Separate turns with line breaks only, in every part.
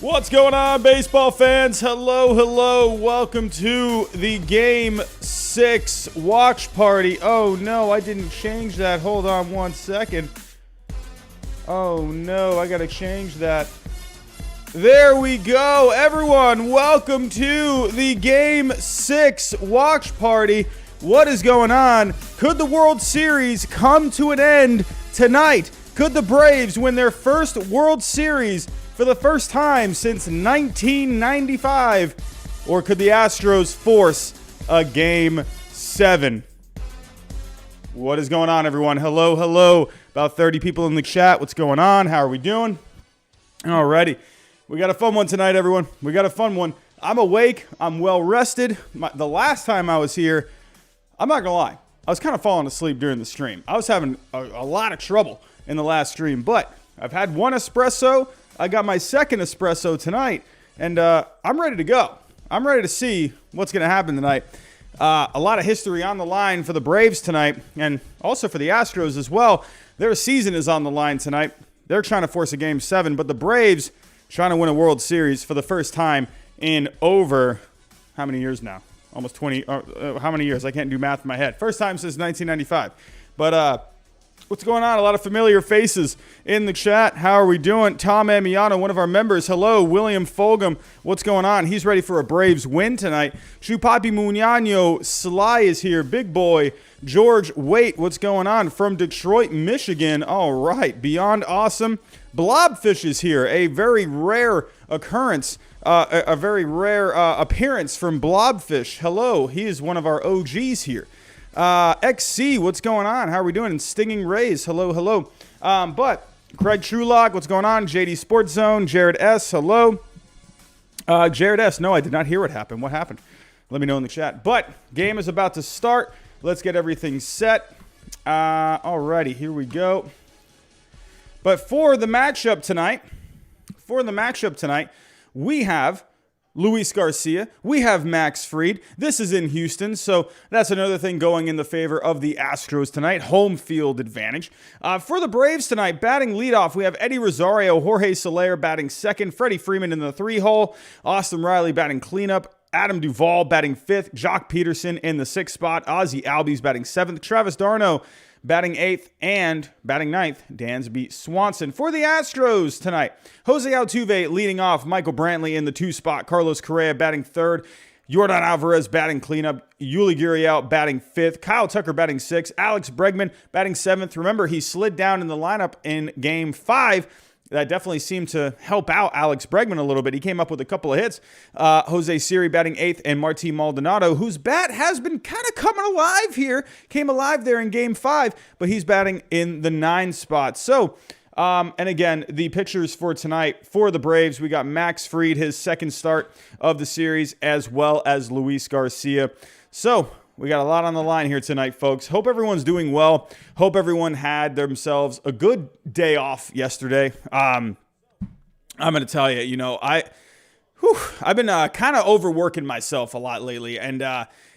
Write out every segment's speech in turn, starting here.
What's going on, baseball fans? Hello. Welcome to the Game 6 watch party. Oh, no, I didn't change that. Hold on one second. Oh, no, I got to change that. There we go. Everyone, welcome to the Game 6 watch party. What is going on? Could the World Series come to an end tonight? Could the Braves win their first World Series for the first time since 1995? Or could the Astros force a Game 7? What is going on, everyone? Hello. About 30 people in the chat. What's going on? How are we doing? Alrighty. We got a fun one tonight, everyone. We got a fun one. I'm awake. I'm well rested. The last time I was here, I'm not going to lie, I was kind of falling asleep during the stream. I was having a lot of trouble in the last stream, but I've had one espresso. I got my second espresso tonight, and I'm ready to go. I'm ready to see what's going to happen tonight. A lot of history on the line for the Braves tonight, and also for the Astros as well. Their season is on the line tonight. They're trying to force a Game 7, but the Braves trying to win a World Series for the first time in over, how many years now? Almost 20, how many years? I can't do math in my head. First time since 1995. But what's going on? A lot of familiar faces in the chat. How are we doing? Tom Amiano, one of our members. Hello. William Fulgham. What's going on? He's ready for a Braves win tonight. Chupapi Muñano. Sly is here. Big boy. George Waite. What's going on? From Detroit, Michigan. All right. Beyond awesome. Blobfish is here. A very rare occurrence. A very rare appearance from Blobfish. Hello. He is one of our OGs here. XC, what's going on? How are we doing? And Stinging Rays, hello. But Craig Trulock, what's going on? JD Sports Zone, Jared S, hello. Jared S, no, I did not hear what happened. What happened? Let me know in the chat. But game is about to start. Let's get everything set. Alrighty, here we go. But for the matchup tonight, we have Luis Garcia. We have Max Fried. This is in Houston, so that's another thing going in the favor of the Astros tonight. Home field advantage. For the Braves tonight, batting leadoff, we have Eddie Rosario, Jorge Soler batting second, Freddie Freeman in the 3-hole, Austin Riley batting cleanup, Adam Duvall batting fifth, Jock Peterson in the 6th spot, Ozzie Albies batting 7th, Travis d'Arnaud batting 8th, and batting 9th, Dansby Swanson. For the Astros tonight, Jose Altuve leading off, Michael Brantley in the 2 spot, Carlos Correa batting 3rd, Yordan Alvarez batting cleanup, Yuli Gurriel batting 5th, Kyle Tucker batting 6th, Alex Bregman batting 7th. Remember, he slid down in the lineup in Game 5. That definitely seemed to help out Alex Bregman a little bit. He came up with a couple of hits. Jose Siri batting 8th, and Martin Maldonado, whose bat has been kind of coming alive here. Came alive there in Game 5, but he's batting in the 9 spot. So, and again, the pitchers for tonight for the Braves, we got Max Fried, his second start of the series, as well as Luis Garcia. So, we got a lot on the line here tonight, folks. Hope everyone's doing well. Hope everyone had themselves a good day off yesterday. I'm going to tell you, I've been kind of overworking myself a lot lately, and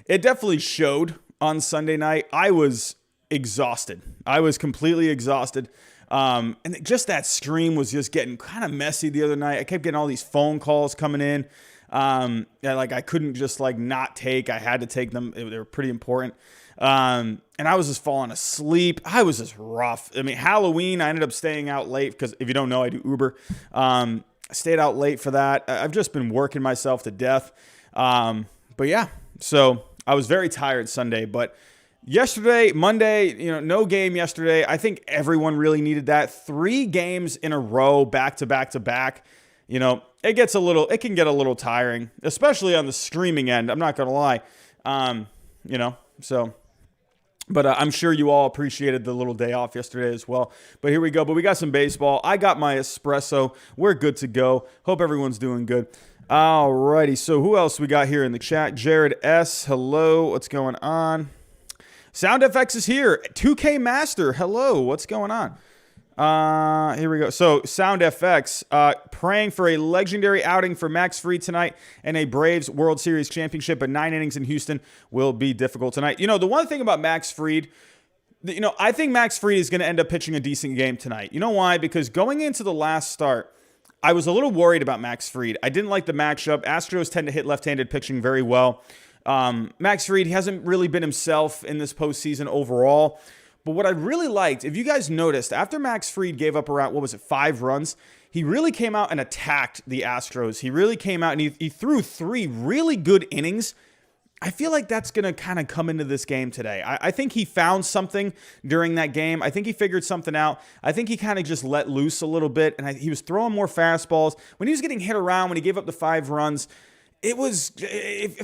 it definitely showed on Sunday night. I was exhausted. I was completely exhausted. And just that stream was just getting kind of messy the other night. I kept getting all these phone calls coming in. I couldn't just not take. I had to take them. They were pretty important. And I was just falling asleep. I was just rough. I mean, Halloween, I ended up staying out late because if you don't know, I do Uber. I stayed out late for that. I've just been working myself to death. But yeah, so I was very tired Sunday, but yesterday, Monday, no game yesterday. I think everyone really needed that. 3 games in a row, back to back to back. It can get a little tiring, especially on the streaming end. I'm not going to lie. But I'm sure you all appreciated the little day off yesterday as well. But here we go. But we got some baseball. I got my espresso. We're good to go. Hope everyone's doing good. Alrighty. So who else we got here in the chat? Jared S. Hello. What's going on? Sound FX is here. 2K Master. Hello. What's going on? Here we go. So Sound FX praying for a legendary outing for Max Fried tonight and a Braves World Series championship, but 9 innings in Houston will be difficult tonight. The one thing about Max Fried, I think Max Fried is going to end up pitching a decent game tonight. You know why? Because going into the last start, I was a little worried about Max Fried. I didn't like the matchup. Astros tend to hit left-handed pitching very well. Max Fried, he hasn't really been himself in this postseason overall. But what I really liked, if you guys noticed, after Max Fried gave up around, 5 runs, he really came out and attacked the Astros. He really came out and he threw 3 really good innings. I feel like that's going to kind of come into this game today. I think he found something during that game. I think he figured something out. I think he kind of just let loose a little bit, and he was throwing more fastballs. When he was getting hit around, when he gave up the 5 runs, it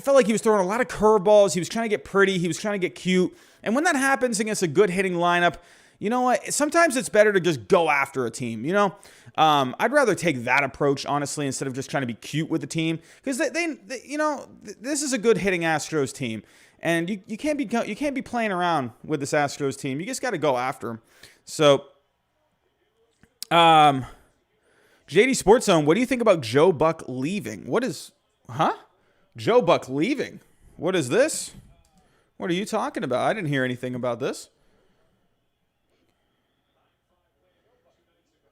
felt like he was throwing a lot of curveballs. He was trying to get pretty. He was trying to get cute. And when that happens against a good hitting lineup, you know what? Sometimes it's better to just go after a team, you know? I'd rather take that approach, honestly, instead of just trying to be cute with the team. Because they you know, this is a good hitting Astros team. And you can't be playing around with this Astros team. You just got to go after them. So, JD Sports Zone, what do you think about Joe Buck leaving? Joe Buck leaving? What is this? What are you talking about? I didn't hear anything about this.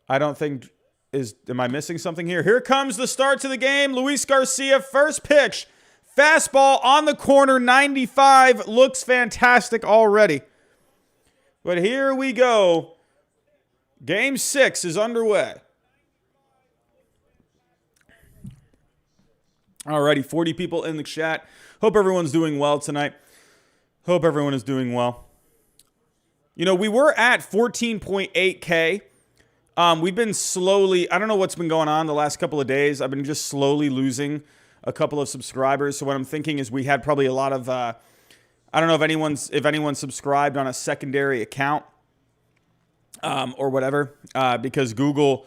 I don't think am I missing something here? Here comes the start to the game. Luis Garcia, first pitch. Fastball on the corner, 95. Looks fantastic already. But here we go. Game 6 is underway. Alrighty, 40 people in the chat. Hope everyone's doing well tonight. Hope everyone is doing well. You know, we were at 14.8K. We've been slowly, I don't know what's been going on the last couple of days. I've been just slowly losing a couple of subscribers. So what I'm thinking is we had probably a lot of, I don't know if anyone subscribed on a secondary account or whatever, because Google,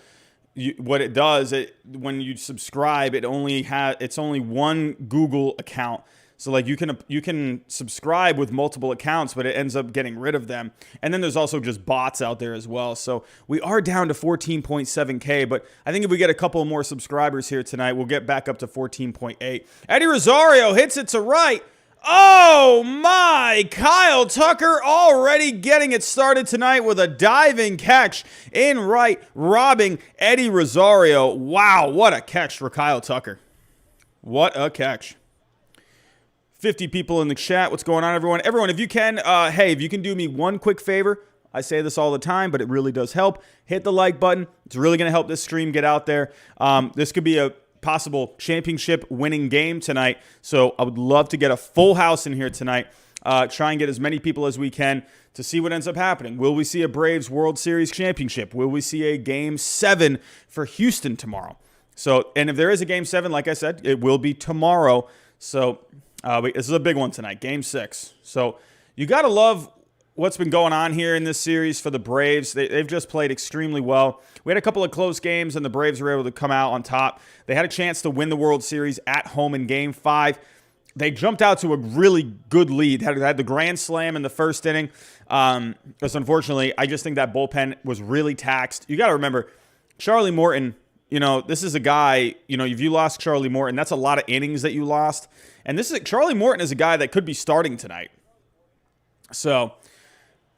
what it does, when you subscribe, it's only one Google account. So like you can subscribe with multiple accounts, but it ends up getting rid of them. And then there's also just bots out there as well. So we are down to 14.7K, but I think if we get a couple more subscribers here tonight, we'll get back up to 14.8. Eddie Rosario hits it to right. Oh my, Kyle Tucker already getting it started tonight with a diving catch in right, robbing Eddie Rosario. Wow, what a catch for Kyle Tucker. What a catch. 50 people in the chat. What's going on, everyone? Everyone, if you can, hey, if you can do me one quick favor, I say this all the time, but it really does help. Hit the like button. It's really going to help this stream get out there. This could be a possible championship winning game tonight. So I would love to get a full house in here tonight. Try and get as many people as we can to see what ends up happening. Will we see a Braves World Series championship? Will we see a Game 7 for Houston tomorrow? So, and if there is a Game 7, like I said, it will be tomorrow. So this is a big one tonight, Game 6. So you got to love what's been going on here in this series for the Braves. They've just played extremely well. We had a couple of close games, and the Braves were able to come out on top. They had a chance to win the World Series at home in Game 5. They jumped out to a really good lead. Had the grand slam in the first inning. Because unfortunately, I just think that bullpen was really taxed. You got to remember, Charlie Morton, you know, this is a guy, you know, if you lost Charlie Morton, that's a lot of innings that you lost. And Charlie Morton is a guy that could be starting tonight. So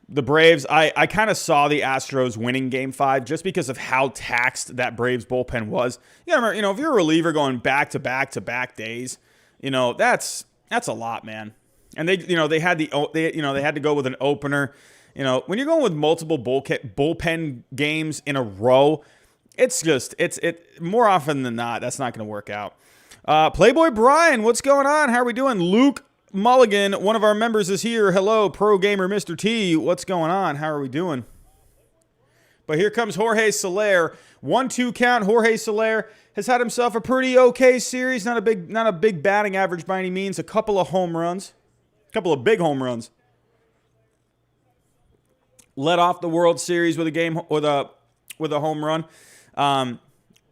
the Braves, I kind of saw the Astros winning Game 5 just because of how taxed that Braves bullpen was. You gotta remember, you know, if you're a reliever going back to back days, you know, that's a lot, man. And they had to go with an opener. You know, when you're going with multiple bullpen games in a row, it's more often than not, that's not going to work out. Playboy Brian, what's going on? How are we doing? Luke Mulligan, one of our members, is here. Hello, Pro Gamer Mr. T. What's going on? How are we doing? But here comes Jorge Soler. 1-2 count. Jorge Soler has had himself a pretty okay series. Not a big batting average by any means. A couple of home runs. A couple of big home runs. Led off the World Series with a home run.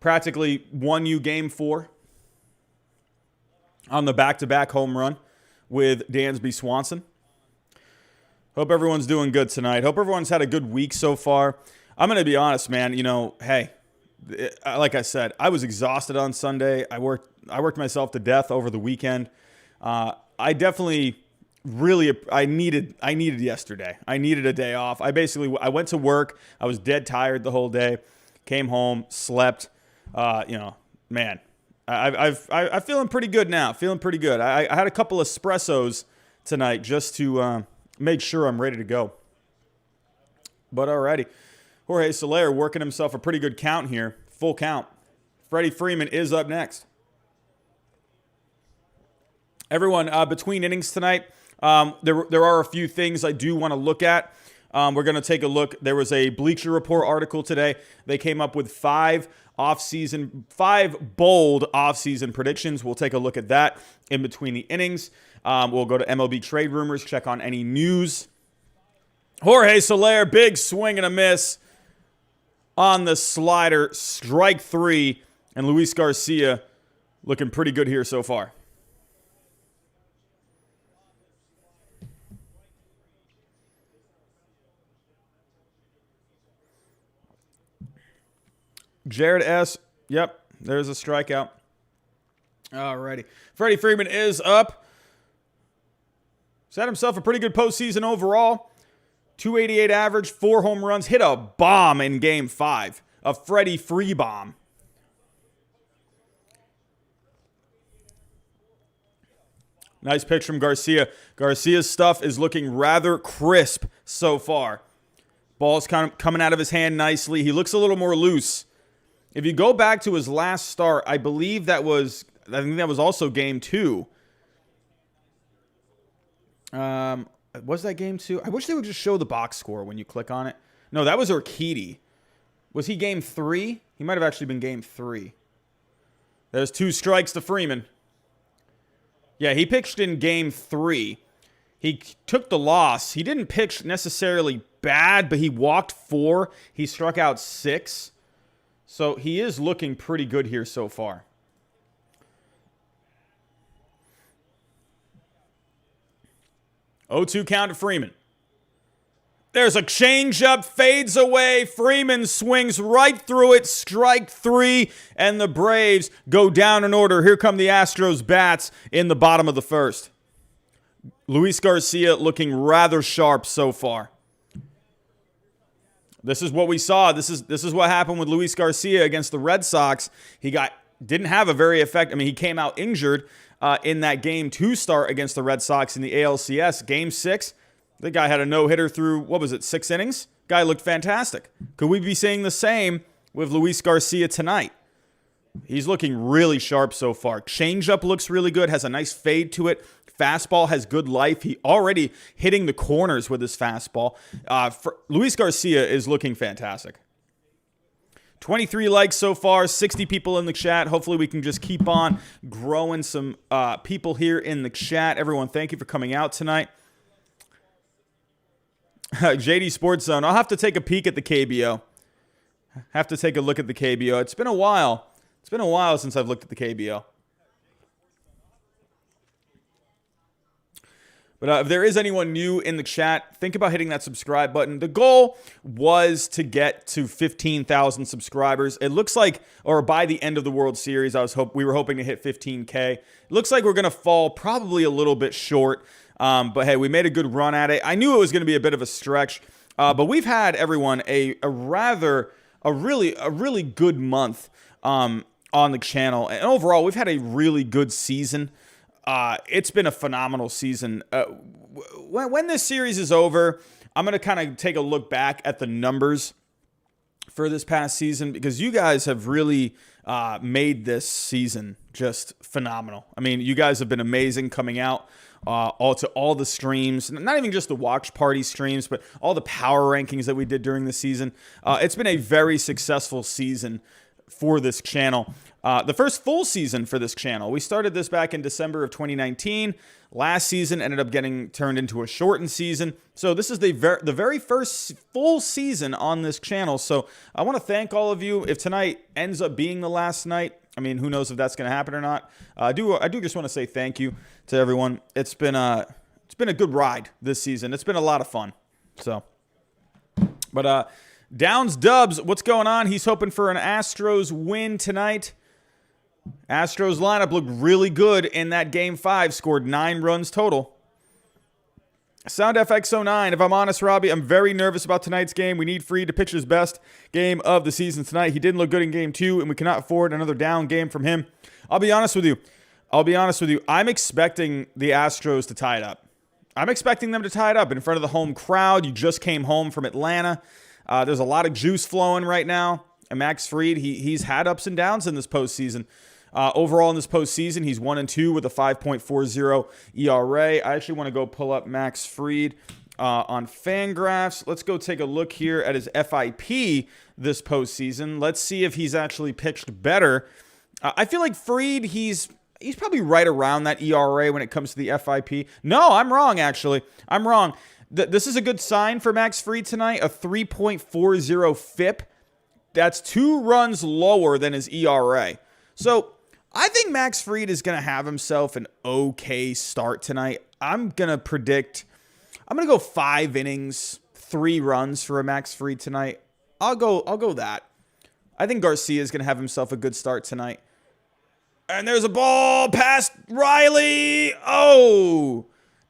Practically won you Game 4 on the back-to-back home run with Dansby Swanson. Hope everyone's doing good tonight. Hope everyone's had a good week so far. I'm going to be honest, man. You know, hey, like I said, I was exhausted on Sunday. I worked myself to death over the weekend. I definitely I needed yesterday. I needed a day off. I went to work. I was dead tired the whole day. Came home, slept. Man, I'm feeling pretty good now. Feeling pretty good. I had a couple of espressos tonight just to make sure I'm ready to go. But alrighty. Jorge Soler working himself a pretty good count here. Full count. Freddie Freeman is up next. Everyone, between innings tonight, there are a few things I do want to look at. We're going to take a look. There was a Bleacher Report article today. They came up with five bold offseason predictions. We'll take a look at that in between the innings. We'll go to MLB trade rumors, check on any news. Jorge Soler, big swing and a miss on the slider, strike 3, and Luis Garcia looking pretty good here so far. Jared S. Yep, there's a strikeout. Alrighty. Freddie Freeman is up. He's had himself a pretty good postseason overall. 288 average, 4 home runs. Hit a bomb in Game 5. A Freddie Free bomb. Nice pitch from Garcia. Garcia's stuff is looking rather crisp so far. Ball's kind of coming out of his hand nicely. He looks a little more loose. If you go back to his last start, I think that was also Game 2. Was that Game 2? I wish they would just show the box score when you click on it. No, that was Urquidy. Was he Game 3? He might have actually been Game 3. There's 2 strikes to Freeman. Yeah, he pitched in Game 3. He took the loss. He didn't pitch necessarily bad, but he walked 4. He struck out 6. So he is looking pretty good here so far. 0-2 count to Freeman. There's a changeup, fades away. Freeman swings right through it, strike 3, and the Braves go down in order. Here come the Astros bats in the bottom of the first. Luis Garcia looking rather sharp so far. This is what we saw. This is what happened with Luis Garcia against the Red Sox. He didn't have a very effective. He came out injured in that Game 2 start against the Red Sox in the ALCS. Game 6, the guy had a no-hitter through, 6 innings? Guy looked fantastic. Could we be saying the same with Luis Garcia tonight? He's looking really sharp so far. Changeup looks really good, has a nice fade to it. Fastball has good life. He already hitting the corners with his fastball. Luis Garcia is looking fantastic. 23 likes so far, 60 people in the chat. Hopefully we can just keep on growing some people here in the chat. Everyone, thank you for coming out tonight. JD Sports Zone. I'll have to take a peek at the KBO. Have to take a look at the KBO. It's been a while. It's been a while since I've looked at the KBO. But if there is anyone new in the chat, think about hitting that subscribe button. The goal was to get to 15,000 subscribers. It looks like, or by the end of the World Series, we were hoping to hit 15K. It looks like we're going to fall probably a little bit short. But hey, we made a good run at it. I knew it was going to be a bit of a stretch. But we've had, everyone, a really good month on the channel. And overall, we've had a really good season. It's been a phenomenal season. When this series is over, I'm going to kind of take a look back at the numbers for this past season because you guys have really made this season just phenomenal. I mean, you guys have been amazing coming out all the streams, not even just the watch party streams, but all the power rankings that we did during the season. It's been a very successful season for this channel. The first full season for this channel. We started this back in December of 2019. Last season ended up getting turned into a shortened season. So this is the very first full season on this channel. So I want to thank all of you. If tonight ends up being the last night, I mean, who knows if that's going to happen or not. I do just want to say thank you to everyone. It's been a good ride this season. It's been a lot of fun. So, but Downs Dubs, what's going on? He's hoping for an Astros win tonight. Astros lineup looked really good in that Game 5, scored 9 runs total. Sound FX09. If I'm honest, Robbie, I'm very nervous about tonight's game. We need Fried to pitch his best game of the season tonight. He didn't look good in game 2, and we cannot afford another down game from him. I'll be honest with you. I'm expecting the Astros to tie it up. I'm expecting them to tie it up in front of the home crowd. You just came home from Atlanta. There's a lot of juice flowing right now. And Max Fried, he's had ups and downs in this postseason. Overall in this postseason, he's 1-2 with a 5.40 ERA. I actually want to go pull up Max Fried on Fangraphs. Let's go take a look here at his FIP this postseason. Let's see if he's actually pitched better. I feel like Fried, he's probably right around that ERA when it comes to the FIP. No, I'm wrong, actually. I'm wrong. This is a good sign for Max Fried tonight, a 3.40 FIP. That's 2 runs lower than his ERA. So I think Max Fried is going to have himself an okay start tonight. I'm going to go 5 innings, 3 runs for a Max Fried tonight. I'll go that. I think Garcia is going to have himself a good start tonight. And there's a ball past Riley. Oh,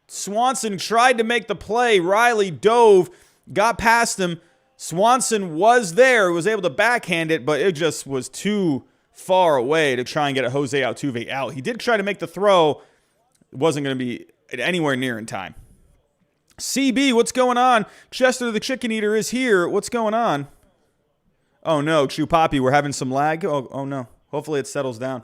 Swanson tried to make the play. Riley dove, got past him. Swanson was there, was able to backhand it, but it just was too far away to try and get a Jose Altuve out. He did try to make the throw. It wasn't going to be anywhere near in time. CB, what's going on? Chester the Chicken Eater is here. What's going on? Oh, no, Chew Poppy, we're having some lag. Oh, no. Hopefully it settles down.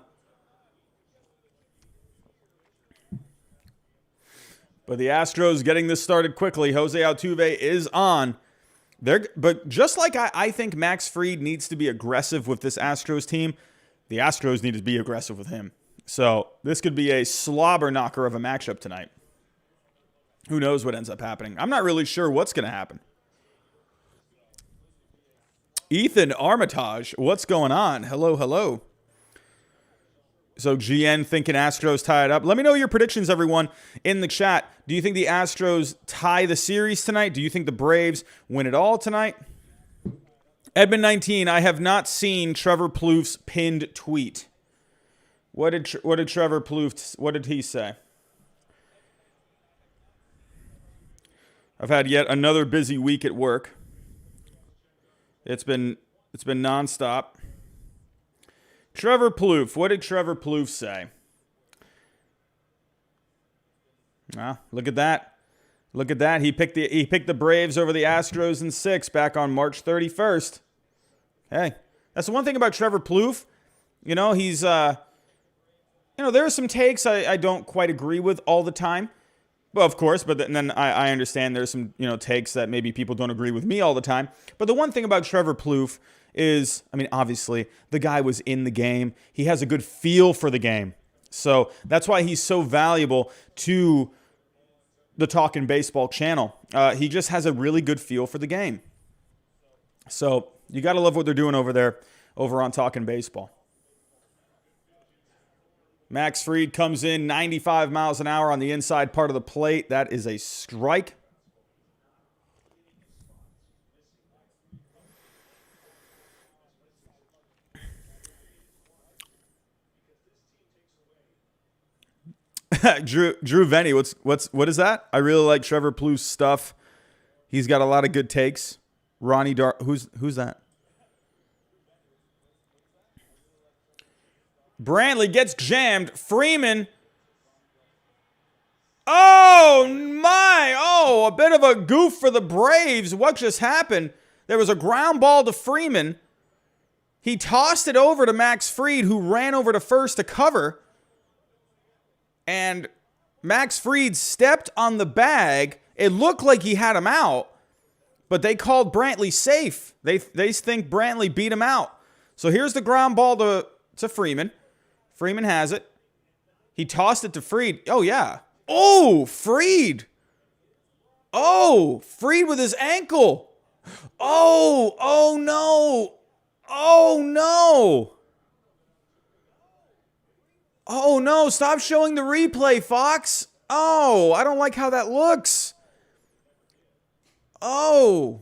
But the Astros getting this started quickly. Jose Altuve is on. But just like I think Max Fried needs to be aggressive with this Astros team, the Astros need to be aggressive with him. So this could be a slobber knocker of a matchup tonight. Who knows what ends up happening? I'm not really sure what's going to happen. Ethan Armitage, what's going on? Hello. So GN thinking Astros tie it up. Let me know your predictions, everyone, in the chat. Do you think the Astros tie the series tonight? Do you think the Braves win it all tonight? Edmund 19, I have not seen Trevor Plouffe's pinned tweet. What did Trevor Plouffe, what did he say? I've had yet another busy week at work. It's been nonstop. Trevor Plouffe. What did Trevor Plouffe say? Look at that. Look at that. He picked the Braves over the Astros in 6 back on March 31st. Hey, that's the one thing about Trevor Plouffe. You know, he's there are some takes I don't quite agree with all the time. Well, of course, but then I understand there's some, takes that maybe people don't agree with me all the time. But the one thing about Trevor Plouffe is, obviously, the guy was in the game. He has a good feel for the game. So that's why he's so valuable to the Talkin' Baseball channel. He just has a really good feel for the game. So you got to love what they're doing over on Talkin' Baseball. Max Fried comes in 95 miles an hour on the inside part of the plate. That is a strike. Drew Venny, what is that? I really like Trevor Plouffe's stuff. He's got a lot of good takes. Ronnie who's that? Brantley gets jammed. Freeman. Oh my! Oh, a bit of a goof for the Braves. What just happened? There was a ground ball to Freeman. He tossed it over to Max Fried, who ran over to first to cover. And Max Fried stepped on the bag. It looked like he had him out, but they called Brantley safe. They think Brantley beat him out. So here's the ground ball to Freeman. Freeman has it. He tossed it to Fried. Oh, yeah. Oh, Fried. Oh, Fried with his ankle. Oh no. Oh, no. Oh, no. Stop showing the replay, Fox. Oh, I don't like how that looks. Oh,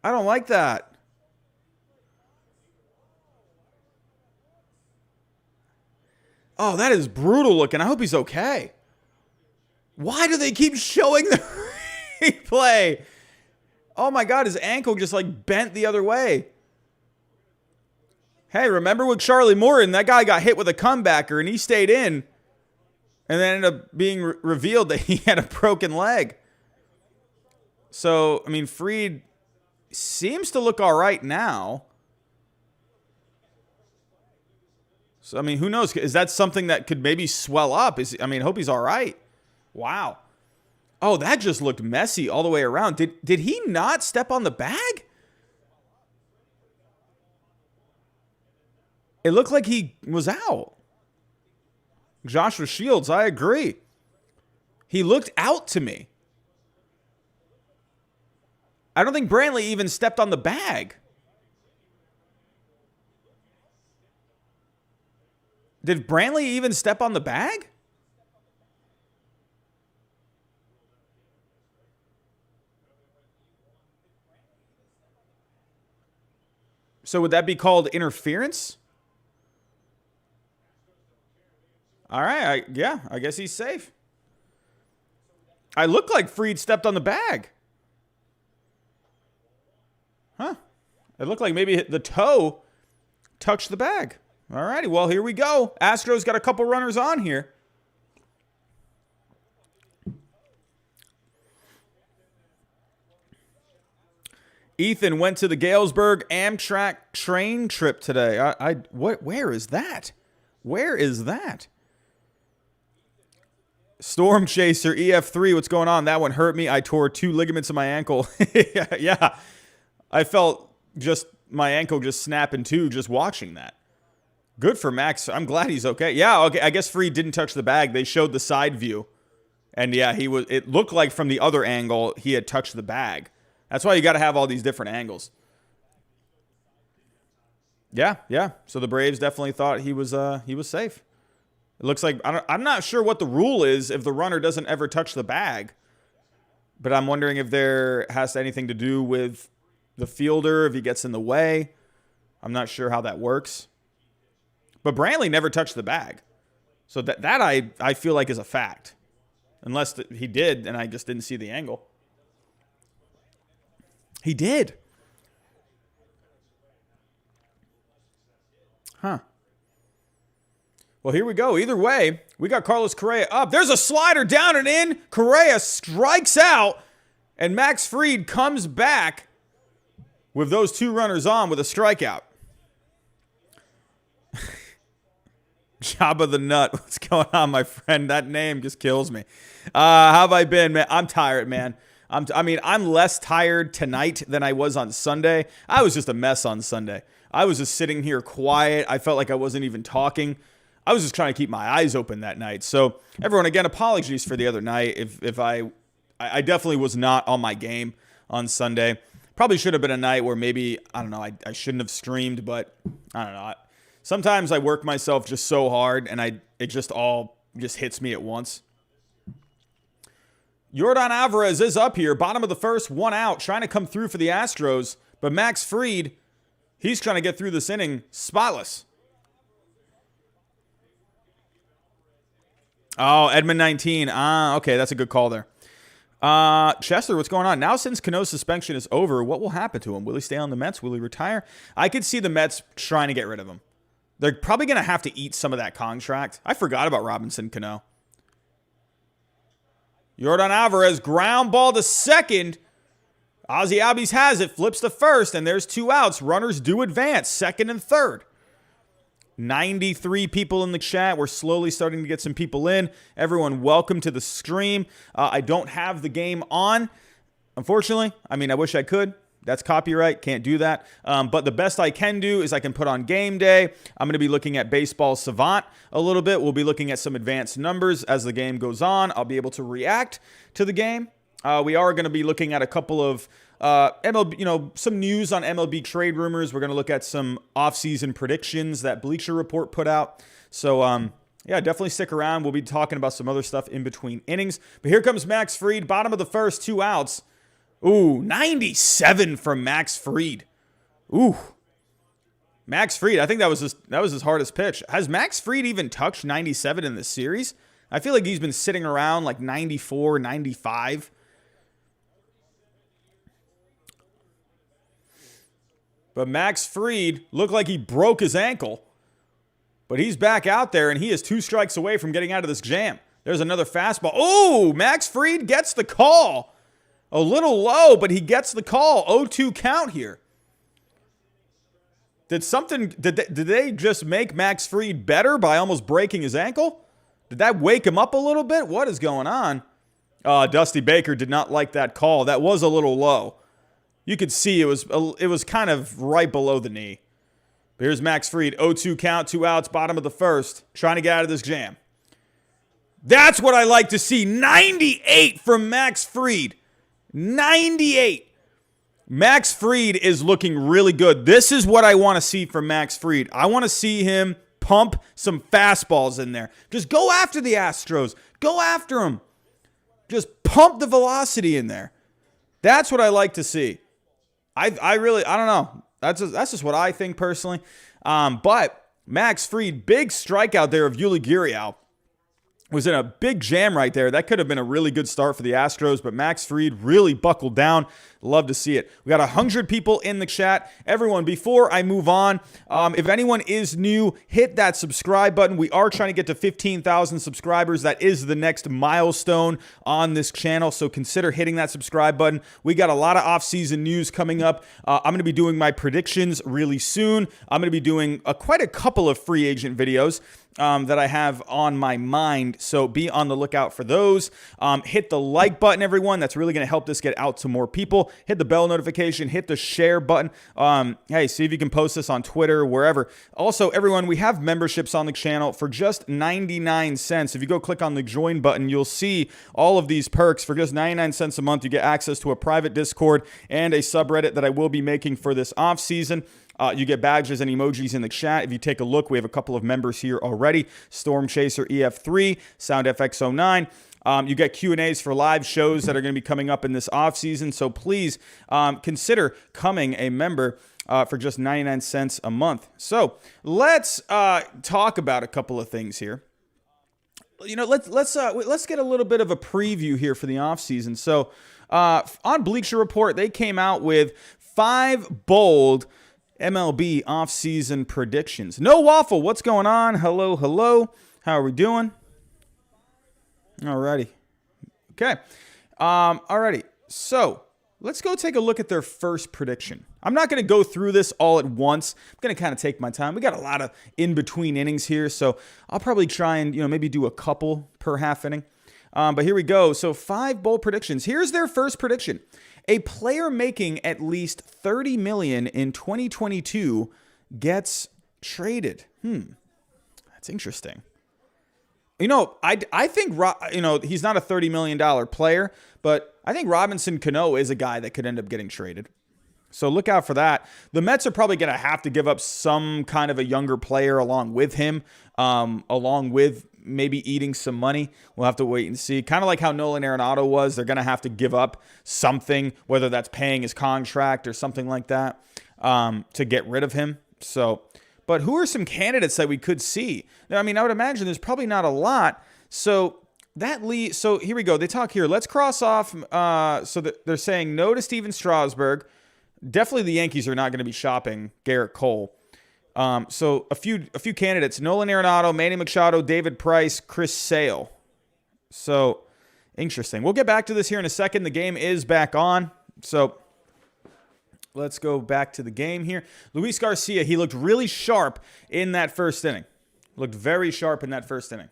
I don't like that. Oh, that is brutal looking. I hope he's okay. Why do they keep showing the replay. Oh my God, his ankle just like bent the other way. Hey, remember with Charlie Morton, that guy got hit with a comebacker and he stayed in. And then ended up being revealed that he had a broken leg. So, I mean, Fried seems to look all right now. So, I mean, who knows? Is that something that could maybe swell up? Hope he's all right. Wow. Oh, that just looked messy all the way around. Did he not step on the bag? It looked like he was out. Joshua Shields, I agree. He looked out to me. I don't think Brantley even stepped on the bag. Did Brantley even step on the bag? So would that be called interference? All right, I guess he's safe. I look like Fried stepped on the bag. Huh. It looked like maybe the toe touched the bag. All righty, well, here we go. Astros got a couple runners on here. Ethan went to the Galesburg Amtrak train trip today. Where is that? Where is that? Storm Chaser, EF3, what's going on? That one hurt me. I tore 2 ligaments in my ankle. Yeah. I felt just my ankle just snap in 2 just watching that. Good for Max. I'm glad he's okay. Yeah, okay. I guess Fried didn't touch the bag. They showed the side view. And yeah, it looked like from the other angle he had touched the bag. That's why you got to have all these different angles. Yeah. So the Braves definitely thought he was safe. It looks like, I'm not sure what the rule is if the runner doesn't ever touch the bag. But I'm wondering if there has anything to do with the fielder, if he gets in the way. I'm not sure how that works. But Brantley never touched the bag. So that I feel like is a fact. Unless he did, and I just didn't see the angle. He did. Huh. Well, here we go. Either way, we got Carlos Correa up. There's a slider down and in. Correa strikes out. And Max Fried comes back with those 2 runners on with a strikeout. Jabba the Nut. What's going on, my friend? That name just kills me. How have I been, man? I'm tired, man. I'm less tired tonight than I was on Sunday. I was just a mess on Sunday. I was just sitting here quiet. I felt like I wasn't even talking. I was just trying to keep my eyes open that night. So everyone, again, apologies for the other night. If I definitely was not on my game on Sunday. Probably should have been a night where maybe, I don't know, I shouldn't have streamed, but I don't know. Sometimes I work myself just so hard and it just all hits me at once. Yordan Alvarez is up here, bottom of the first, 1 out, trying to come through for the Astros. But Max Fried, he's trying to get through this inning spotless. Oh, Edmund 19. Okay, that's a good call there. Chester, what's going on? Now since Cano's suspension is over, what will happen to him? Will he stay on the Mets? Will he retire? I could see the Mets trying to get rid of him. They're probably going to have to eat some of that contract. I forgot about Robinson Cano. Yordan Alvarez, ground ball to second. Ozzy Albies has it, flips to first, and there's 2 outs. Runners do advance, second and third. 93 people in the chat. We're slowly starting to get some people in. Everyone, welcome to the stream. I don't have the game on, unfortunately. I wish I could. That's copyright. Can't do that. But the best I can do is I can put on game day. I'm going to be looking at Baseball Savant a little bit. We'll be looking at some advanced numbers as the game goes on. I'll be able to react to the game. We are going to be looking at a couple of MLB, some news on MLB trade rumors. We're going to look at some offseason predictions that Bleacher Report put out. So, yeah, definitely stick around. We'll be talking about some other stuff in between innings. But here comes Max Fried, bottom of the first, 2 outs. Ooh, 97 from Max Fried. Ooh. Max Fried, I think that was his hardest pitch. Has Max Fried even touched 97 in this series? I feel like he's been sitting around like 94, 95. But Max Fried looked like he broke his ankle. But he's back out there, and he is 2 strikes away from getting out of this jam. There's another fastball. Oh, Max Fried gets the call. A little low, but he gets the call. 0-2 count here. Did they just make Max Fried better by almost breaking his ankle? Did that wake him up a little bit? What is going on? Dusty Baker did not like that call. That was a little low. You could see it was kind of right below the knee. But here's Max Fried. 0-2 count, 2 outs, bottom of the first. Trying to get out of this jam. That's what I like to see. 98 from Max Fried. 98. Max Fried is looking really good. This is what I want to see from Max Fried. I want to see him pump some fastballs in there. Just go after the Astros. Go after them. Just pump the velocity in there. That's what I like to see. I don't know. That's just what I think personally. But Max Fried, big strikeout there of Yuli Gurriel. Was in a big jam right there. That could have been a really good start for the Astros, but Max Fried really buckled down. Love to see it. We got 100 people in the chat. Everyone, before I move on, if anyone is new, hit that subscribe button. We are trying to get to 15,000 subscribers. That is the next milestone on this channel, so consider hitting that subscribe button. We got a lot of off-season news coming up. I'm going to be doing my predictions really soon. I'm going to be doing quite a couple of free agent videos that I have on my mind, so be on the lookout for those. Hit the like button, everyone. That's really going to help this get out to more people. Hit the bell notification. Hit the share button. Hey, see if you can post this on Twitter, wherever. Also, everyone, we have memberships on the channel for just 99 cents. If you go click on the join button, you'll see all of these perks. For just 99 cents a month, you get access to a private Discord and a subreddit that I will be making for this off season. You get badges and emojis in the chat. If you take a look, we have a couple of members here already. Storm Chaser EF3, SoundFX09. You get Q&As for live shows that are going to be coming up in this offseason. So please consider coming a member for just 99 cents a month. So let's talk about a couple of things here. You know, let's get a little bit of a preview here for the offseason. So on Bleacher Report, they came out with 5 bold MLB offseason predictions. No Waffle, what's going on? Hello, hello. How are we doing? Alrighty. Okay. Alrighty. So let's go take a look at their first prediction. I'm not going to go through this all at once. I'm going to kind of take my time. We got a lot of in-between innings here, so I'll probably try and maybe do a couple per half inning. But here we go. So 5 bold predictions. Here's their first prediction. A player making at least $30 million in 2022 gets traded. That's interesting. I think he's not a $30 million player, but I think Robinson Cano is a guy that could end up getting traded. So look out for that. The Mets are probably going to have to give up some kind of a younger player along with him, along with maybe eating some money. We'll have to wait and see. Kind of like how Nolan Arenado was. They're going to have to give up something, whether that's paying his contract or something like that, to get rid of him. So, but who are some candidates that we could see? Now, I mean, I would imagine there's probably not a lot. So so here we go. They talk here. Let's cross off. So that they're saying no to Steven Strasburg. Definitely the Yankees are not going to be shopping Garrett Cole. So a few candidates: Nolan Arenado, Manny Machado, David Price, Chris Sale. So interesting. We'll get back to this here in a second. The game is back on. So let's go back to the game here. Luis Garcia, he looked really sharp in that first inning. Looked very sharp in that first inning.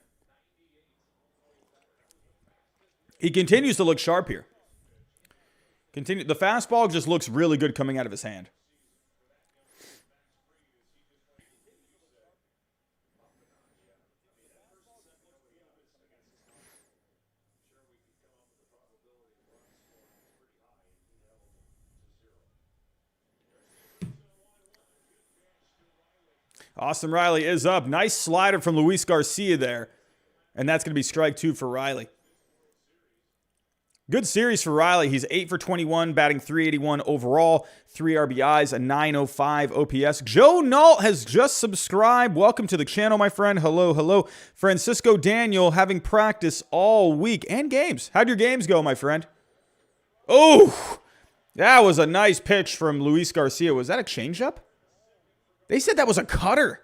He continues to look sharp here. The fastball just looks really good coming out of his hand. Austin Riley is up. Nice slider from Luis Garcia there. And that's going to be strike 2 for Riley. Good series for Riley. He's 8 for 21, batting .381 overall, 3 RBIs, a .905 OPS. Joe Nault has just subscribed. Welcome to the channel, my friend. Hello, hello. Francisco Daniel having practice all week and games. How'd your games go, my friend? Oh, That was a nice pitch from Luis Garcia. Was that a changeup? They said that was a cutter.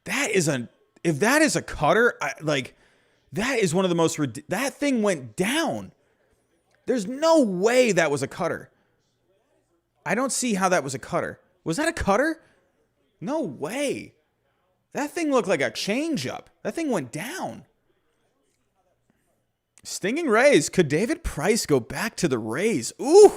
If that is a cutter, that is one of the most, that thing went down. There's no way that was a cutter. I don't see how that was a cutter. Was that a cutter? No way. That thing looked like a changeup. That thing went down. Stinging Rays. Could David Price go back to the Rays? Ooh.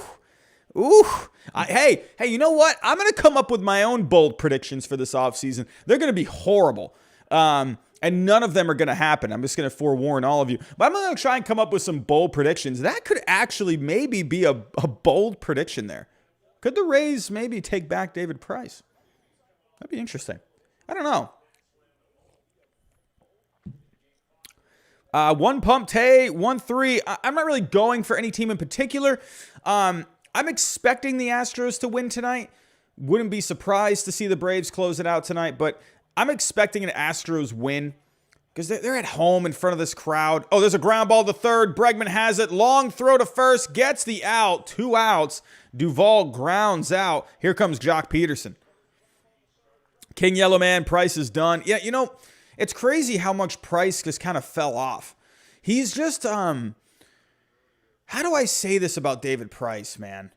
Hey, you know what? I'm going to come up with my own bold predictions for this offseason. They're going to be horrible. And none of them are going to happen. I'm just going to forewarn all of you. But I'm going to try and come up with some bold predictions. That could actually maybe be a bold prediction there. Could the Rays maybe take back David Price? That'd be interesting. I don't know. One pump Tay, 1-3. I'm not really going for any team in particular. I'm expecting the Astros to win tonight. Wouldn't be surprised to see the Braves close it out tonight, but I'm expecting an Astros win because they're at home in front of this crowd. Oh, there's a ground ball to third. Bregman has it. Long throw to first. Gets the out. 2 outs. Duvall grounds out. Here comes Jock Peterson. King Yellow Man, Price is done. Yeah, you know, it's crazy how much Price just kind of fell off. He's just, how do I say this about David Price, man?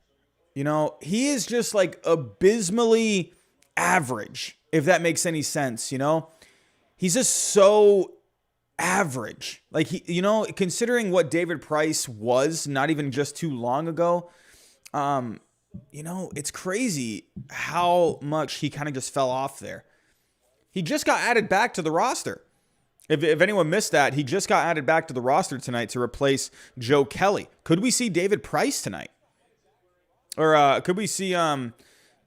You know, he is just like abysmally average, if that makes any sense, you know? He's just so average. Like, you know, considering what David Price was not even just too long ago, you know, it's crazy how much he kind of just fell off there. He just got added back to the roster. If anyone missed that, he just got added back to the roster tonight to replace Joe Kelly. Could we see David Price tonight? Or could we see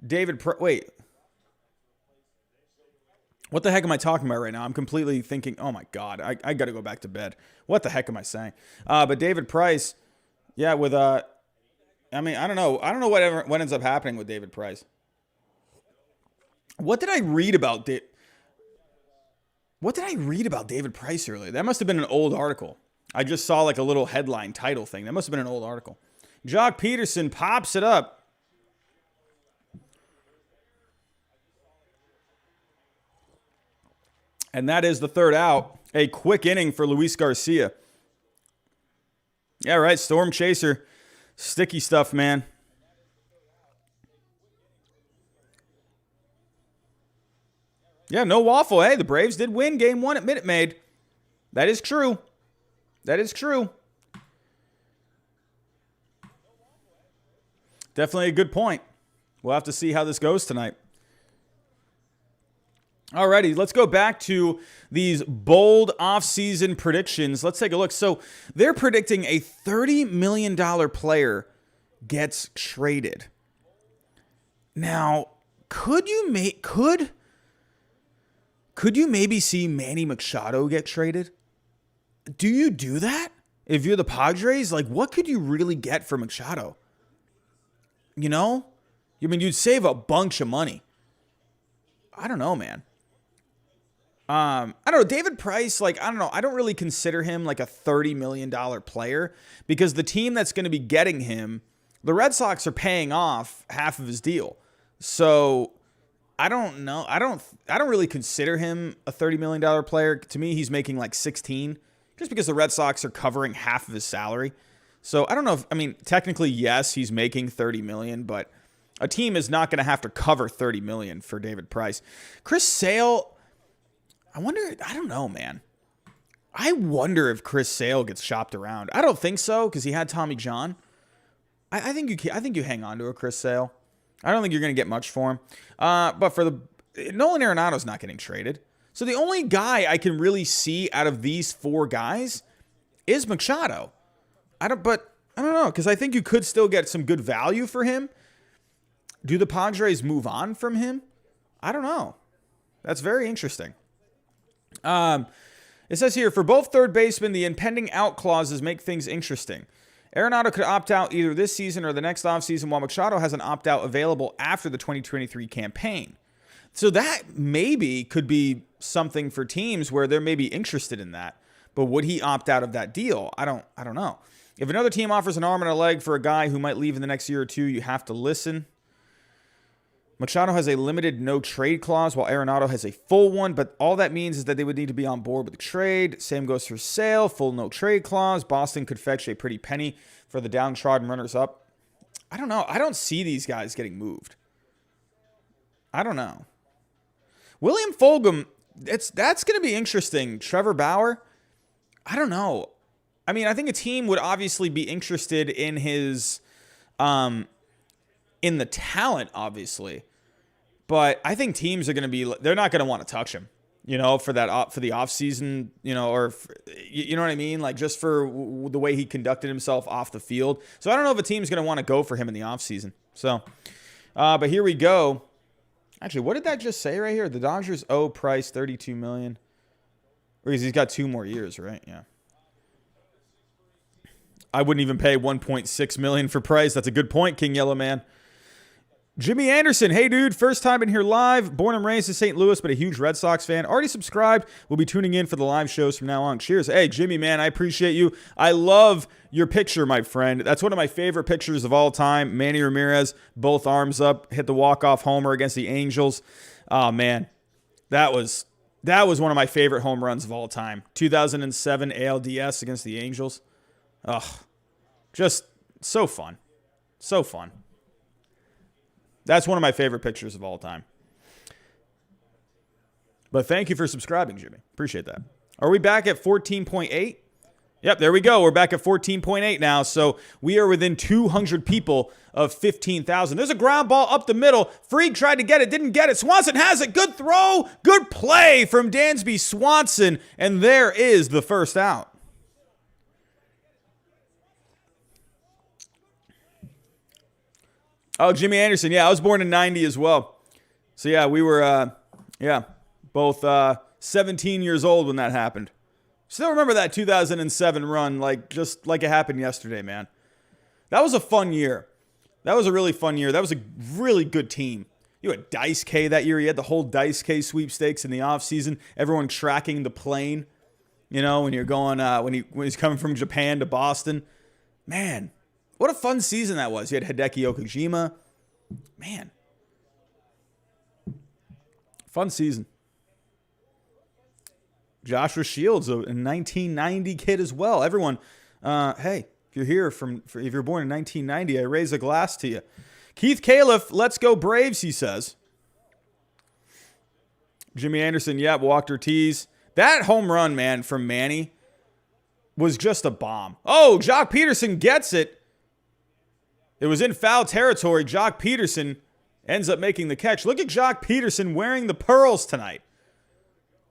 David Price? Wait. What the heck am I talking about right now? I'm completely thinking, oh my God, I got to go back to bed. What the heck am I saying? But David Price, yeah, with, I mean, I don't know. I don't know what ends up happening with David Price. What did I read about David Price earlier? That must have been an old article. I just saw like a little headline title thing. That must have been an old article. Jock Peterson pops it up. And that is the third out. A quick inning for Luis Garcia. Yeah, right. Storm Chaser. Sticky stuff, man. Yeah, no waffle. Hey, the Braves did win game 1 at Minute Maid. That is true. That is true. Definitely a good point. We'll have to see how this goes tonight. Alrighty, let's go back to these bold offseason predictions. Let's take a look. So they're predicting a $30 million player gets traded. Now, could you maybe see Manny Machado get traded? Do you do that? If you're the Padres, like, what could you really get for Machado? You know? I mean, you'd save a bunch of money. I don't know, man. I don't know. David Price, like, I don't know. I don't really consider him like a $30 million player because the team that's going to be getting him, the Red Sox are paying off half of his deal. So I don't know. I don't really consider him a $30 million player. To me, he's making like 16 just because the Red Sox are covering half of his salary. So I don't know I mean, technically, yes, he's making $30 million, but a team is not going to have to cover $30 million for David Price. Chris Sale, I don't know, man. I wonder if Chris Sale gets shopped around. I don't think so because he had Tommy John. I think you hang on to a Chris Sale. I don't think you're going to get much for him. But for Nolan Arenado's not getting traded. So the only guy I can really see out of these 4 guys is Machado. I don't know because I think you could still get some good value for him. Do the Padres move on from him? I don't know. That's very interesting. It says here, for both third basemen, the impending out clauses make things interesting. Arenado could opt out either this season or the next offseason, while Machado has an opt-out available after the 2023 campaign. So that maybe could be something for teams where they're maybe interested in that. But would he opt out of that deal? I don't know. If another team offers an arm and a leg for a guy who might leave in the next year or two, you have to listen. Machado has a limited no-trade clause, while Arenado has a full one, but all that means is that they would need to be on board with the trade. Same goes for Sale, full no-trade clause. Boston could fetch a pretty penny for the downtrodden runners-up. I don't know. I don't see these guys getting moved. I don't know. William Fulgham, that's going to be interesting. Trevor Bauer, I don't know. I mean, I think a team would obviously be interested in his, in the talent, obviously. But I think teams are going to be, they're not going to want to touch him, you know, for the offseason, you know, or, you know what I mean? Like just for the way he conducted himself off the field. So I don't know if a team's going to want to go for him in the offseason. So, but here we go. Actually, what did that just say right here? The Dodgers owe Price $32 million. Because he's got 2 more years, right? Yeah. I wouldn't even pay $1.6 million for Price. That's a good point, King Yellow Man. Jimmy Anderson, hey dude, first time in here live. Born and raised in St. Louis, but a huge Red Sox fan. Already subscribed. We'll be tuning in for the live shows from now on. Cheers. Hey, Jimmy, man, I appreciate you. I love your picture, my friend. That's one of my favorite pictures of all time. Manny Ramirez, both arms up, hit the walk-off homer against the Angels. Oh, man, that was one of my favorite home runs of all time. 2007 ALDS against the Angels. Ugh, just so fun. So fun. That's one of my favorite pictures of all time. But thank you for subscribing, Jimmy. Appreciate that. Are we back at 14.8? Yep, there we go. We're back at 14.8 now. So we are within 200 people of 15,000. There's a ground ball up the middle. Freak tried to get it, didn't get it. Swanson has it. Good throw. Good play from Dansby Swanson. And there is the first out. Oh, Jimmy Anderson. Yeah, I was born in 90 as well. So, yeah, we were, both 17 years old when that happened. Still remember that 2007 run, just like it happened yesterday, man. That was a fun year. That was a really fun year. That was a really good team. You had Dice K that year. You had the whole Dice K sweepstakes in the offseason. Everyone tracking the plane, you know, when you're going, when he's coming from Japan to Boston. Man. What a fun season that was. You had Hideki Okajima. Man. Fun season. Joshua Shields, a 1990 kid as well. Everyone, hey, if you're here if you're born in 1990, I raise a glass to you. Keith Califf, let's go Braves, he says. Jimmy Anderson, yep, Walker Ortiz. That home run, man, from Manny was just a bomb. Oh, Jock Peterson gets it. It was in foul territory. Jock Peterson ends up making the catch. Look at Jock Peterson wearing the pearls tonight.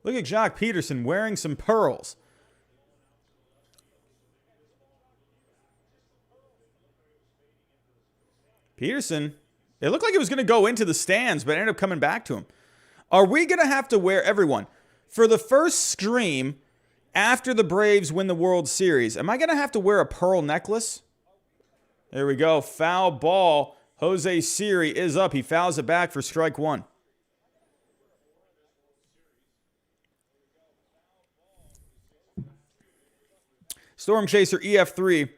Look at Jock Peterson wearing some pearls. Peterson, it looked like it was going to go into the stands, but it ended up coming back to him. Are we going to have to wear, everyone, for the first stream after the Braves win the World Series, am I going to have to wear a pearl necklace? There we go. Foul ball. Jose Siri is up. He fouls it back for strike one. Storm Chaser EF3.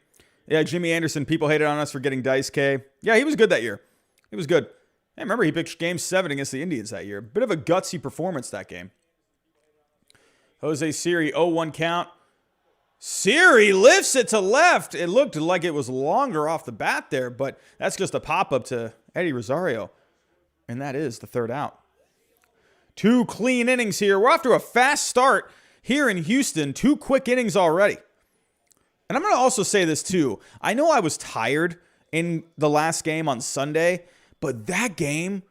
Yeah, Jimmy Anderson. People hated on us for getting Dice K. Yeah, he was good that year. He was good. I remember he pitched Game 7 against the Indians that year. Bit of a gutsy performance that game. Jose Siri, 0-1 count. Siri lifts it to left. It looked like it was longer off the bat there, but that's just a pop-up to Eddie Rosario. And that is the third out. 2 clean innings here. We're off to a fast start here in Houston. 2 quick innings already. And I'm going to also say this too. I know I was tired in the last game on Sunday, but that game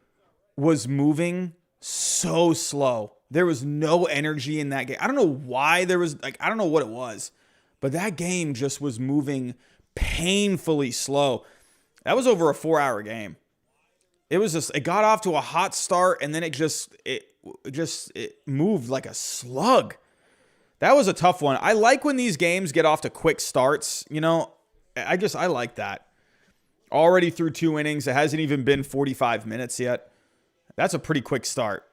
was moving so slow. There was no energy in that game. I don't know why there was, I don't know what it was. But that game just was moving painfully slow. That was over a 4-hour game. It was just, it got off to a hot start and then it moved like a slug. That was a tough one. I like when these games get off to quick starts. You know, I like that. Already through 2 innings. It hasn't even been 45 minutes yet. That's a pretty quick start.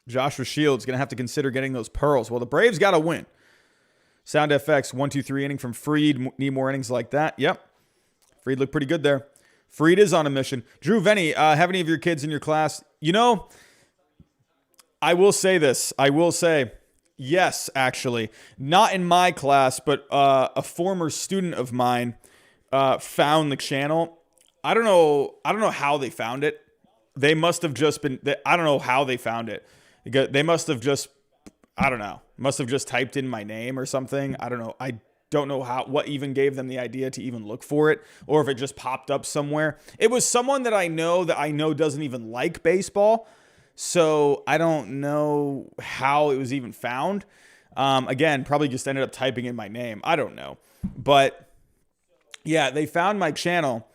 Joshua Shields going to have to consider getting those pearls. Well, the Braves got to win. Sound FX, 1-2-3 inning from Freed. Need more innings like that. Yep. Freed looked pretty good there. Freed is on a mission. Drew Venny, have any of your kids in your class? You know, I will say this. I will say, yes, actually. Not in my class, but a former student of mine found the channel. I don't know how they found it. They must have just been, I don't know how they found it. They must have just, I don't know, must have just typed in my name or something. I don't know. I don't know what even gave them the idea to even look for it, or if it just popped up somewhere. It was someone that I know doesn't even like baseball. So I don't know how it was even found. Again, probably just ended up typing in my name. I don't know. But yeah, they found my channel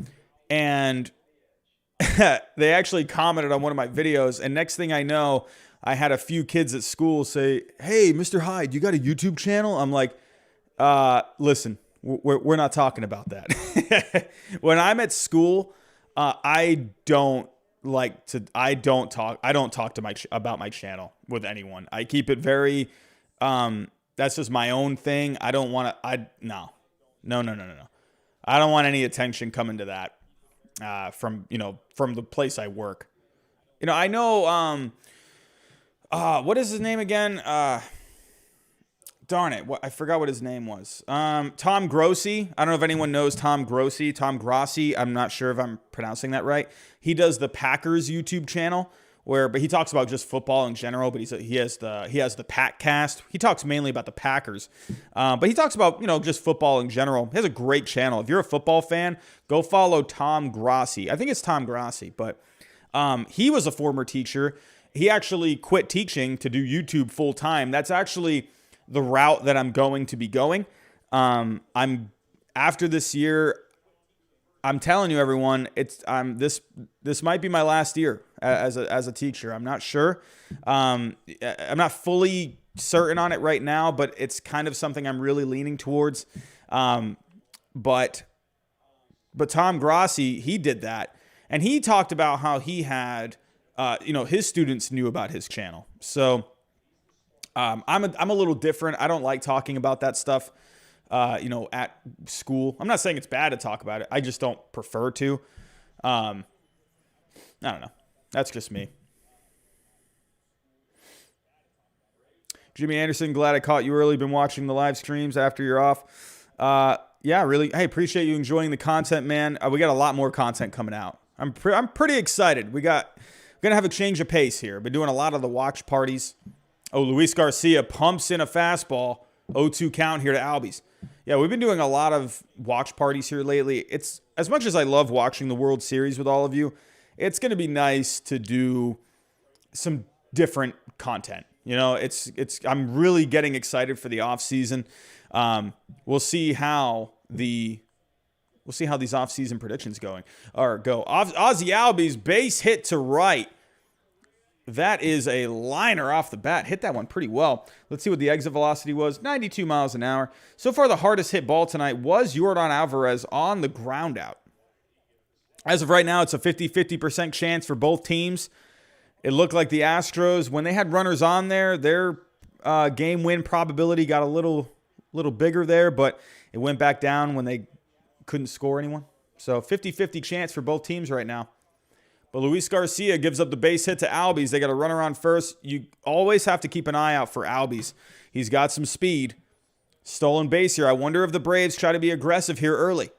and they actually commented on one of my videos. And next thing I know, I had a few kids at school say, "Hey, Mr. Hyde, you got a YouTube channel?" I'm like, listen, we're not talking about that. When I'm at school, I don't talk about my channel with anyone. I keep it very, that's just my own thing. I don't want to, no. I don't want any attention coming to that, from the place I work. I know, what is his name again? Darn it. I forgot what his name was. Tom Grossi. I don't know if anyone knows Tom Grossi. Tom Grossi. I'm not sure if I'm pronouncing that right. He does the Packers YouTube channel but he talks about just football in general, but he has the Packcast. He talks mainly about the Packers. But he talks about, just football in general. He has a great channel. If you're a football fan, go follow Tom Grossi. I think it's Tom Grossi, but he was a former teacher. He actually quit teaching to do YouTube full time. That's actually the route that I'm going to be going. After this year, I'm telling you, everyone, this might be my last year as a teacher. I'm not sure. I'm not fully certain on it right now, but it's kind of something I'm really leaning towards. But Tom Grossi, he did that, and he talked about how he had, his students knew about his channel. So I'm a little different. I don't like talking about that stuff, at school. I'm not saying it's bad to talk about it. I just don't prefer to. I don't know. That's just me. Jimmy Anderson, glad I caught you early. Been watching the live streams after you're off. Yeah, really. Hey, appreciate you enjoying the content, man. We got a lot more content coming out. I'm pretty excited. We're gonna have a change of pace here. Been doing a lot of the watch parties. Oh, Luis Garcia pumps in a fastball. 0-2 count here to Albies. Yeah, we've been doing a lot of watch parties here lately. It's as much as I love watching the World Series with all of you, it's going to be nice to do some different content. I'm really getting excited for the off season. We'll see how these off season predictions go. Ozzy Albies base hit to right. That is a liner off the bat. Hit that one pretty well. Let's see what the exit velocity was. 92 miles an hour. So far, the hardest hit ball tonight was Yordan Alvarez on the ground out. As of right now, it's a 50-50% chance for both teams. It looked like the Astros, when they had runners on there, their game win probability got a little bigger there, but it went back down when they couldn't score anyone. So 50-50 chance for both teams right now. But Luis Garcia gives up the base hit to Albies. They got a runner on first. You always have to keep an eye out for Albies. He's got some speed. Stolen base here. I wonder if the Braves try to be aggressive here early.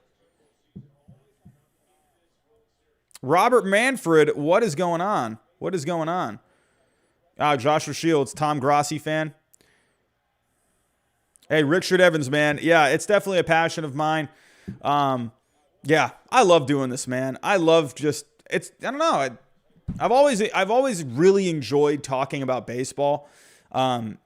Robert Manfred, what is going on? What is going on? Joshua Shields, Tom Grossi fan. Hey, Richard Evans, man. Yeah, it's definitely a passion of mine. Yeah, I love doing this, man. I love just... I don't know. I've always really enjoyed talking about baseball. I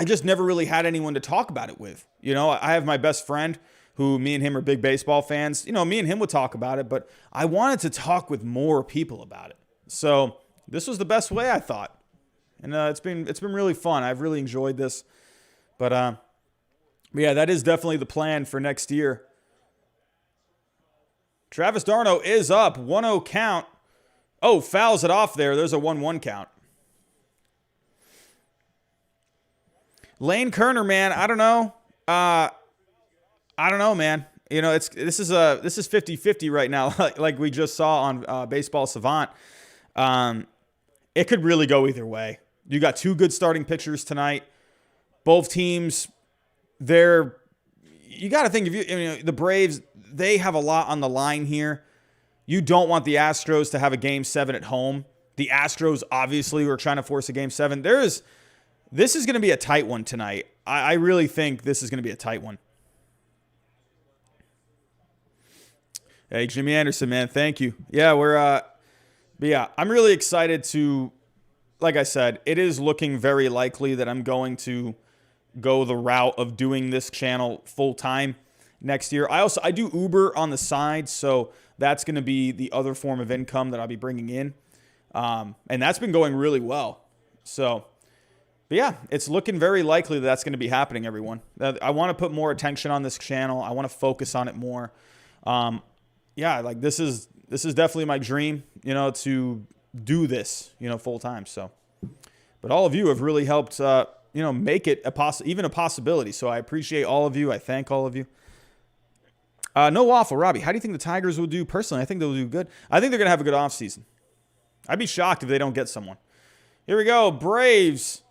just never really had anyone to talk about it with. I have my best friend who me and him are big baseball fans. Me and him would talk about it, but I wanted to talk with more people about it. So this was the best way, I thought. And it's been really fun. I've really enjoyed this. But yeah, that is definitely the plan for next year. Travis d'Arnaud is up. 1-0 count. Oh, fouls it off there. There's a 1-1 count. Lane Kerner, man, I don't know. I don't know, man. You know, this is 50-50 right now, like we just saw on Baseball Savant. It could really go either way. You got two good starting pitchers tonight. Both teams, you got to think the Braves, they have a lot on the line here. You don't want the Astros to have a Game 7 at home. The Astros obviously were trying to force a Game 7. This is going to be a tight one tonight. I really think this is going to be a tight one. Hey, Jimmy Anderson, man, thank you. Yeah, I'm really excited to, like I said, it is looking very likely that I'm going to go the route of doing this channel full time next year. I do Uber on the side, so that's going to be the other form of income that I'll be bringing in. And that's been going really well. So, but yeah, it's looking very likely that that's going to be happening, everyone. I want to put more attention on this channel. I want to focus on it more. Yeah, like this is definitely my dream, to do this, full time. So, but all of you have really helped, make it even a possibility. So I appreciate all of you. I thank all of you. No waffle, Robbie. How do you think the Tigers will do? Personally, I think they'll do good. I think they're going to have a good offseason. I'd be shocked if they don't get someone. Here we go. Braves.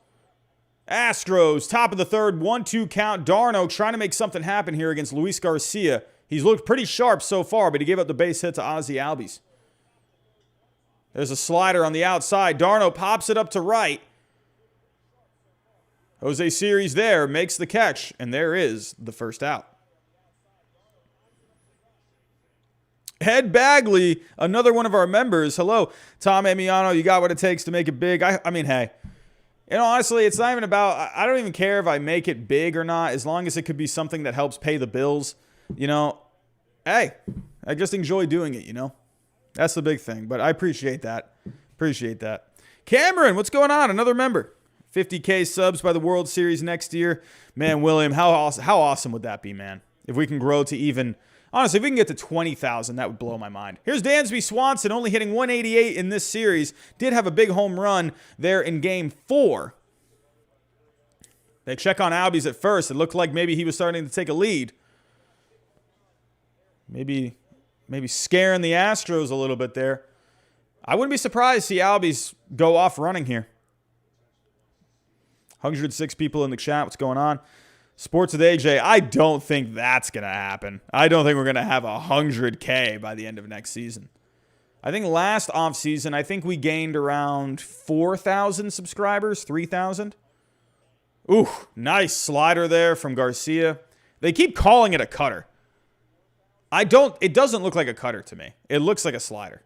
Astros. Top of the third. 1-2 count. Darno trying to make something happen here against Luis Garcia. He's looked pretty sharp so far, but he gave up the base hit to Ozzie Albies. There's a slider on the outside. Darno pops it up to right. Jose Siri's there, makes the catch, and there is the first out. Ed Bagley, another one of our members. Hello, Tom Emiano. You got what it takes to make it big. I mean, hey, honestly, it's not even about, I don't even care if I make it big or not, as long as it could be something that helps pay the bills. Hey, I just enjoy doing it, That's the big thing, but I appreciate that. Cameron, what's going on? Another member. 50K subs by the World Series next year. Man, William, how awesome would that be, man? If we can grow to even, honestly, if we can get to 20,000, that would blow my mind. Here's Dansby Swanson, only hitting 188 in this series. Did have a big home run there in Game 4. They check on Albies at first. It looked like maybe he was starting to take a lead. Maybe scaring the Astros a little bit there. I wouldn't be surprised to see Albies go off running here. 106 people in the chat. What's going on? Sports with AJ. I don't think that's going to happen. I don't think we're going to have 100K by the end of next season. I think last offseason, I think we gained around 4,000 subscribers, 3,000. Ooh, nice slider there from Garcia. They keep calling it a cutter. It doesn't look like a cutter to me. It looks like a slider.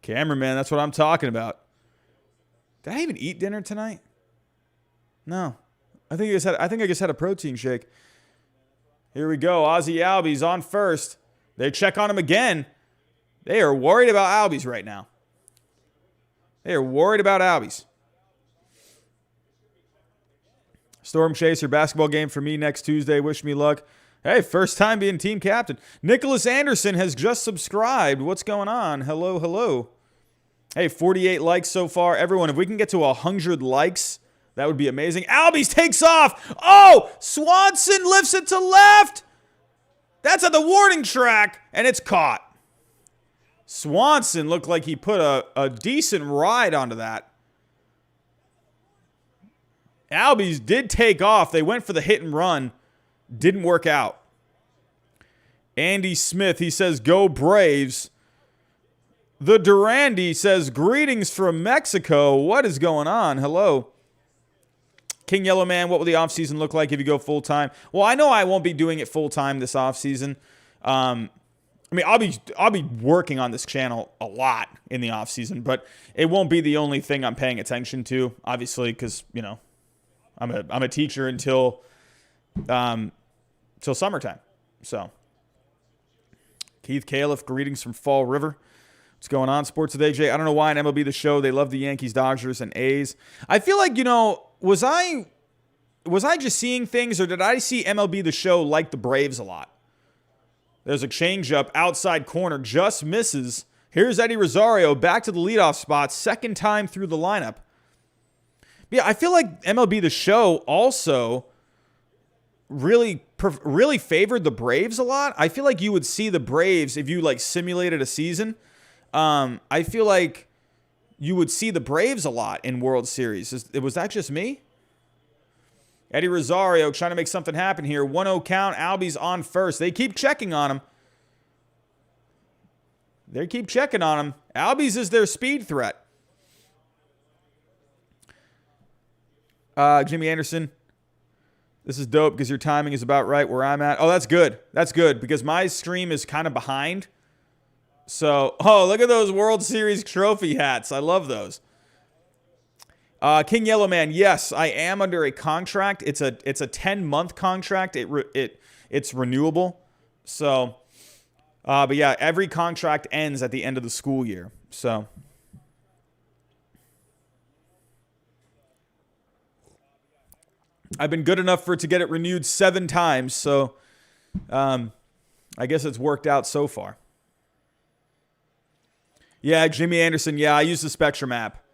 Cameraman, that's what I'm talking about. Did I even eat dinner tonight? No. I think I just had a protein shake. Here we go. Ozzie Albies on first. They check on him again. They are worried about Albies right now. They are worried about Albies. Storm Chaser basketball game for me next Tuesday. Wish me luck. Hey, first time being team captain. Nicholas Anderson has just subscribed. What's going on? Hello. Hey, 48 likes so far. Everyone, if we can get to 100 likes, that would be amazing. Albies takes off. Oh, Swanson lifts it to left. That's at the warning track, and it's caught. Swanson looked like he put a decent ride onto that. Albies did take off. They went for the hit and run. Didn't work out. Andy Smith, he says, go Braves. The Durandi says, greetings from Mexico. What is going on? Hello. King Yellow Man, what will the offseason look like if you go full-time? Well, I know I won't be doing it full-time this offseason. I'll be working on this channel a lot in the offseason, but it won't be the only thing I'm paying attention to, obviously, because, I'm a teacher until summertime. So, Keith Califf, greetings from Fall River. What's going on, Sports with AJ? I don't know why in MLB The Show they love the Yankees, Dodgers, and A's. I feel like, was I just seeing things, or did I see MLB The Show like the Braves a lot? There's a changeup, outside corner, just misses. Here's Eddie Rosario back to the leadoff spot, second time through the lineup. But yeah, I feel like MLB The Show also really favored the Braves a lot. I feel like you would see the Braves if you like simulated a season. I feel like you would see the Braves a lot in World Series. Was that just me? Eddie Rosario trying to make something happen here. 1-0 count. Albies on first. They keep checking on him. Albies is their speed threat. Jimmy Anderson. This is dope because your timing is about right where I'm at. Oh, that's good. That's good because my stream is kind of behind. So, oh, look at those World Series trophy hats. I love those. King Yellowman, yes, I am under a contract. It's a 10-month contract. It's renewable. So, but yeah, every contract ends at the end of the school year. So, I've been good enough for it to get it renewed 7 times. So, I guess it's worked out so far. Yeah, Jimmy Anderson. Yeah, I use the Spectrum app.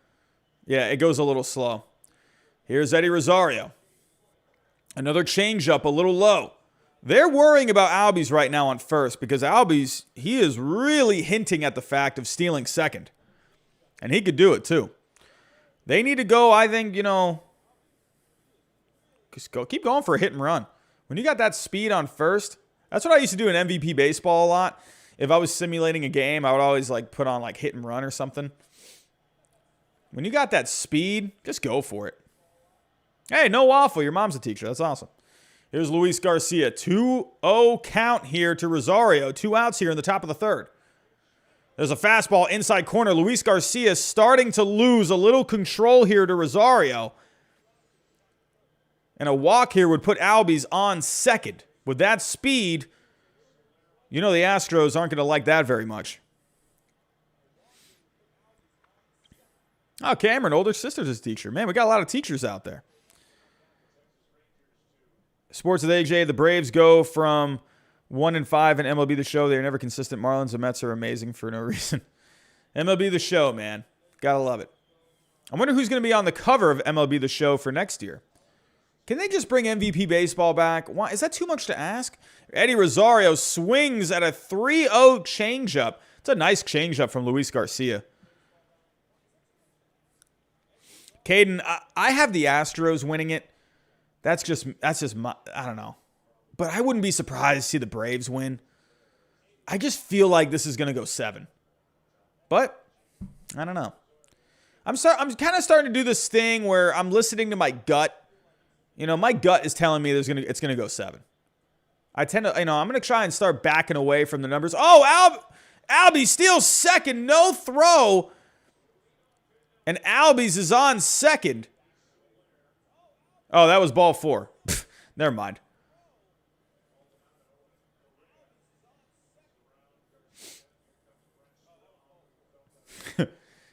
Yeah, it goes a little slow. Here's Eddie Rosario. Another changeup, a little low. They're worrying about Albies right now on first because Albies, he is really hinting at the fact of stealing second. And he could do it too. They need to go, I think, just keep going for a hit and run. When you got that speed on first, that's what I used to do in MVP baseball a lot. If I was simulating a game, I would always put on hit and run or something. When you got that speed, just go for it. Hey, no waffle. Your mom's a teacher. That's awesome. Here's Luis Garcia. 2-0 count here to Rosario. 2 outs here in the top of the third. There's a fastball inside corner. Luis Garcia starting to lose a little control here to Rosario. And a walk here would put Albies on second. With that speed, the Astros aren't going to like that very much. Oh, Cameron, older sister's his teacher. Man, we got a lot of teachers out there. Sports with AJ, the Braves go from 1-5 in MLB The Show. They're never consistent. Marlins and Mets are amazing for no reason. MLB The Show, man. Gotta love it. I wonder who's going to be on the cover of MLB The Show for next year. Can they just bring MVP baseball back? Why? Is that too much to ask? Eddie Rosario swings at a 3-0 changeup. It's a nice changeup from Luis Garcia. Caden, I have the Astros winning it. That's just my, I don't know. But I wouldn't be surprised to see the Braves win. I just feel like this is going to go 7. But I don't know. I'm kind of starting to do this thing where I'm listening to my gut. My gut is telling me it's going to go 7. I tend to, I'm going to try and start backing away from the numbers. Oh, Albie steals second, no throw. And Albies is on second. Oh, that was ball 4. Never mind.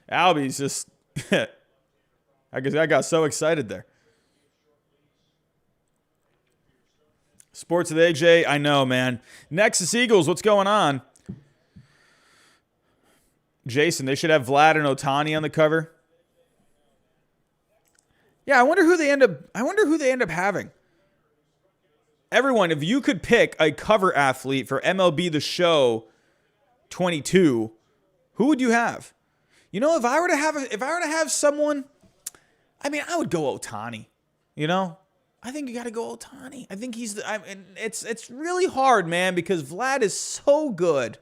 Albies just... I guess I got so excited there. Sports with AJ, I know, man. Nexus Eagles, what's going on? Jason, they should have Vlad and Ohtani on the cover. Yeah, I wonder who they end up having. Everyone, if you could pick a cover athlete for MLB The Show 22, who would you have? If I were to have someone, I would go Ohtani. I think you got to go Ohtani. I think it's really hard, man, because Vlad is so good.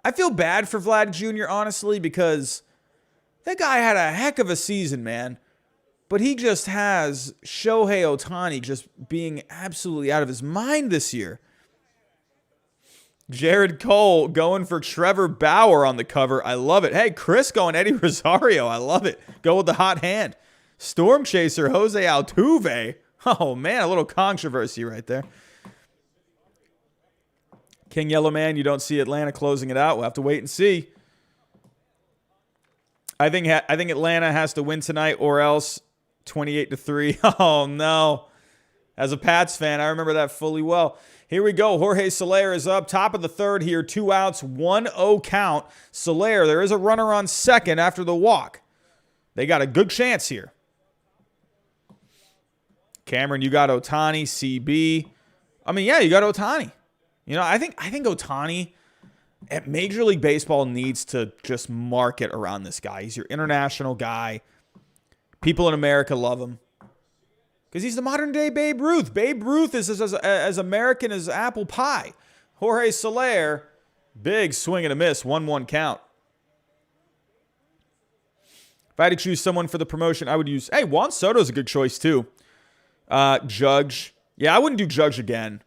I feel bad for Vlad Jr., honestly, because that guy had a heck of a season, man. But he just has Shohei Ohtani just being absolutely out of his mind this year. Jared Cole going for Trevor Bauer on the cover. I love it. Hey, Chris going Eddie Rosario. I love it. Go with the hot hand. Storm Chaser Jose Altuve. Oh, man, a little controversy right there. King Yellowman, you don't see Atlanta closing it out. We'll have to wait and see. I think Atlanta has to win tonight or else 28-3. Oh, no. As a Pats fan, I remember that fully well. Here we go. Jorge Soler is up. Top of the third here. 2 outs. 1-0 count. Soler, there is a runner on second after the walk. They got a good chance here. Cameron, you got Ohtani, CB. I mean, yeah, you got Ohtani. You know, I think Ohtani at Major League Baseball needs to just market around this guy. He's your international guy. People in America love him because he's the modern day Babe Ruth. Babe Ruth is as American as apple pie. Jorge Soler, big swing and a miss, 1-1 count. If I had to choose someone for the promotion, I would use, Juan Soto's a good choice too. Judge. Yeah, I wouldn't do Judge again.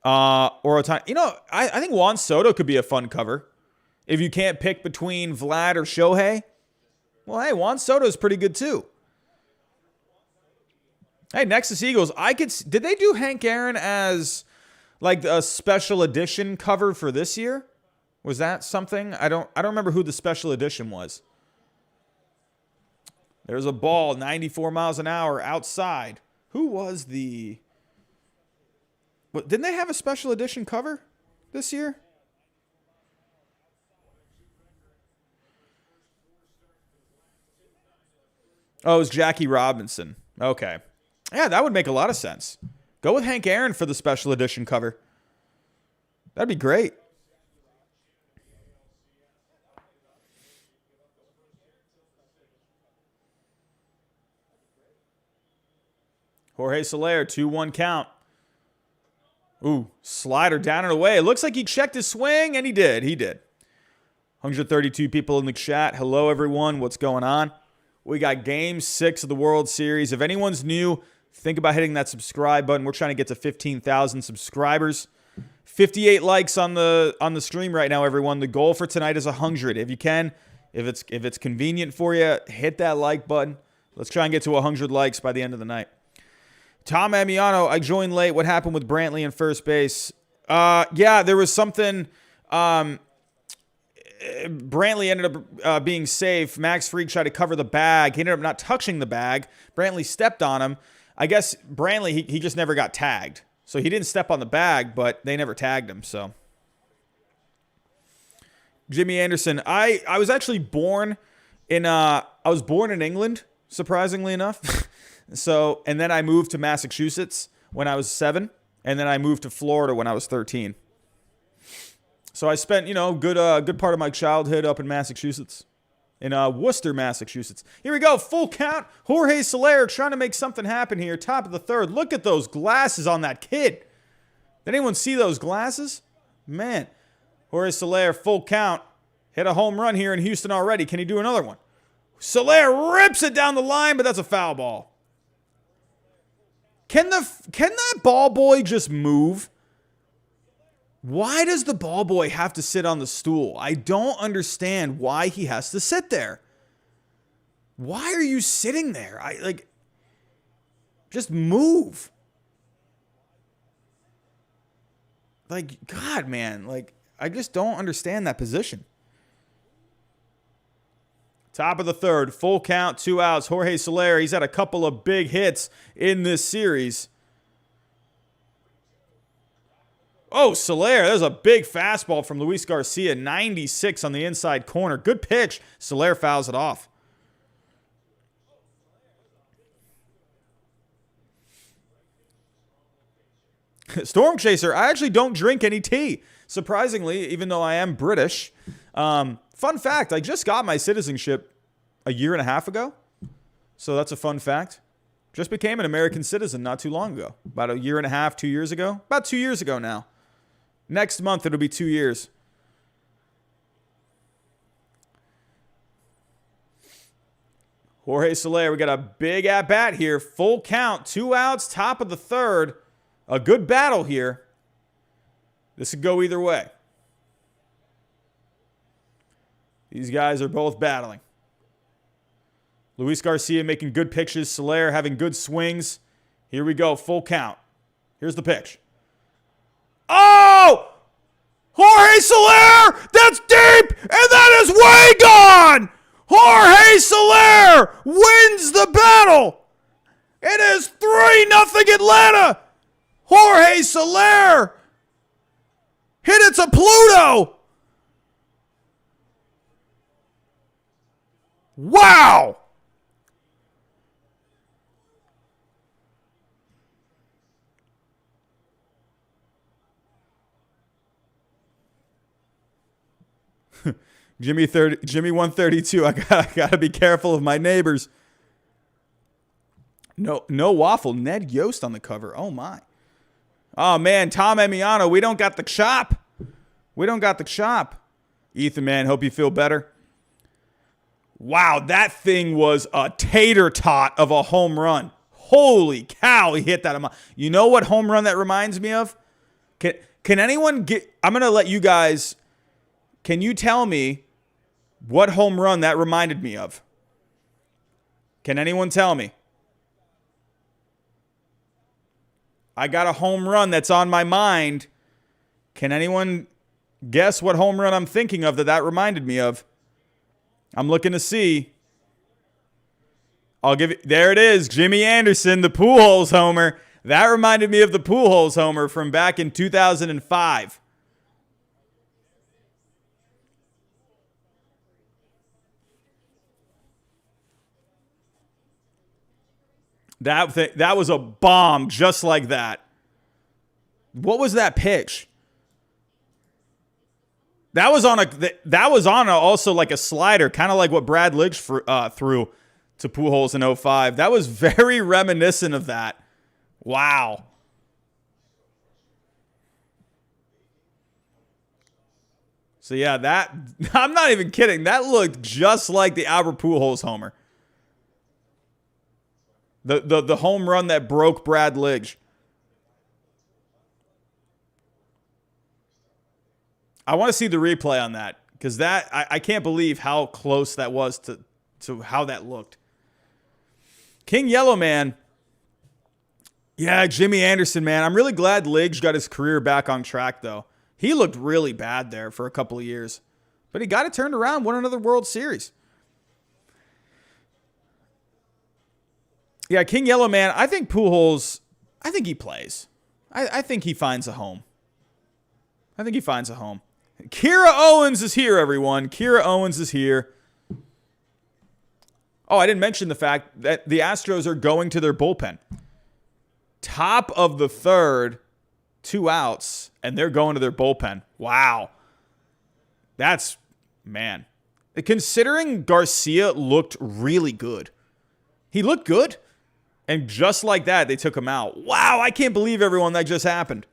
Or Ohtani. You know, I think Juan Soto could be a fun cover. If you can't pick between Vlad or Shohei, well, hey, Juan Soto is pretty good too. Hey, Nexus Eagles, did they do Hank Aaron as like a special edition cover for this year? Was that something? I don't remember who the special edition was. There's a ball, 94 miles an hour outside. Who was the... What, didn't they have a special edition cover this year? Oh, it was Jackie Robinson. Okay. Yeah, that would make a lot of sense. Go with Hank Aaron for the special edition cover. That'd be great. Jorge Soler, 2-1 count. Ooh, slider down and away. It looks like he checked his swing, and he did. He did. 132 people in the chat. Hello, everyone. What's going on? We got Game 6 of the World Series. If anyone's new, think about hitting that subscribe button. We're trying to get to 15,000 subscribers. 58 likes on the stream right now, everyone. The goal for tonight is 100. If you can, if it's convenient for you, hit that like button. Let's try and get to 100 likes by the end of the night. Tom Amiano, I joined late. What happened with Brantley in first base? Yeah, there was something. Brantley ended up being safe. Max Fried tried to cover the bag. He ended up not touching the bag. Brantley stepped on him. I guess Brantley, he just never got tagged. So he didn't step on the bag, but they never tagged him. So Jimmy Anderson, I was actually born in England, surprisingly enough. So, and then I moved to Massachusetts when I was 7, and then I moved to Florida when I was 13. So I spent, good part of my childhood up in Massachusetts, in Worcester, Massachusetts. Here we go, full count. Jorge Soler trying to make something happen here. Top of the third. Look at those glasses on that kid. Did anyone see those glasses? Man, Jorge Soler, full count. Hit a home run here in Houston already. Can he do another one? Soler rips it down the line, but that's a foul ball. Can that ball boy just move? Why does the ball boy have to sit on the stool? I don't understand why he has to sit there. Why are you sitting there? Just move. Like, God, man. Like, I just don't understand that position. Top of the third, full count, 2 outs. Jorge Soler, he's had a couple of big hits in this series. Oh, Soler, there's a big fastball from Luis Garcia, 96 on the inside corner. Good pitch. Soler fouls it off. Storm Chaser, I actually don't drink any tea. Surprisingly, even though I am British. Fun fact, I just got my citizenship a year and a half ago. So that's a fun fact. Just became an American citizen not too long ago. About a year and a half, 2 years ago. About 2 years ago now. Next month, it'll be 2 years. Jorge Soler, we got a big at-bat here. Full count, 2 outs, top of the third. A good battle here. This could go either way. These guys are both battling. Luis Garcia making good pitches. Soler having good swings. Here we go. Full count. Here's the pitch. Oh! Jorge Soler! That's deep! And that is way gone! Jorge Soler wins the battle! It is 3-0 Atlanta! Jorge Soler hit it to Pluto! Wow! Jimmy 132. I gotta be careful of my neighbors. No waffle. Ned Yost on the cover. Oh my. Oh man, Tom Emiano. We don't got the chop. Ethan, man, hope you feel better. Wow, that thing was a tater tot of a home run. Holy cow, he hit that. You know what home run that reminds me of? Can anyone get... I'm going to let you guys... Can you tell me what home run that reminded me of? Can anyone tell me? I got a home run that's on my mind. Can anyone guess what home run I'm thinking of that reminded me of? I'm looking to see. I'll give it. There it is. Jimmy Anderson, the Pujols homer. That reminded me of the Pujols homer from back in 2005. That was a bomb just like that. What was that pitch? That was on also like a slider, kind of like what Brad Lidge threw to Pujols in 05. That was very reminiscent of that. Wow. So yeah, that I'm not even kidding. That looked just like the Albert Pujols homer. The home run that broke Brad Lidge. I want to see the replay on that because that I can't believe how close that was to how that looked. King Yellow Man. Yeah, Jimmy Anderson, man. I'm really glad Lidge got his career back on track, though. He looked really bad there for a couple of years. But he got it turned around, won another World Series. Yeah, King Yellow Man, I think Pujols, I think he plays. I think he finds a home. Kira Owens is here, everyone. Kira Owens is here. Oh, I didn't mention the fact that the Astros are going to their bullpen. Top of the third, 2 outs, and they're going to their bullpen. Wow. That's, man. Considering Garcia looked really good. He looked good. And just like that, they took him out. Wow, I can't believe everyone that just happened.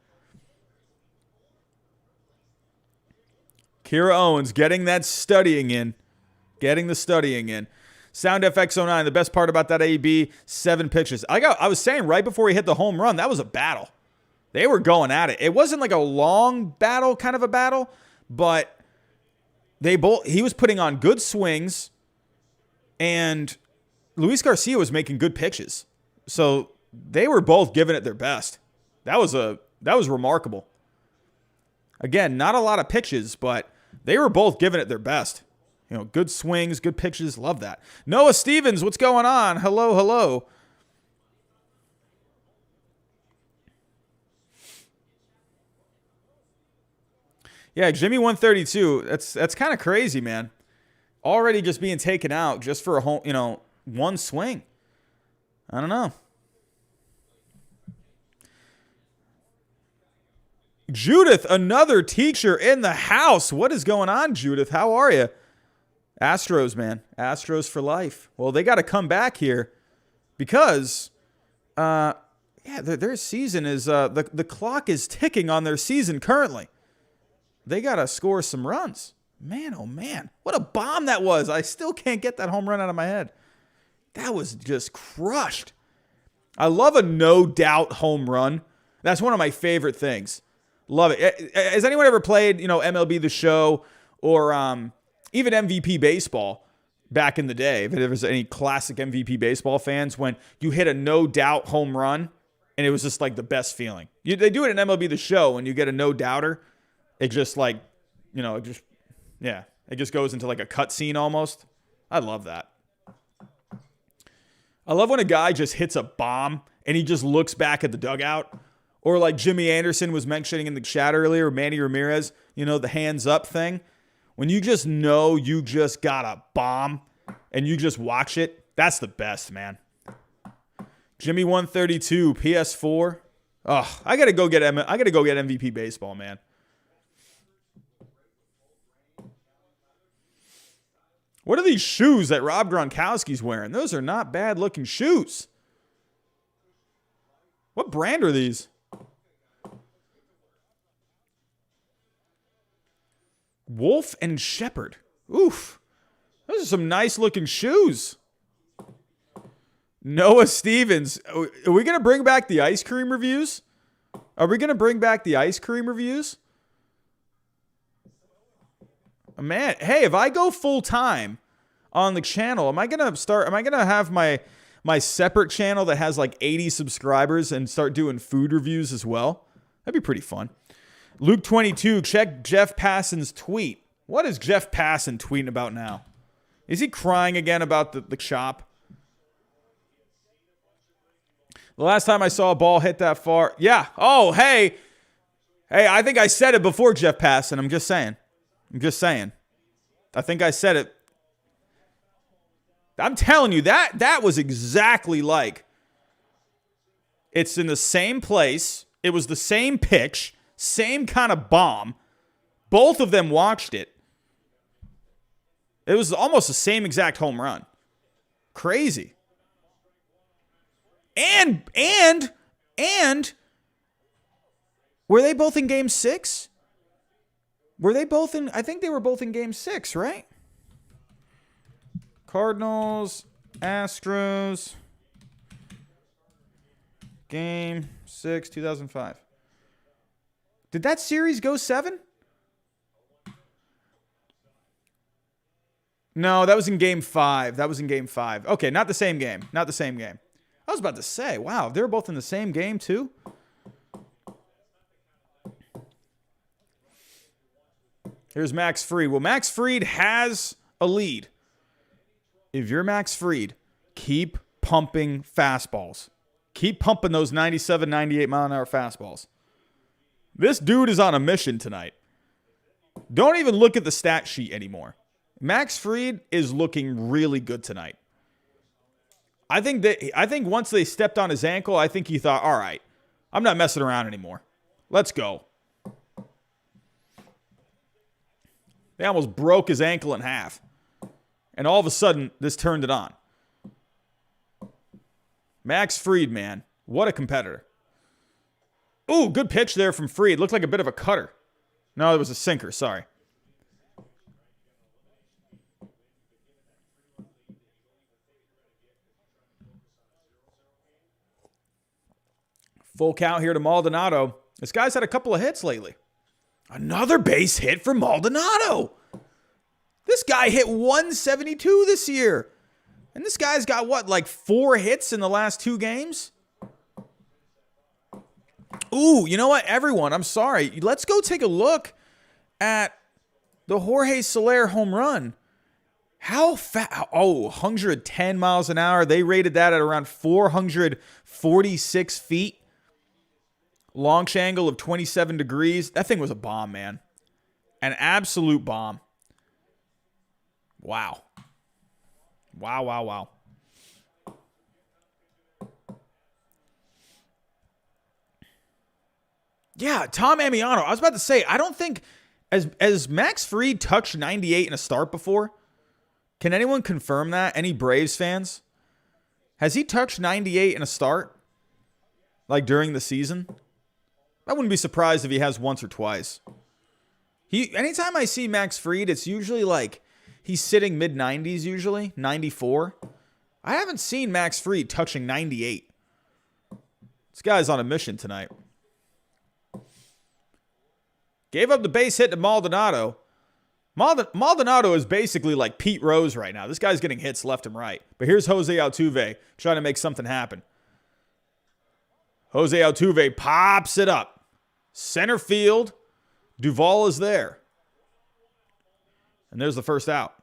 Kira Owens getting that studying in. Sound FX09, the best part about that AB, 7 pitches. I was saying right before he hit the home run, that was a battle. They were going at it. It wasn't like a long battle, kind of a battle, but he was putting on good swings, and Luis Garcia was making good pitches. So they were both giving it their best. That was remarkable. Again, not a lot of pitches, but they were both giving it their best. You know, good swings, good pitches. Love that. Noah Stevens, what's going on? Hello. Yeah, Jimmy 132. That's kind of crazy, man. Already just being taken out just for one swing. I don't know. Judith, another teacher in the house. What is going on, Judith? How are you? Astros, man. Astros for life. Well, they got to come back here because, their season is, the clock is ticking on their season currently. They got to score some runs. Man, oh man. What a bomb that was. I still can't get that home run out of my head. That was just crushed. I love a no-doubt home run. That's one of my favorite things. Love it. Has anyone ever played, MLB The Show or even MVP Baseball back in the day? If there was any classic MVP Baseball fans, when you hit a no-doubt home run, and it was just like the best feeling. They do it in MLB The Show when you get a no-doubter. It just it just goes into like a cutscene almost. I love that. I love when a guy just hits a bomb and he just looks back at the dugout. Or like Jimmy Anderson was mentioning in the chat earlier, Manny Ramirez, the hands up thing. When you just know you just got a bomb and you just watch it, that's the best, man. Jimmy 132, PS4. Oh, I gotta go get MVP Baseball, man. What are these shoes that Rob Gronkowski's wearing? Those are not bad looking shoes. What brand are these? Wolf and Shepherd. Oof. Those are some nice looking shoes. Noah Stevens. Are we going to bring back the ice cream reviews? Are we going to bring back the ice cream reviews? Man, hey, if I go full time on the channel, am I going to have my separate channel that has like 80 subscribers and start doing food reviews as well? That'd be pretty fun. Luke 22, check Jeff Passan's tweet. What is Jeff Passan tweeting about now? Is he crying again about the chop? The last time I saw a ball hit that far. Yeah. Oh, hey. Hey, I think I said it before, Jeff Passan. I'm just saying. I think I said it. I'm telling you, that was exactly like. It's in the same place. It was the same pitch. Same kind of bomb. Both of them watched it. It was almost the same exact home run. Crazy. And were they both in game 6? Were they both in? I think they were both in game 6, right? Cardinals, Astros, game 6, 2005. Did that series go 7? No, that was in game 5. Okay, not the same game. I was about to say, wow, they were both in the same game too? Here's Max Fried. Well, Max Fried has a lead. If you're Max Fried, keep pumping fastballs. Keep pumping those 97, 98 mile an hour fastballs. This dude is on a mission tonight. Don't even look at the stat sheet anymore. Max Fried is looking really good tonight. I think once they stepped on his ankle, I think he thought, all right, I'm not messing around anymore. Let's go. They almost broke his ankle in half. And all of a sudden, this turned it on. Max Fried, man. What a competitor. Ooh, good pitch there from Fried. Looked like a bit of a cutter. No, it was a sinker. Sorry. Full count here to Maldonado. This guy's had a couple of hits lately. Another base hit for Maldonado. This guy hit 172 this year. And this guy's got, what, like 4 hits in the last 2 games? Ooh, you know what, everyone? I'm sorry. Let's go take a look at the Jorge Soler home run. How fast? Oh, 110 miles an hour. They rated that at around 446 feet. Launch angle of 27 degrees. That thing was a bomb, man. An absolute bomb. Wow. Wow. Yeah, Tom Amiano. I was about to say, I don't think, as Max Fried touched 98 in a start before? Can anyone confirm that? Any Braves fans? Has he touched 98 in a start? Like during the season? I wouldn't be surprised if he has once or twice. Anytime I see Max Fried, it's usually like he's sitting mid-90s usually, 94. I haven't seen Max Fried touching 98. This guy's on a mission tonight. Gave up the base hit to Maldonado. Maldonado is basically like Pete Rose right now. This guy's getting hits left and right. But here's Jose Altuve trying to make something happen. Jose Altuve pops it up. Center field. Duvall is there. And there's the first out.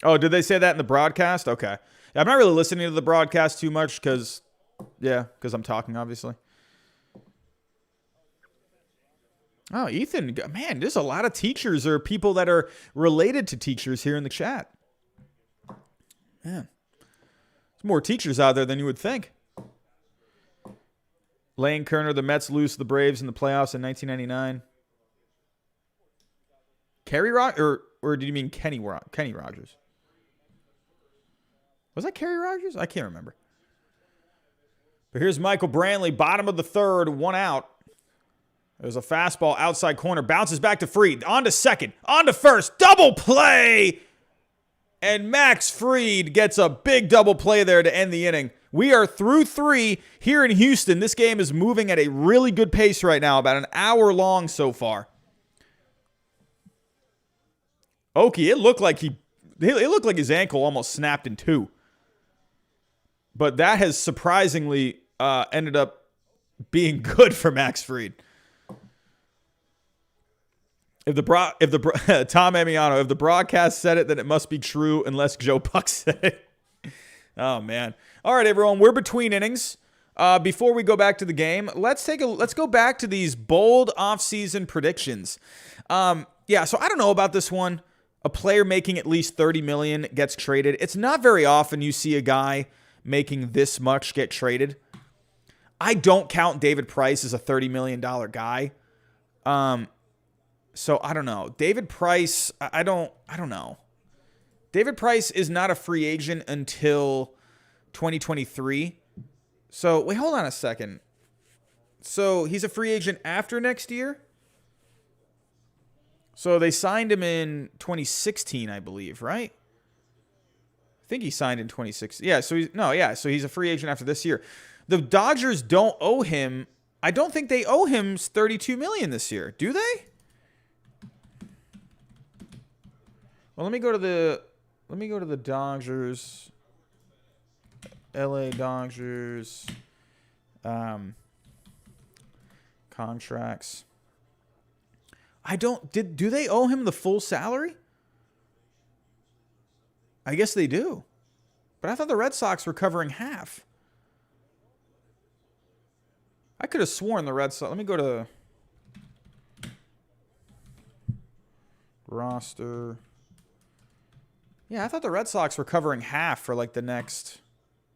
Oh, did they say that in the broadcast? Okay. Yeah, I'm not really listening to the broadcast too much because I'm talking, obviously. Oh, Ethan, man, there's a lot of teachers or people that are related to teachers here in the chat. Man, there's more teachers out there than you would think. Lane Kerner, the Mets lose to the Braves in the playoffs in 1999. Kerry Rogers? Or did you mean Kenny Rogers? Was that Kerry Rogers? I can't remember. But here's Michael Brantley, bottom of the third, 1 out. There's a fastball outside corner, bounces back to Fried, on to second, on to first, double play! And Max Fried gets a big double play there to end the inning. We are through 3 here in Houston. This game is moving at a really good pace right now, about an hour long so far. Okie, it looked like his ankle almost snapped in 2. But that has surprisingly ended up being good for Max Fried. Tom Amiano, if the broadcast said it, then it must be true unless Joe Buck said it. Oh man. All right, everyone, we're between innings. Before we go back to the game, let's go back to these bold offseason predictions. Yeah, so I don't know about this one. A player making at least $30 million gets traded. It's not very often you see a guy making this much get traded. I don't count David Price as a $30 million guy. So I don't know. David Price, I don't know. David Price is not a free agent until 2023. So wait, hold on a second. So he's a free agent after next year? So they signed him in 2016, I believe, right? I think he signed in 2016. Yeah, so he's a free agent after this year. The Dodgers don't owe him. I don't think they owe him $32 million this year. Do they? Well, let me go to the Dodgers. LA Dodgers contracts. Do they owe him the full salary? I guess they do. But I thought the Red Sox were covering half. I could have sworn the Red Sox. Let me go to roster. Yeah, I thought the Red Sox were covering half for like the next,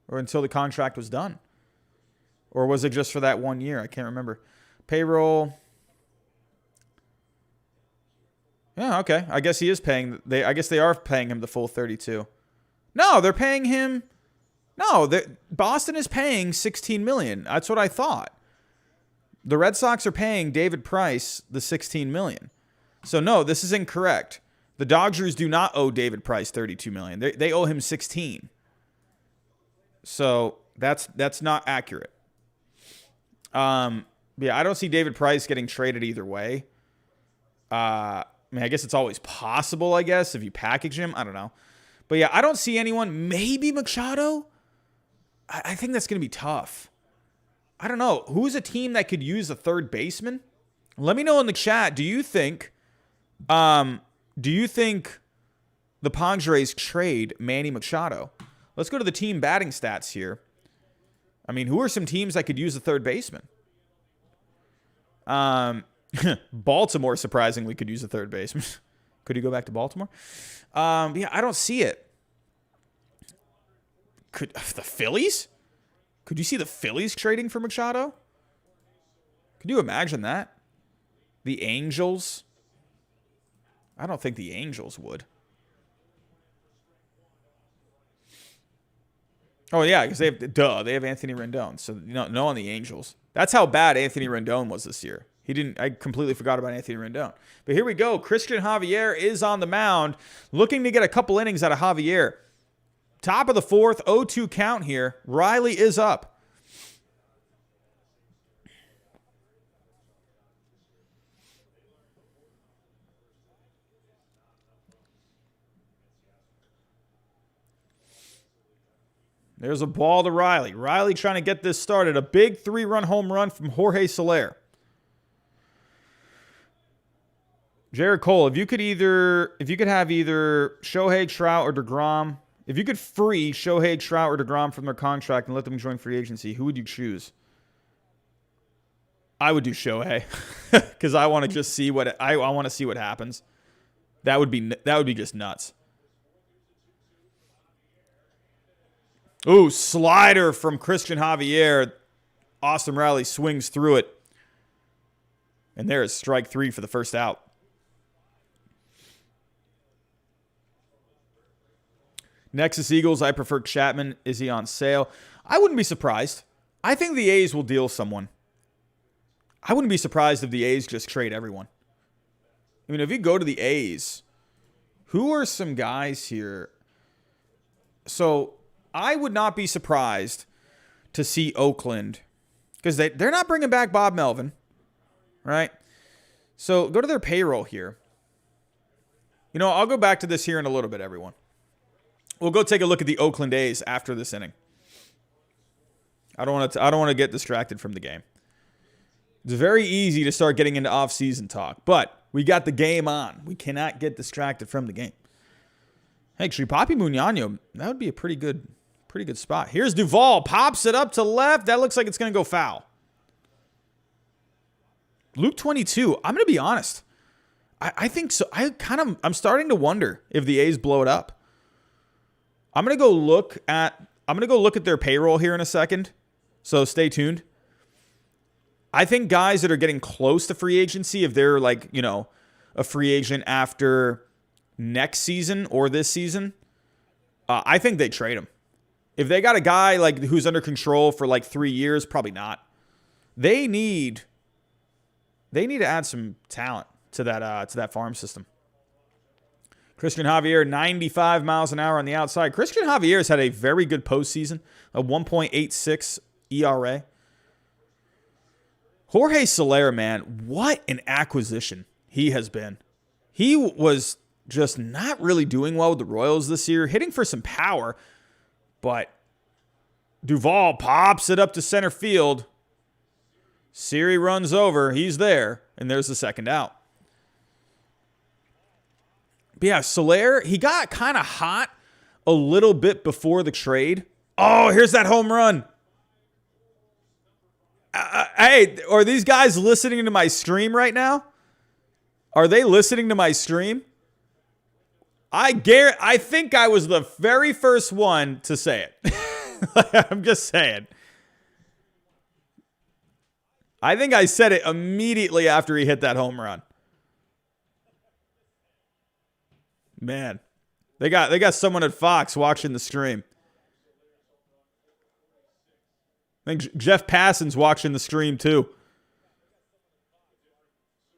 or until the contract was done. Or was it just for that 1 year? I can't remember. Payroll. Yeah, okay. I guess he is paying. I guess they are paying him the full 32. No, they're paying him. No, Boston is paying $16 million. That's what I thought. The Red Sox are paying David Price the $16 million. So no, this is incorrect. The Dodgers do not owe David Price $32 million. They owe him $16. So that's not accurate. Yeah, I don't see David Price getting traded either way. I mean, I guess it's always possible, I guess, if you package him. I don't know. But yeah, I don't see anyone. Maybe Machado? I think that's going to be tough. I don't know. Who's a team that could use a third baseman? Let me know in the chat. Do you think the Padres trade Manny Machado? Let's go to the team batting stats here. I mean, who are some teams that could use a third baseman? Baltimore, surprisingly, could use a third baseman. Could he go back to Baltimore? Yeah, I don't see it. Could the Phillies? Could you see the Phillies trading for Machado? Could you imagine that? The Angels? I don't think the Angels would. Oh, yeah, because they have Anthony Rendon. So, no on the Angels. That's how bad Anthony Rendon was this year. I completely forgot about Anthony Rendon. But here we go. Christian Javier is on the mound, looking to get a couple innings out of Javier. Top of the fourth, 0-2 count here. Riley is up. There's a ball to Riley. Riley trying to get this started. A big 3-run home run from Jorge Soler. Jared Cole, if you could have either Shohei, Trout, or DeGrom, if you could free Shohei, Trout, or DeGrom from their contract and let them join free agency, who would you choose? I would do Shohei because I want to just see what I want to see what happens. That would be just nuts. Ooh, slider from Christian Javier. Austin Riley swings through it. And there is strike 3 for the first out. Nexus Eagles, I prefer Chapman. Is he on sale? I wouldn't be surprised. I think the A's will deal someone. I wouldn't be surprised if the A's just trade everyone. I mean, if you go to the A's, who are some guys here? So I would not be surprised to see Oakland, because they're not bringing back Bob Melvin, right? So go to their payroll here. You know, I'll go back to this here in a little bit, everyone. We'll go take a look at the Oakland A's after this inning. I don't want to get distracted from the game. It's very easy to start getting into off-season talk, but we got the game on. We cannot get distracted from the game. Hey, Papi Muñano, that would be a pretty good spot. Here's Duvall, pops it up to left. That looks like it's going to go foul. Luke 22. I'm going to be honest. I think so. I'm starting to wonder if the A's blow it up. I'm going to go look at their payroll here in a second. So stay tuned. I think guys that are getting close to free agency, if they're like, you know, a free agent after next season or this season, I think they trade him. If they got a guy like who's under control for like 3 years, probably not. They need to add some talent to that farm system. Christian Javier, 95 miles an hour on the outside. Christian Javier's had a very good postseason, a 1.86 ERA. Jorge Soler, man, what an acquisition he has been. He was just not really doing well with the Royals this year, hitting for some power, but Duvall pops it up to center field. Siri runs over. He's there, and there's the second out. But yeah, Soler, he got kind of hot a little bit before the trade. Oh, here's that home run. Hey, are these guys listening to my stream right now? Are they listening to my stream? I think I was the very first one to say it. I'm just saying. I think I said it immediately after he hit that home run. Man, they got someone at Fox watching the stream. I think Jeff Passan's watching the stream too.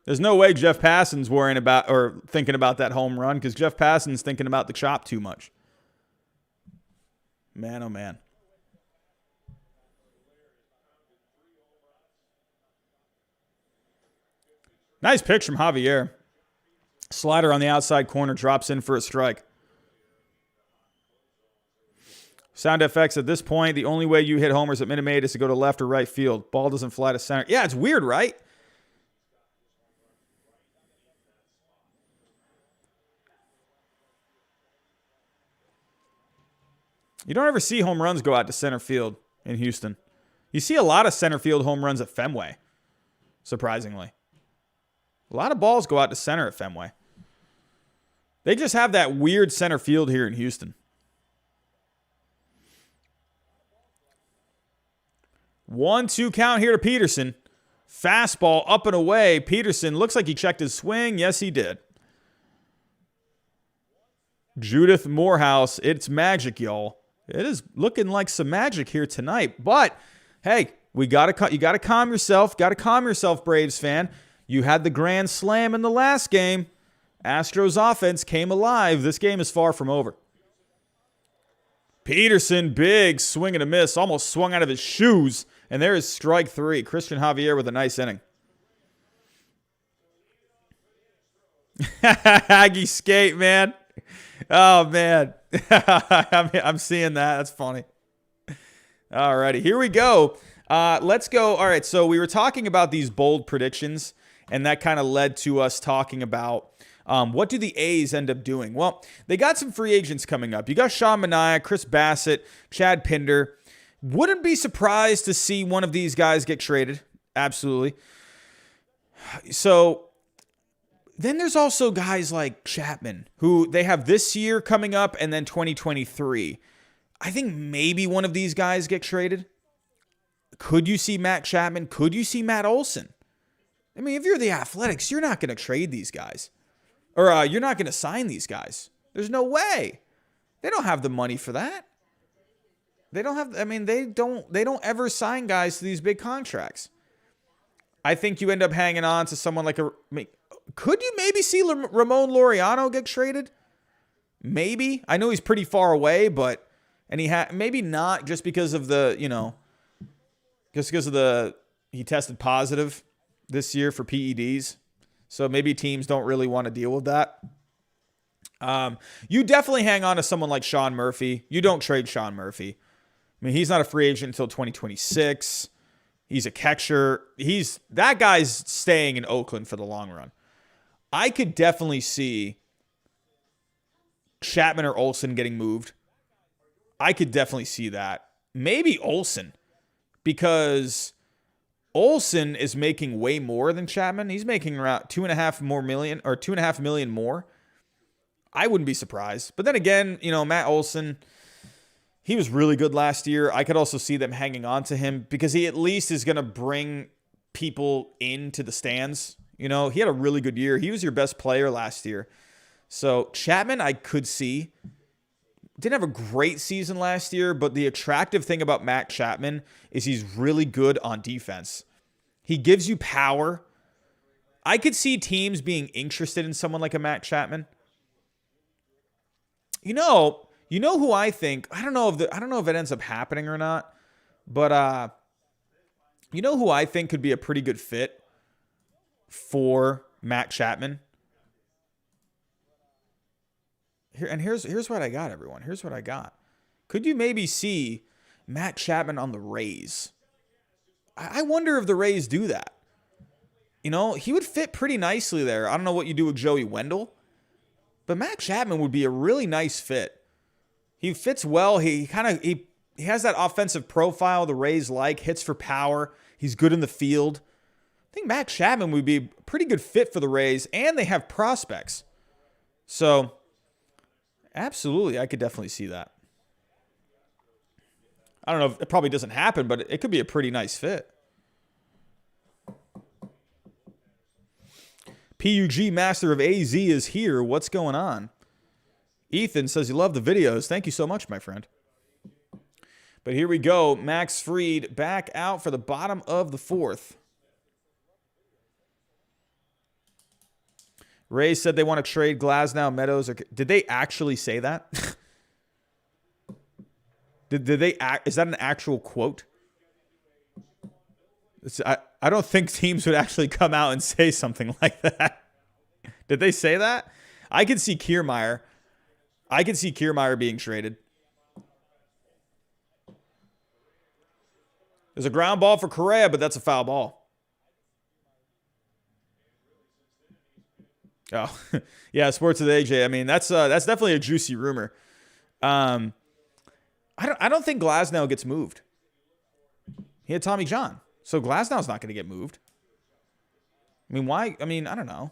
There's no way Jeff Passan's worrying about or thinking about that home run, because Jeff Passan's thinking about the chop too much. Man, oh man. Nice pitch from Javier. Slider on the outside corner, drops in for a strike. Sound FX, at this point, the only way you hit homers at Minute Maid is to go to left or right field. Ball doesn't fly to center. Yeah, it's weird, right? You don't ever see home runs go out to center field in Houston. You see a lot of center field home runs at Fenway, surprisingly. A lot of balls go out to center at Fenway. They just have that weird center field here in Houston. 1-2 count here to Peterson. Fastball up and away. Peterson looks like he checked his swing. Yes, he did. Judith Morehouse, it's magic, y'all. It is looking like some magic here tonight. But, hey, you got to calm yourself. Got to calm yourself, Braves fan. You had the grand slam in the last game. Astros offense came alive. This game is far from over. Peterson, big swing and a miss. Almost swung out of his shoes. And there is strike three. Christian Javier with a nice inning. Aggie skate, man. Oh, man. I'm seeing that. That's funny. All righty. Here we go. Let's go. All right. So we were talking about these bold predictions, and that kind of led to us talking about what do the A's end up doing? Well, they got some free agents coming up. You got Sean Manaea, Chris Bassett, Chad Pinder. Wouldn't be surprised to see one of these guys get traded. Absolutely. So then there's also guys like Chapman, who they have this year coming up and then 2023. I think maybe one of these guys get traded. Could you see Matt Chapman? Could you see Matt Olson? I mean, if you're the Athletics, you're not going to trade these guys. Or you're not going to sign these guys. There's no way. They don't have the money for that. They don't have, I mean, they don't ever sign guys to these big contracts. I think you end up hanging on to someone like could you maybe see Ramon Laureano get traded? Maybe. I know he's pretty far away, but, and maybe not just because of the, he tested positive this year for PEDs. So maybe teams don't really want to deal with that. You definitely hang on to someone like Sean Murphy. You don't trade Sean Murphy. I mean, he's not a free agent until 2026. He's a catcher. That guy's staying in Oakland for the long run. I could definitely see Chapman or Olsen getting moved. I could definitely see that. Maybe Olsen, because Olsen is making way more than Chapman. He's making around $2.5 million more. I wouldn't be surprised. But then again, Matt Olsen, he was really good last year. I could also see them hanging on to him because he at least is going to bring people into the stands. He had a really good year. He was your best player last year. So Chapman, I could see. Didn't have a great season last year, but the attractive thing about Matt Chapman is he's really good on defense. He gives you power. I could see teams being interested in someone like a Matt Chapman. You know who I think, I don't know if it ends up happening or not, but you know who I think could be a pretty good fit for Matt Chapman? Here's what I got, everyone. Here's what I got. Could you maybe see Matt Chapman on the Rays? I wonder if the Rays do that. He would fit pretty nicely there. I don't know what you do with Joey Wendell, but Matt Chapman would be a really nice fit. He fits well. He has that offensive profile the Rays like, hits for power. He's good in the field. I think Matt Chapman would be a pretty good fit for the Rays, and they have prospects. So, absolutely, I could definitely see that. I don't know if it probably doesn't happen, but it could be a pretty nice fit. PUG Master of AZ is here. What's going on? Ethan says you love the videos. Thank you so much, my friend. But here we go. Max Fried back out for the bottom of the fourth. Rays said they want to trade Glasnow, Meadows. Did they actually say that? Did they? Is that an actual quote? I don't think teams would actually come out and say something like that. Did they say that? I could see Kiermaier. I could see Kiermaier being traded. There's a ground ball for Correa, but that's a foul ball. Oh, yeah, Sports with AJ. I mean, that's definitely a juicy rumor. I don't think Glasnow gets moved. He had Tommy John. So Glasnow's not going to get moved. I mean, why? I mean, I don't know.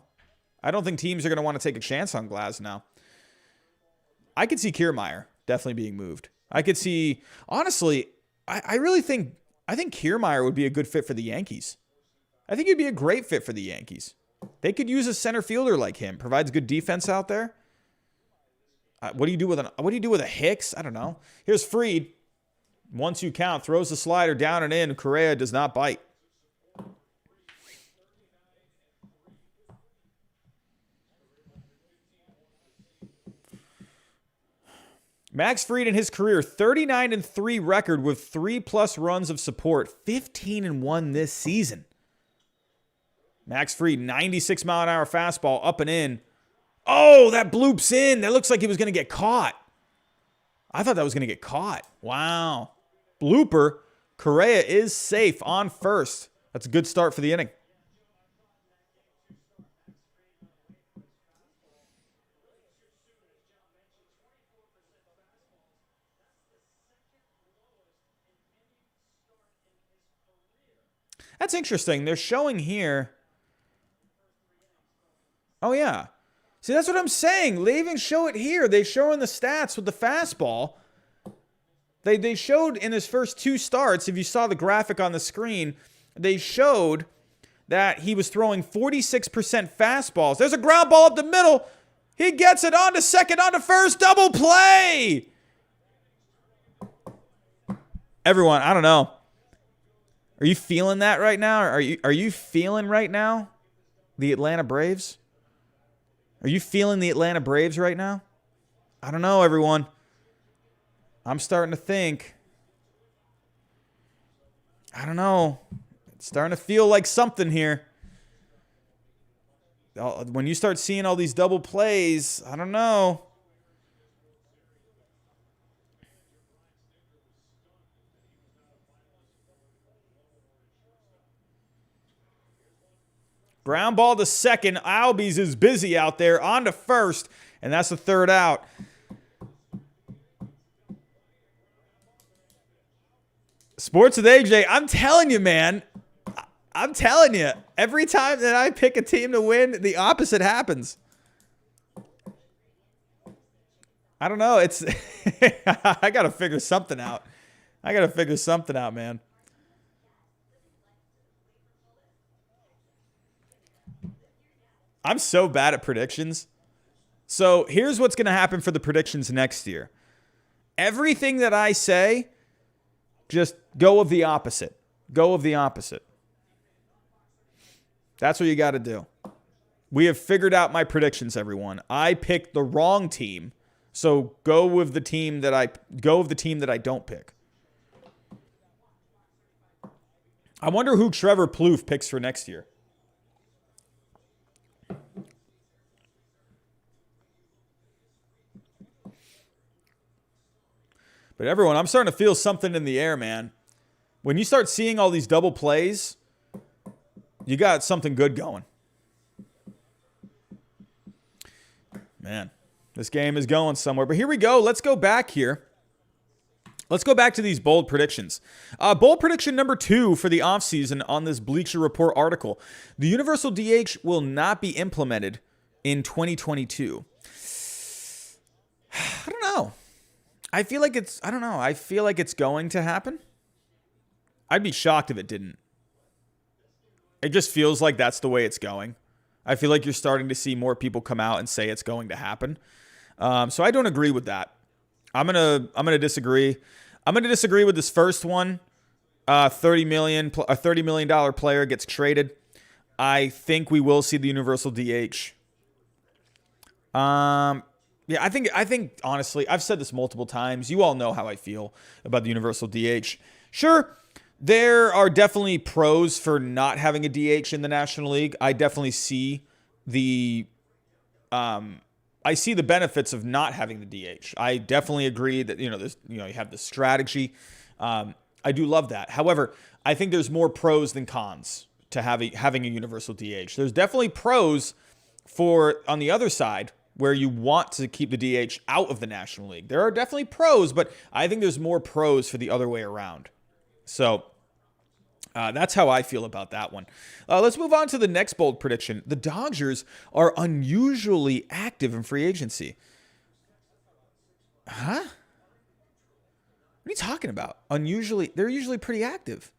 I don't think teams are going to want to take a chance on Glasnow. I could see Kiermaier definitely being moved. I could see, honestly, I think Kiermaier would be a good fit for the Yankees. I think he'd be a great fit for the Yankees. They could use a center fielder like him. Provides good defense out there. What do you do with a Hicks? I don't know. Here's Fried. 1-2 count, throws the slider down and in. Correa does not bite. Max Fried in his career, 39-3 record with 3+ runs of support, 15-1 this season. Max Fried, 96-mile-an-hour fastball, up and in. Oh, that bloops in. That looks like he was going to get caught. I thought that was going to get caught. Wow. Blooper. Correa is safe on first. That's a good start for the inning. That's interesting. They're showing here. Oh, yeah. See, that's what I'm saying. They even show it here. They show in the stats with the fastball. They showed in his first 2 starts, if you saw the graphic on the screen, they showed that he was throwing 46% fastballs. There's a ground ball up the middle. He gets it on to second, on to first. Double play. Everyone, I don't know. Are you feeling that right now? Are you feeling right now the Atlanta Braves? Are you feeling the Atlanta Braves right now? I don't know, everyone. I'm starting to think. I don't know. It's starting to feel like something here. When you start seeing all these double plays, I don't know. Ground ball to second. Albies is busy out there. On to first. And that's the third out. Sports with AJ. I'm telling you, man. I'm telling you. Every time that I pick a team to win, the opposite happens. I don't know. It's I got to figure something out. Man. I'm so bad at predictions. So here's what's going to happen for the predictions next year. Everything that I say, just go of the opposite. That's what you got to do. We have figured out my predictions, everyone. I picked the wrong team, so go with the team that I don't pick. I wonder who Trevor Plouffe picks for next year. But everyone, I'm starting to feel something in the air, man. When you start seeing all these double plays, you got something good going. Man, this game is going somewhere. But here we go. Let's go back here. Let's go back to these bold predictions. Bold prediction number 2 for the offseason on this Bleacher Report article. The universal DH will not be implemented in 2022. I don't know. I feel like it's going to happen. I'd be shocked if it didn't. It just feels like that's the way it's going. I feel like you're starting to see more people come out and say it's going to happen. So I don't agree with that. I'm gonna disagree. I'm gonna disagree with this first one. $30 million player gets traded. I think we will see the universal DH. Yeah, I think honestly, I've said this multiple times. You all know how I feel about the universal DH. Sure, there are definitely pros for not having a DH in the National League. I definitely see the benefits of not having the DH. I definitely agree that you have the strategy. I do love that. However, I think there's more pros than cons to having a universal DH. There's definitely pros for on the other side, where you want to keep the DH out of the National League. There are definitely pros, but I think there's more pros for the other way around. So that's how I feel about that one. Let's move on to the next bold prediction. The Dodgers are unusually active in free agency. Huh? What are you talking about? Unusually? They're usually pretty active.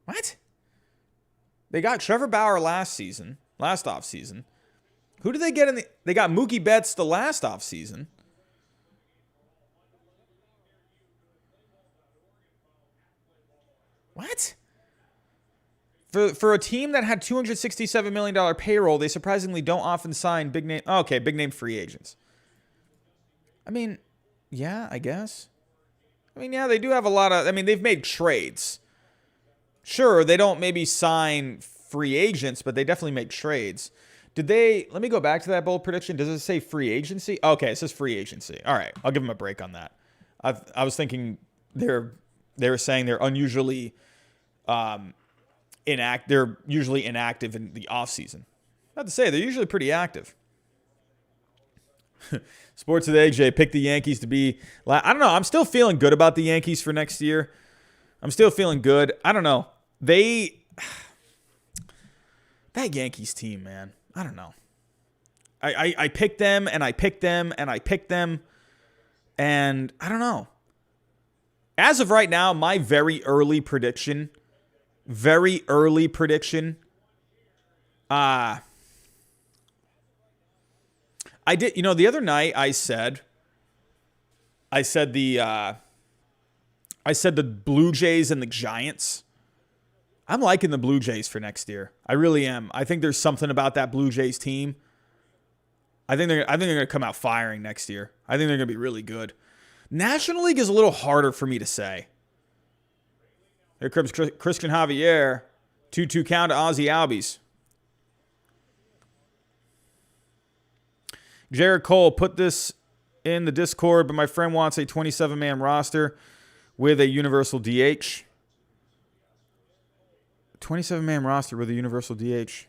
What? They got Trevor Bauer last offseason. Who did they get they got Mookie Betts the last offseason. What? For a team that had $267 million payroll, they surprisingly don't often sign big name free agents. I mean, yeah, I guess. I mean, yeah, they do have a lot of, they've made trades. Sure, they don't maybe sign free agents, but they definitely make trades. Let me go back to that bold prediction. Does it say free agency? Okay, it says free agency. All right, I'll give them a break on that. I was thinking they were saying they're unusually they're usually inactive in the offseason. Not to say, they're usually pretty active. Sports with AJ picked the Yankees to be, I don't know, I'm still feeling good about the Yankees for next year. I'm still feeling good. I don't know. That Yankees team, man. I don't know. I picked them and I picked them and I picked them. And I don't know. As of right now, my very early prediction. I did, the other night I said the Blue Jays and the Giants. I'm liking the Blue Jays for next year. I really am. I think there's something about that Blue Jays team. I think they're going to come out firing next year. I think they're going to be really good. National League is a little harder for me to say. Here comes Christian Javier. 2-2 count to Ozzie Albies. Jared Cole, put this in the Discord, but my friend wants a 27-man roster with a universal DH. 27-man roster with a universal DH.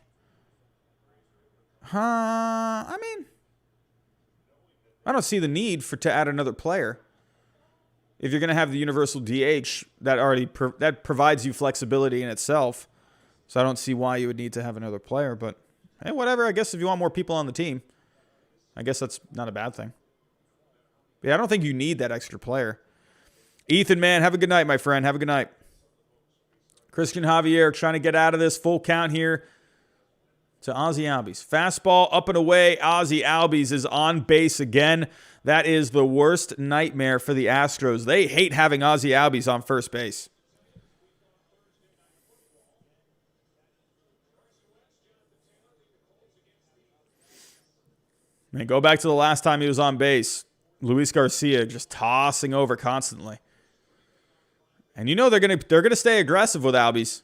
I mean, I don't see the need to add another player. If you're going to have the universal DH, that provides you flexibility in itself. So I don't see why you would need to have another player. But hey, whatever. I guess if you want more people on the team, I guess that's not a bad thing. But yeah, I don't think you need that extra player. Ethan, man, have a good night, my friend. Have a good night. Christian Javier trying to get out of this. Full count here to Ozzie Albies. Fastball up and away. Ozzie Albies is on base again. That is the worst nightmare for the Astros. They hate having Ozzie Albies on first base. Man, go back to the last time he was on base. Luis Garcia just tossing over constantly. And you know they're gonna stay aggressive with Albies.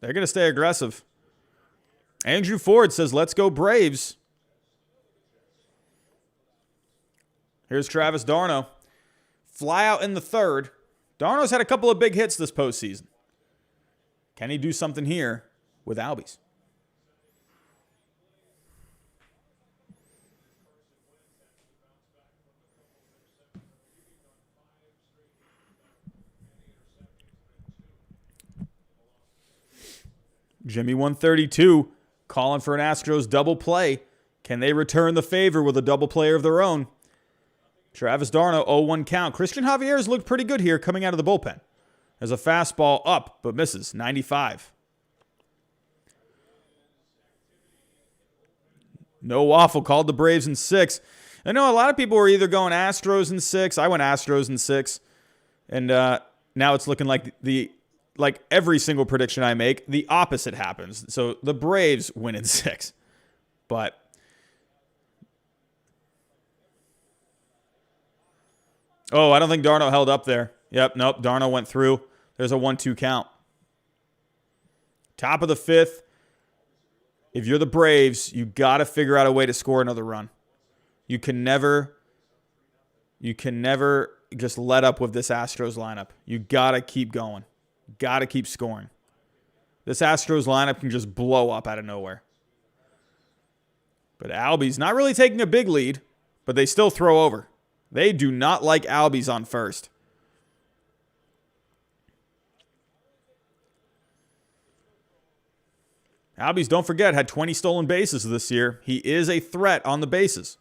They're gonna stay aggressive. Andrew Ford says, "Let's go Braves." Here's Travis d'Arnaud. Fly out in the third. D'Arnaud's had a couple of big hits this postseason. Can he do something here with Albies? Jimmy 132 calling for an Astros double play. Can they return the favor with a double player of their own? Travis d'Arnaud, 0-1 count. Christian Javier has looked pretty good here coming out of the bullpen. There's a fastball up, but misses. 95. No waffle. Called the Braves in 6. I know a lot of people were either going Astros in 6. I went Astros in 6. And now it's looking like every single prediction I make, the opposite happens. So the Braves win in 6. But I don't think d'Arnaud held up there. Yep, nope, d'Arnaud went through. There's a 1-2 count. Top of the 5th. If you're the Braves, you got to figure out a way to score another run. You can never just let up with this Astros lineup. You got to keep going. Got to keep scoring. This Astros lineup can just blow up out of nowhere. But Albies not really taking a big lead, but they still throw over. They do not like Albies on first. Albies, don't forget, had 20 stolen bases this year. He is a threat on the bases.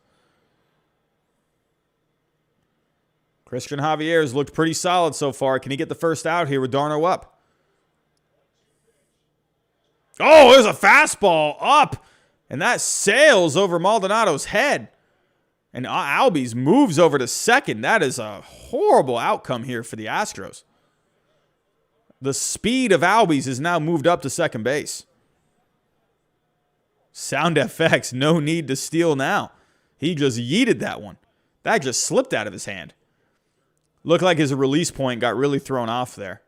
Christian Javier has looked pretty solid so far. Can he get the first out here with d'Arnaud up? Oh, there's a fastball up. And that sails over Maldonado's head. And Albies moves over to second. That is a horrible outcome here for the Astros. The speed of Albies is now moved up to second base. Sound FX, no need to steal now. He just yeeted that one. That just slipped out of his hand. Looked like his release point got really thrown off there.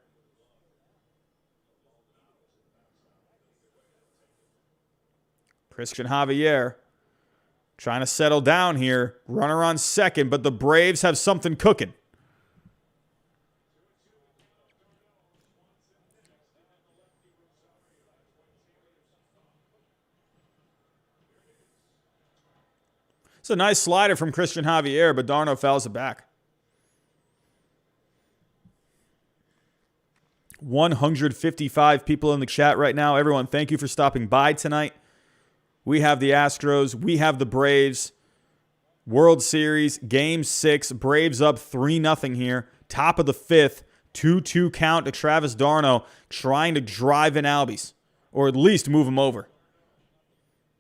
Christian Javier trying to settle down here. Runner on second, but the Braves have something cooking. It's a nice slider from Christian Javier, but d'Arnaud fouls it back. 155 people in the chat right now. Everyone, thank you for stopping by tonight. We have the Astros. We have the Braves. World Series, Game 6. Braves up 3-0 here. Top of the 5th. 2-2 count to Travis d'Arnaud trying to drive in Albies. Or at least move him over.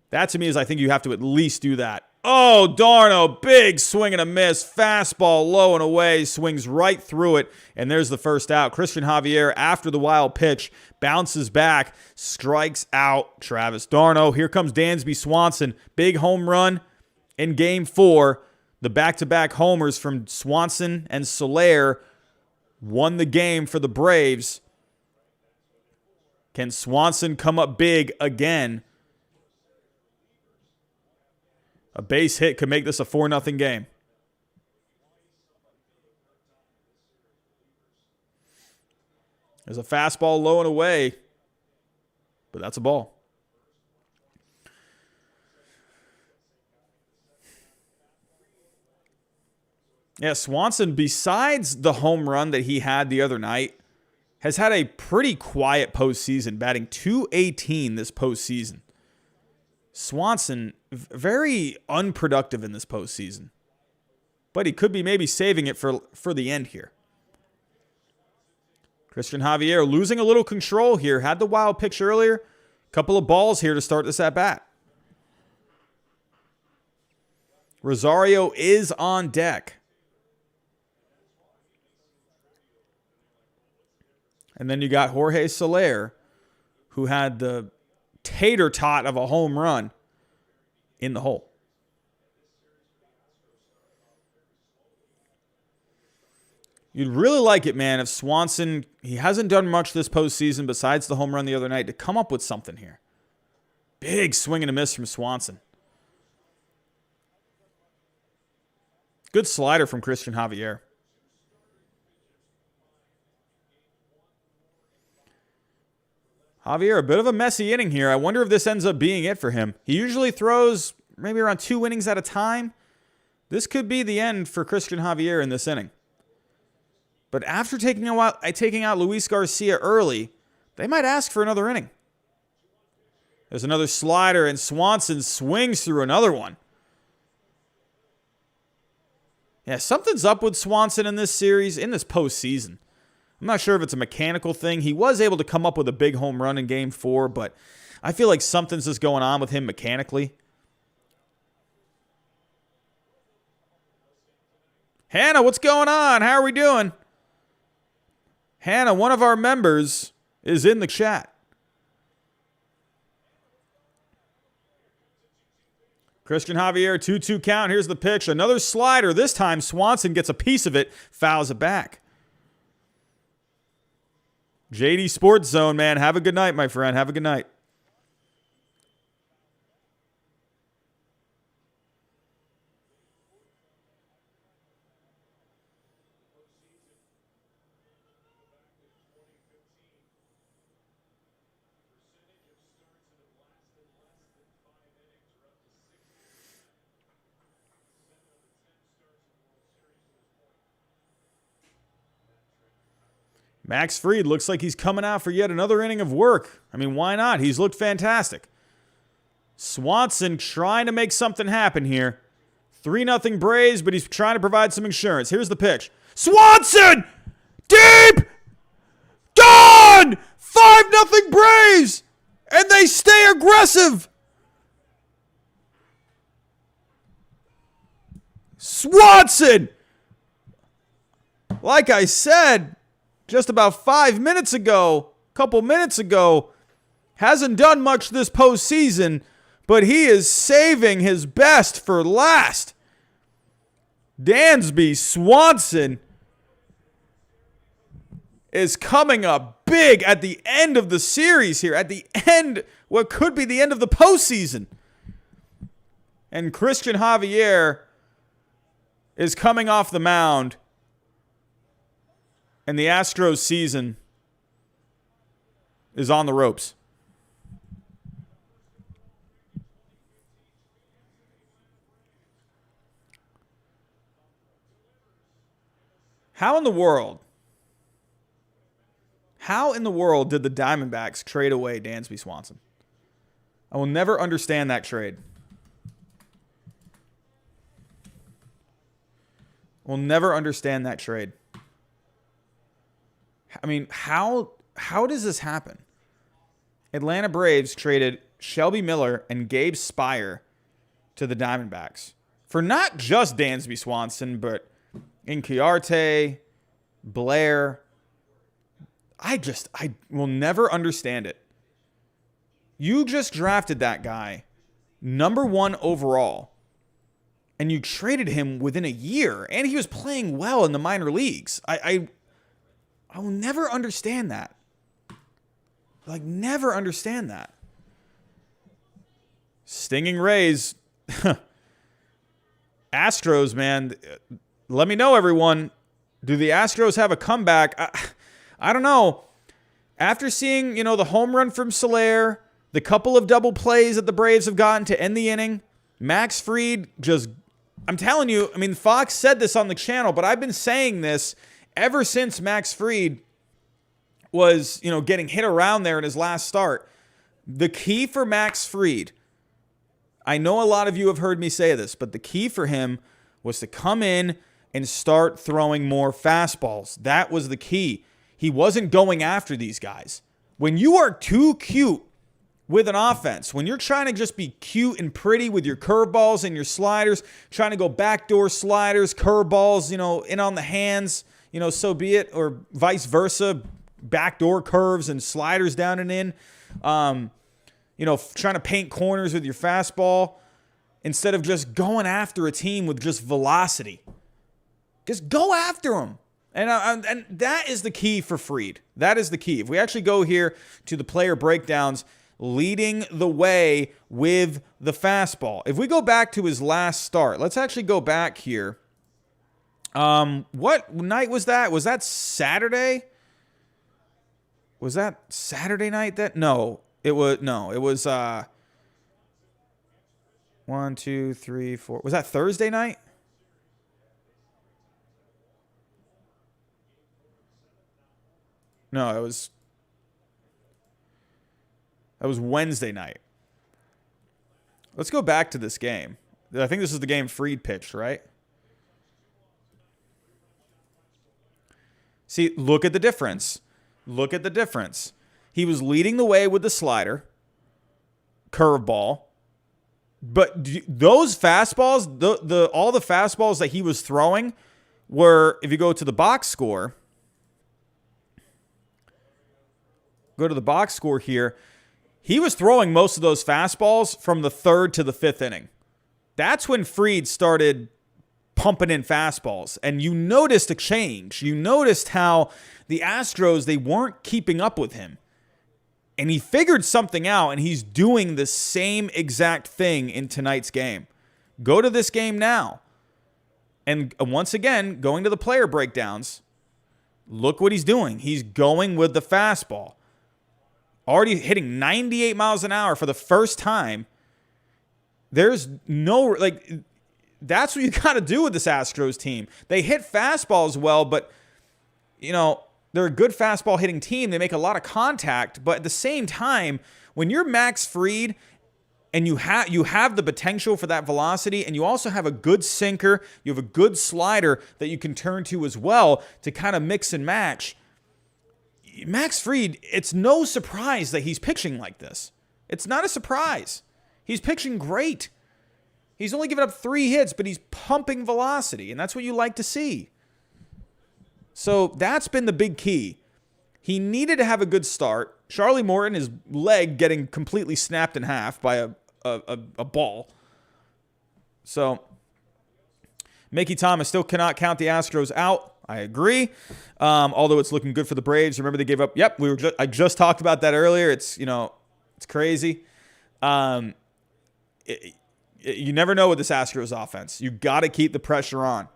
That to me is I think you have to at least do that. Oh, Darno, big swing and a miss. Fastball low and away, swings right through it, and there's the first out. Christian Javier, after the wild pitch, bounces back, strikes out Travis d'Arnaud. Here comes Dansby Swanson. Big home run in Game 4. The back-to-back homers from Swanson and Soler won the game for the Braves. Can Swanson come up big again? A base hit could make this a 4-0 game. There's a fastball low and away, but that's a ball. Yeah, Swanson, besides the home run that he had the other night, has had a pretty quiet postseason, batting .218 this postseason. Swanson, very unproductive in this postseason. But he could be maybe saving it for the end here. Christian Javier losing a little control here. Had the wild pitch earlier. Couple of balls here to start this at bat. Rosario is on deck. And then you got Jorge Soler, who had the tater tot of a home run in the hole. You'd really like it, man, if Swanson, he hasn't done much this postseason besides the home run the other night, to come up with something here. Big swing and a miss from Swanson. Good slider from Christian Javier. Javier, a bit of a messy inning here. I wonder if this ends up being it for him. He usually throws maybe around 2 innings at a time. This could be the end for Christian Javier in this inning. But after taking out Luis Garcia early, they might ask for another inning. There's another slider, and Swanson swings through another one. Yeah, something's up with Swanson in this series, in this postseason. I'm not sure if it's a mechanical thing. He was able to come up with a big home run in Game 4, but I feel like something's just going on with him mechanically. Hannah, what's going on? How are we doing? Hannah, one of our members, is in the chat. Christian Javier, 2-2 count. Here's the pitch. Another slider. This time, Swanson gets a piece of it, fouls it back. JD Sports Zone, man. Have a good night, my friend. Have a good night. Max Fried looks like he's coming out for yet another inning of work. I mean, why not? He's looked fantastic. Swanson trying to make something happen here. 3-0 Braves, but he's trying to provide some insurance. Here's the pitch. Swanson! Deep! Gone! 5-0 Braves! And they stay aggressive! Swanson! Like I said just about 5 minutes ago, a couple minutes ago, hasn't done much this postseason, but he is saving his best for last. Dansby Swanson is coming up big at the end of the series here, at the end, what could be the end of the postseason. And Christian Javier is coming off the mound, and the Astros season is on the ropes. How in the world did the Diamondbacks trade away Dansby Swanson? I will never understand that trade. We'll never understand that trade. I mean, how does this happen? Atlanta Braves traded Shelby Miller and Gabe Spire to the Diamondbacks. for not just Dansby Swanson, but Inkiarte, Blair. I will never understand it. You just drafted that guy number 1 overall, and you traded him within a year, and he was playing well in the minor leagues. I will never understand that. Like, never understand that. Stinging Rays. Astros, man. Let me know, everyone. Do the Astros have a comeback? I don't know. After seeing, the home run from Soler, the couple of double plays that the Braves have gotten to end the inning, Max Fried I'm telling you, Fox said this on the channel, but I've been saying this ever since Max Fried was, getting hit around there in his last start. The key for Max Fried, I know a lot of you have heard me say this, but the key for him was to come in and start throwing more fastballs. That was the key. He wasn't going after these guys. When you are too cute with an offense, when you're trying to just be cute and pretty with your curveballs and your sliders, trying to go backdoor sliders, curveballs, in on the hands, so be it, or vice versa, backdoor curves and sliders down and in, trying to paint corners with your fastball instead of just going after a team with just velocity. Just go after them. And that is the key for Fried. That is the key. If we actually go here to the player breakdowns, leading the way with the fastball. If we go back to his last start, let's actually go back here. What night was that? Was that Saturday? Was that Saturday night? It was 1, 2, 3, 4. Was that Thursday night? No, that was Wednesday night. Let's go back to this game. I think this is the game Fried pitched, right? See, look at the difference. Look at the difference. He was leading the way with the slider, curveball, but those fastballs, all the fastballs that he was throwing were, if you go to the box score, here, he was throwing most of those fastballs from the 3rd to the 5th inning. That's when Fried started pumping in fastballs. And you noticed a change. You noticed how the Astros, they weren't keeping up with him. And he figured something out, and he's doing the same exact thing in tonight's game. Go to this game now. And once again, going to the player breakdowns, look what he's doing. He's going with the fastball. Already hitting 98 miles an hour for the first time. There's no, that's what you got to do with this Astros team. They hit fastballs well, but, they're a good fastball hitting team. They make a lot of contact, but at the same time, when you're Max Fried and you have the potential for that velocity, and you also have a good sinker, you have a good slider that you can turn to as well to kind of mix and match. Max Fried, it's no surprise that he's pitching like this. It's not a surprise. He's pitching great. He's only given up 3 hits, but he's pumping velocity, and that's what you like to see. So that's been the big key. He needed to have a good start. Charlie Morton, his leg getting completely snapped in half by a ball. So Mickey Thomas still cannot count the Astros out. I agree. Although it's looking good for the Braves. Remember they gave up. Yep, I just talked about that earlier. It's it's crazy. You never know with this Astros offense. You got to keep the pressure on.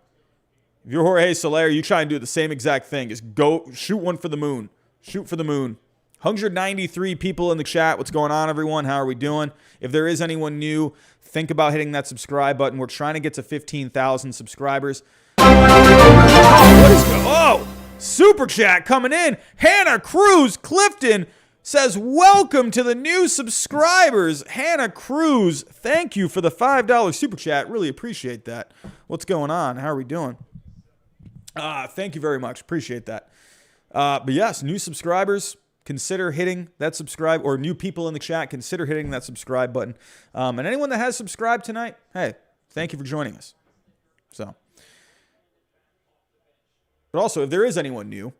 If you're Jorge Soler, you try and do the same exact thing. Just go shoot one for the moon. Shoot for the moon. 193 people in the chat. What's going on, everyone? How are we doing? If there is anyone new, think about hitting that subscribe button. We're trying to get to 15,000 subscribers. Oh, super chat coming in. Hannah Cruz Clifton says, welcome to the new subscribers. Hannah Cruz, thank you for the $5 super chat. Really appreciate that. What's going on? How are we doing? Thank you very much. Appreciate that. But yes, new subscribers, consider hitting that subscribe, or new people in the chat, consider hitting that subscribe button. And anyone that has subscribed tonight, hey, Thank you for joining us. So, but also, if there is anyone new,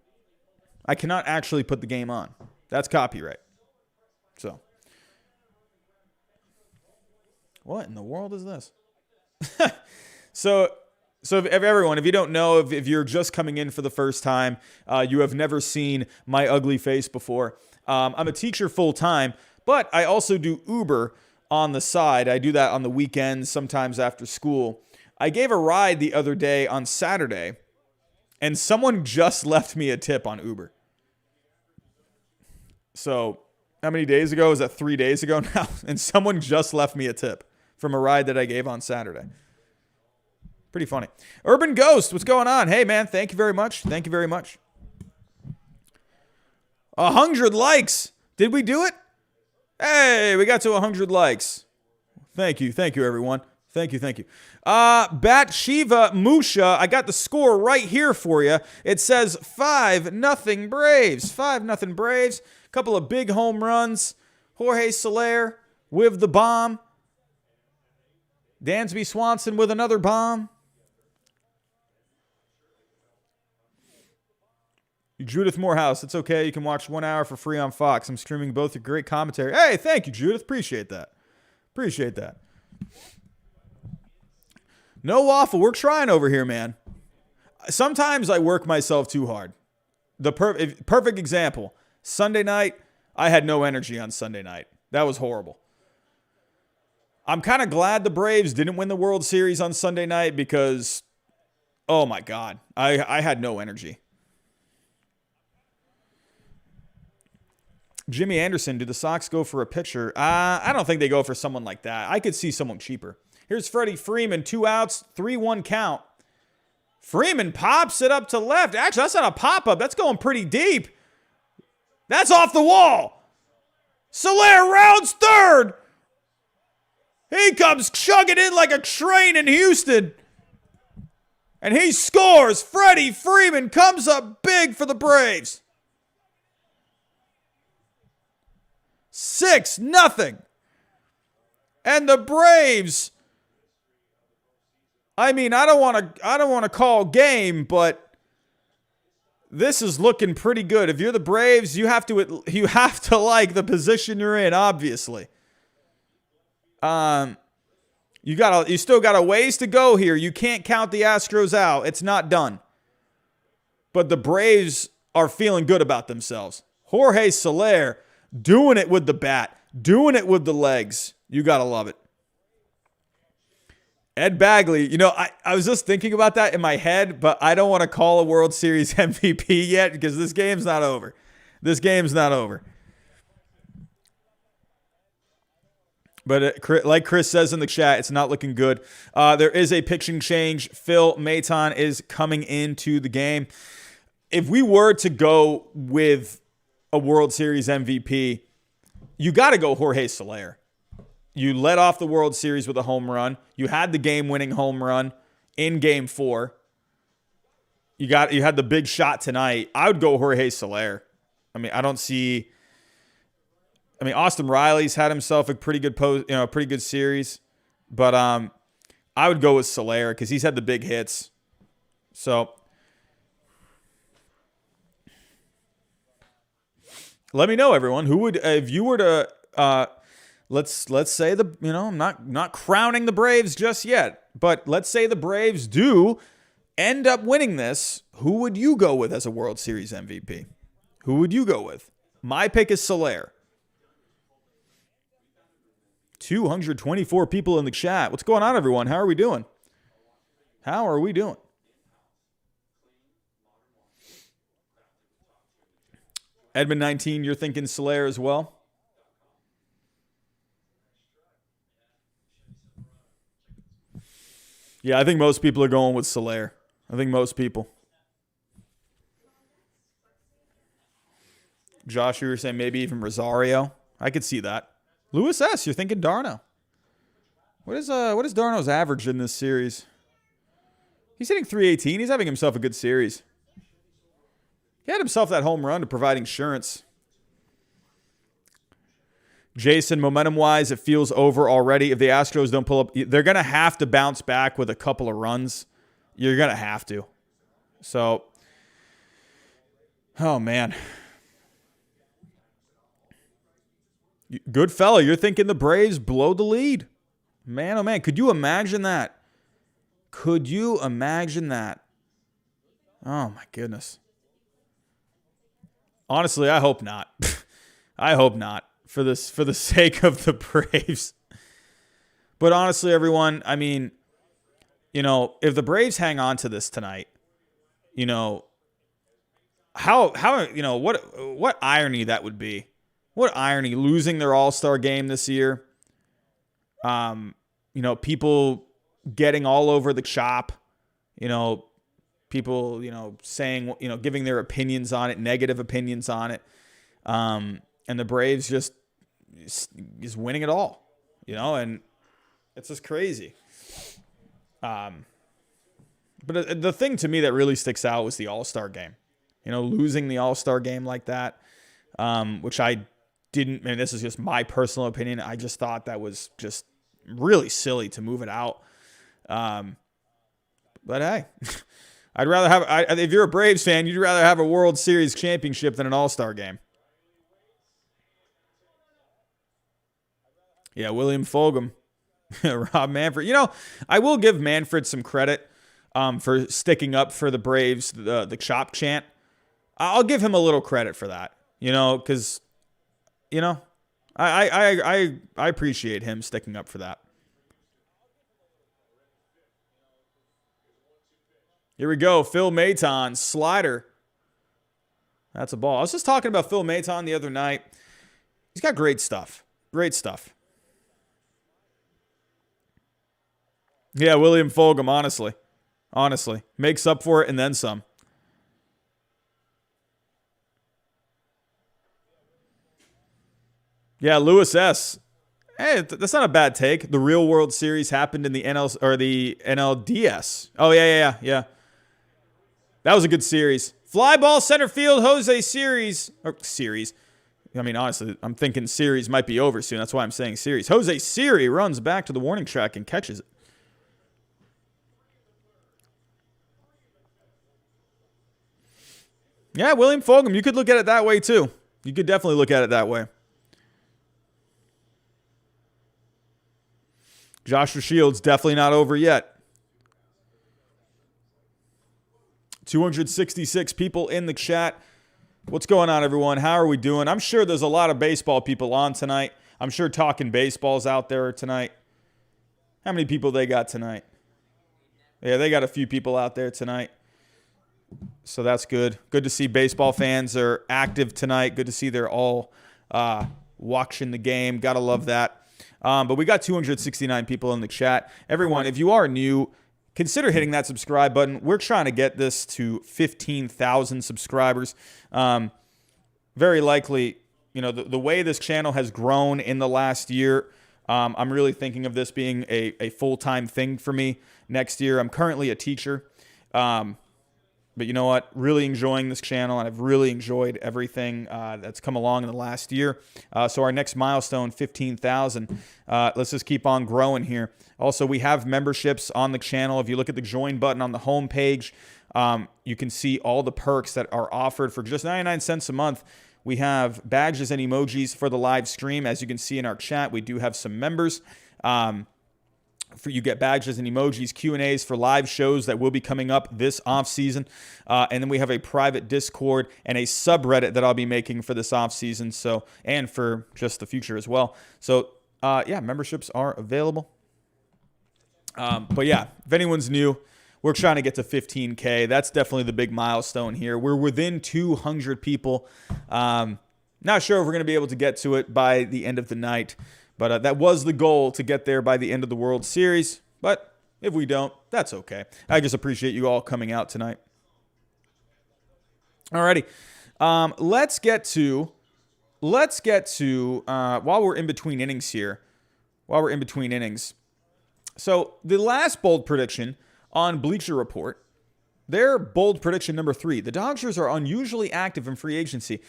I cannot actually put the game on. That's copyright. So, what in the world is this? So if everyone, if you don't know, if you're just coming in for the first time, you have never seen my ugly face before. I'm a teacher full time, but I also do Uber on the side. I do that on the weekends, sometimes after school. I gave a ride the other day on Saturday, and someone just left me a tip on Uber. So how many days ago? Is that 3 days ago now? And someone just left me a tip from a ride that I gave on Saturday. Pretty funny. Urban Ghost, what's going on? Hey, man, thank you very much. Thank you very much. 100 likes. Did we do it? Hey, we got to 100 likes. Thank you. Thank you, everyone. Thank you. Thank you. Bathsheba Musha, I got the score right here for you. It says 5-0 Braves. 5-0 Braves. Couple of big home runs. Jorge Soler with the bomb. Dansby Swanson with another bomb. Judith Morehouse, it's okay. You can watch 1 hour for free on Fox. I'm streaming both your great commentary. Hey, thank you, Judith. Appreciate that. Appreciate that. No waffle. We're trying over here, man. Sometimes I work myself too hard. The perfect example. Sunday night, I had no energy on Sunday night. That was horrible. I'm kind of glad the Braves didn't win the World Series on Sunday night because, oh my God, I had no energy. Jimmy Anderson, do the Sox go for a pitcher? I don't think they go for someone like that. I could see someone cheaper. Here's Freddie Freeman, 2 outs, 3-1 count. Freeman pops it up to left. Actually, that's not a pop-up. That's going pretty deep. That's off the wall. Soler rounds third. He comes chugging in like a train in Houston. And he scores. Freddie Freeman comes up big for the Braves. 6-0. And the Braves, I mean, I don't want to call game, but this is looking pretty good. If you're the Braves, you have to like the position you're in, obviously. You still got a ways to go here. You can't count the Astros out. It's not done. But the Braves are feeling good about themselves. Jorge Soler doing it with the bat, doing it with the legs. You got to love it. Ed Bagley, I was just thinking about that in my head, but I don't want to call a World Series MVP yet because this game's not over. This game's not over. But like Chris says in the chat, it's not looking good. There is a pitching change. Phil Maton is coming into the game. If we were to go with a World Series MVP, you got to go Jorge Soler. You led off the World Series with a home run. You had the game-winning home run in Game 4. You had the big shot tonight. I would go Jorge Soler. I mean, Austin Riley's had himself a pretty good pretty good series, but I would go with Soler because he's had the big hits. So let me know, everyone, who would if you were to let's say I'm not crowning the Braves just yet, but let's say the Braves do end up winning this. Who would you go with as a World Series MVP? Who would you go with? My pick is Soler. 224 people in the chat. What's going on, everyone? How are we doing? How are we doing? Edmund 19, you're thinking Soler as well? Yeah, I think most people are going with Soler. I think most people. Josh, you were saying maybe even Rosario. I could see that. Lewis S., you're thinking Darno. What is Darno's average in this series? He's hitting 318. He's having himself a good series. He had himself that home run to provide insurance. Jason, momentum-wise, it feels over already. If the Astros don't pull up, they're going to have to bounce back with a couple of runs. You're going to have to. So, oh, man. Good fella, you're thinking the Braves blow the lead. Man, oh, man, could you imagine that? Could you imagine that? Oh, my goodness. Honestly, I hope not. I hope not. For the sake of the Braves. But honestly, everyone, I mean, if the Braves hang on to this tonight, how what irony that would be. What irony, losing their All-Star game this year. People getting all over the shop, people, saying, giving their opinions on it, negative opinions on it. And the Braves just is winning it all, and it's just crazy. But the thing to me that really sticks out was the All-Star game, losing the All-Star game like that, which I didn't, this is just my personal opinion. I just thought that was just really silly to move it out. But hey, I'd rather have, if you're a Braves fan, you'd rather have a World Series championship than an All-Star game. Yeah, William Fulgham, Rob Manfred. I will give Manfred some credit for sticking up for the Braves, the chop chant. I'll give him a little credit for that, because, I appreciate him sticking up for that. Here we go, Phil Maton, slider. That's a ball. I was just talking about Phil Maton the other night. He's got great stuff. Great stuff. Yeah, William Fulgham, honestly. Makes up for it and then some. Yeah, Lewis S. Hey, that's not a bad take. The real World Series happened in the the NLDS. Oh, yeah. That was a good series. Fly ball center field, Jose Series. I mean, honestly, I'm thinking series might be over soon. That's why I'm saying series. Jose Siri runs back to the warning track and catches it. Yeah, William Fulgham. You could look at it that way, too. You could definitely look at it that way. Joshua Shields, definitely not over yet. 266 people in the chat. What's going on, everyone? How are we doing? I'm sure there's a lot of baseball people on tonight. I'm sure Talking Baseball's out there tonight. How many people they got tonight? Yeah, they got a few people out there tonight. So that's good. Good to see baseball fans are active tonight. Good to see they're all watching the game. Gotta love that. But we got 269 people in the chat. Everyone, if you are new, consider hitting that subscribe button. We're trying to get this to 15,000 subscribers. Very likely, the way this channel has grown in the last year, I'm really thinking of this being a full-time thing for me next year. I'm currently a teacher. But you know what? Really enjoying this channel, and I've really enjoyed everything that's come along in the last year. So our next milestone, 15,000. Let's just keep on growing here. Also, we have memberships on the channel. If you look at the join button on the home page, you can see all the perks that are offered for just 99 cents a month. We have badges and emojis for the live stream. As you can see in our chat, we do have some members. You get badges and emojis, Q&As for live shows that will be coming up this off season, and then we have a private Discord and a subreddit that I'll be making for this off season, and for just the future as well. So memberships are available. But yeah, if anyone's new, we're trying to get to 15K. That's definitely the big milestone here. We're within 200 people. Not sure if we're going to be able to get to it by the end of the night. But that was the goal, to get there by the end of the World Series. But if we don't, that's okay. I just appreciate you all coming out tonight. Alrighty. Let's get to while we're in between innings here. So the last bold prediction on Bleacher Report Their bold prediction number 3. The Dodgers are unusually active in free agency.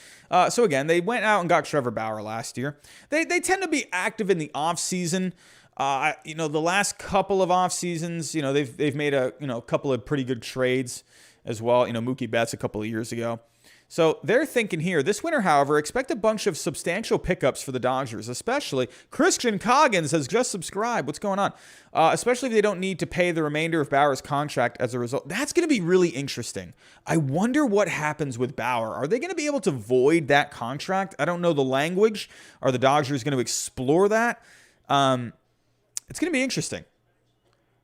So again, they went out and got Trevor Bauer last year. They tend to be active in the offseason. The last couple of off seasons, they've made a couple of pretty good trades as well. Mookie Betts a couple of years ago. So they're thinking here, this winter, however, expect a bunch of substantial pickups for the Dodgers, especially Christian Coggins has just subscribed. What's going on? Especially if they don't need to pay the remainder of Bauer's contract as a result. That's going to be really interesting. I wonder what happens with Bauer. Are they going to be able to void that contract? I don't know the language. Are the Dodgers going to explore that? It's going to be interesting.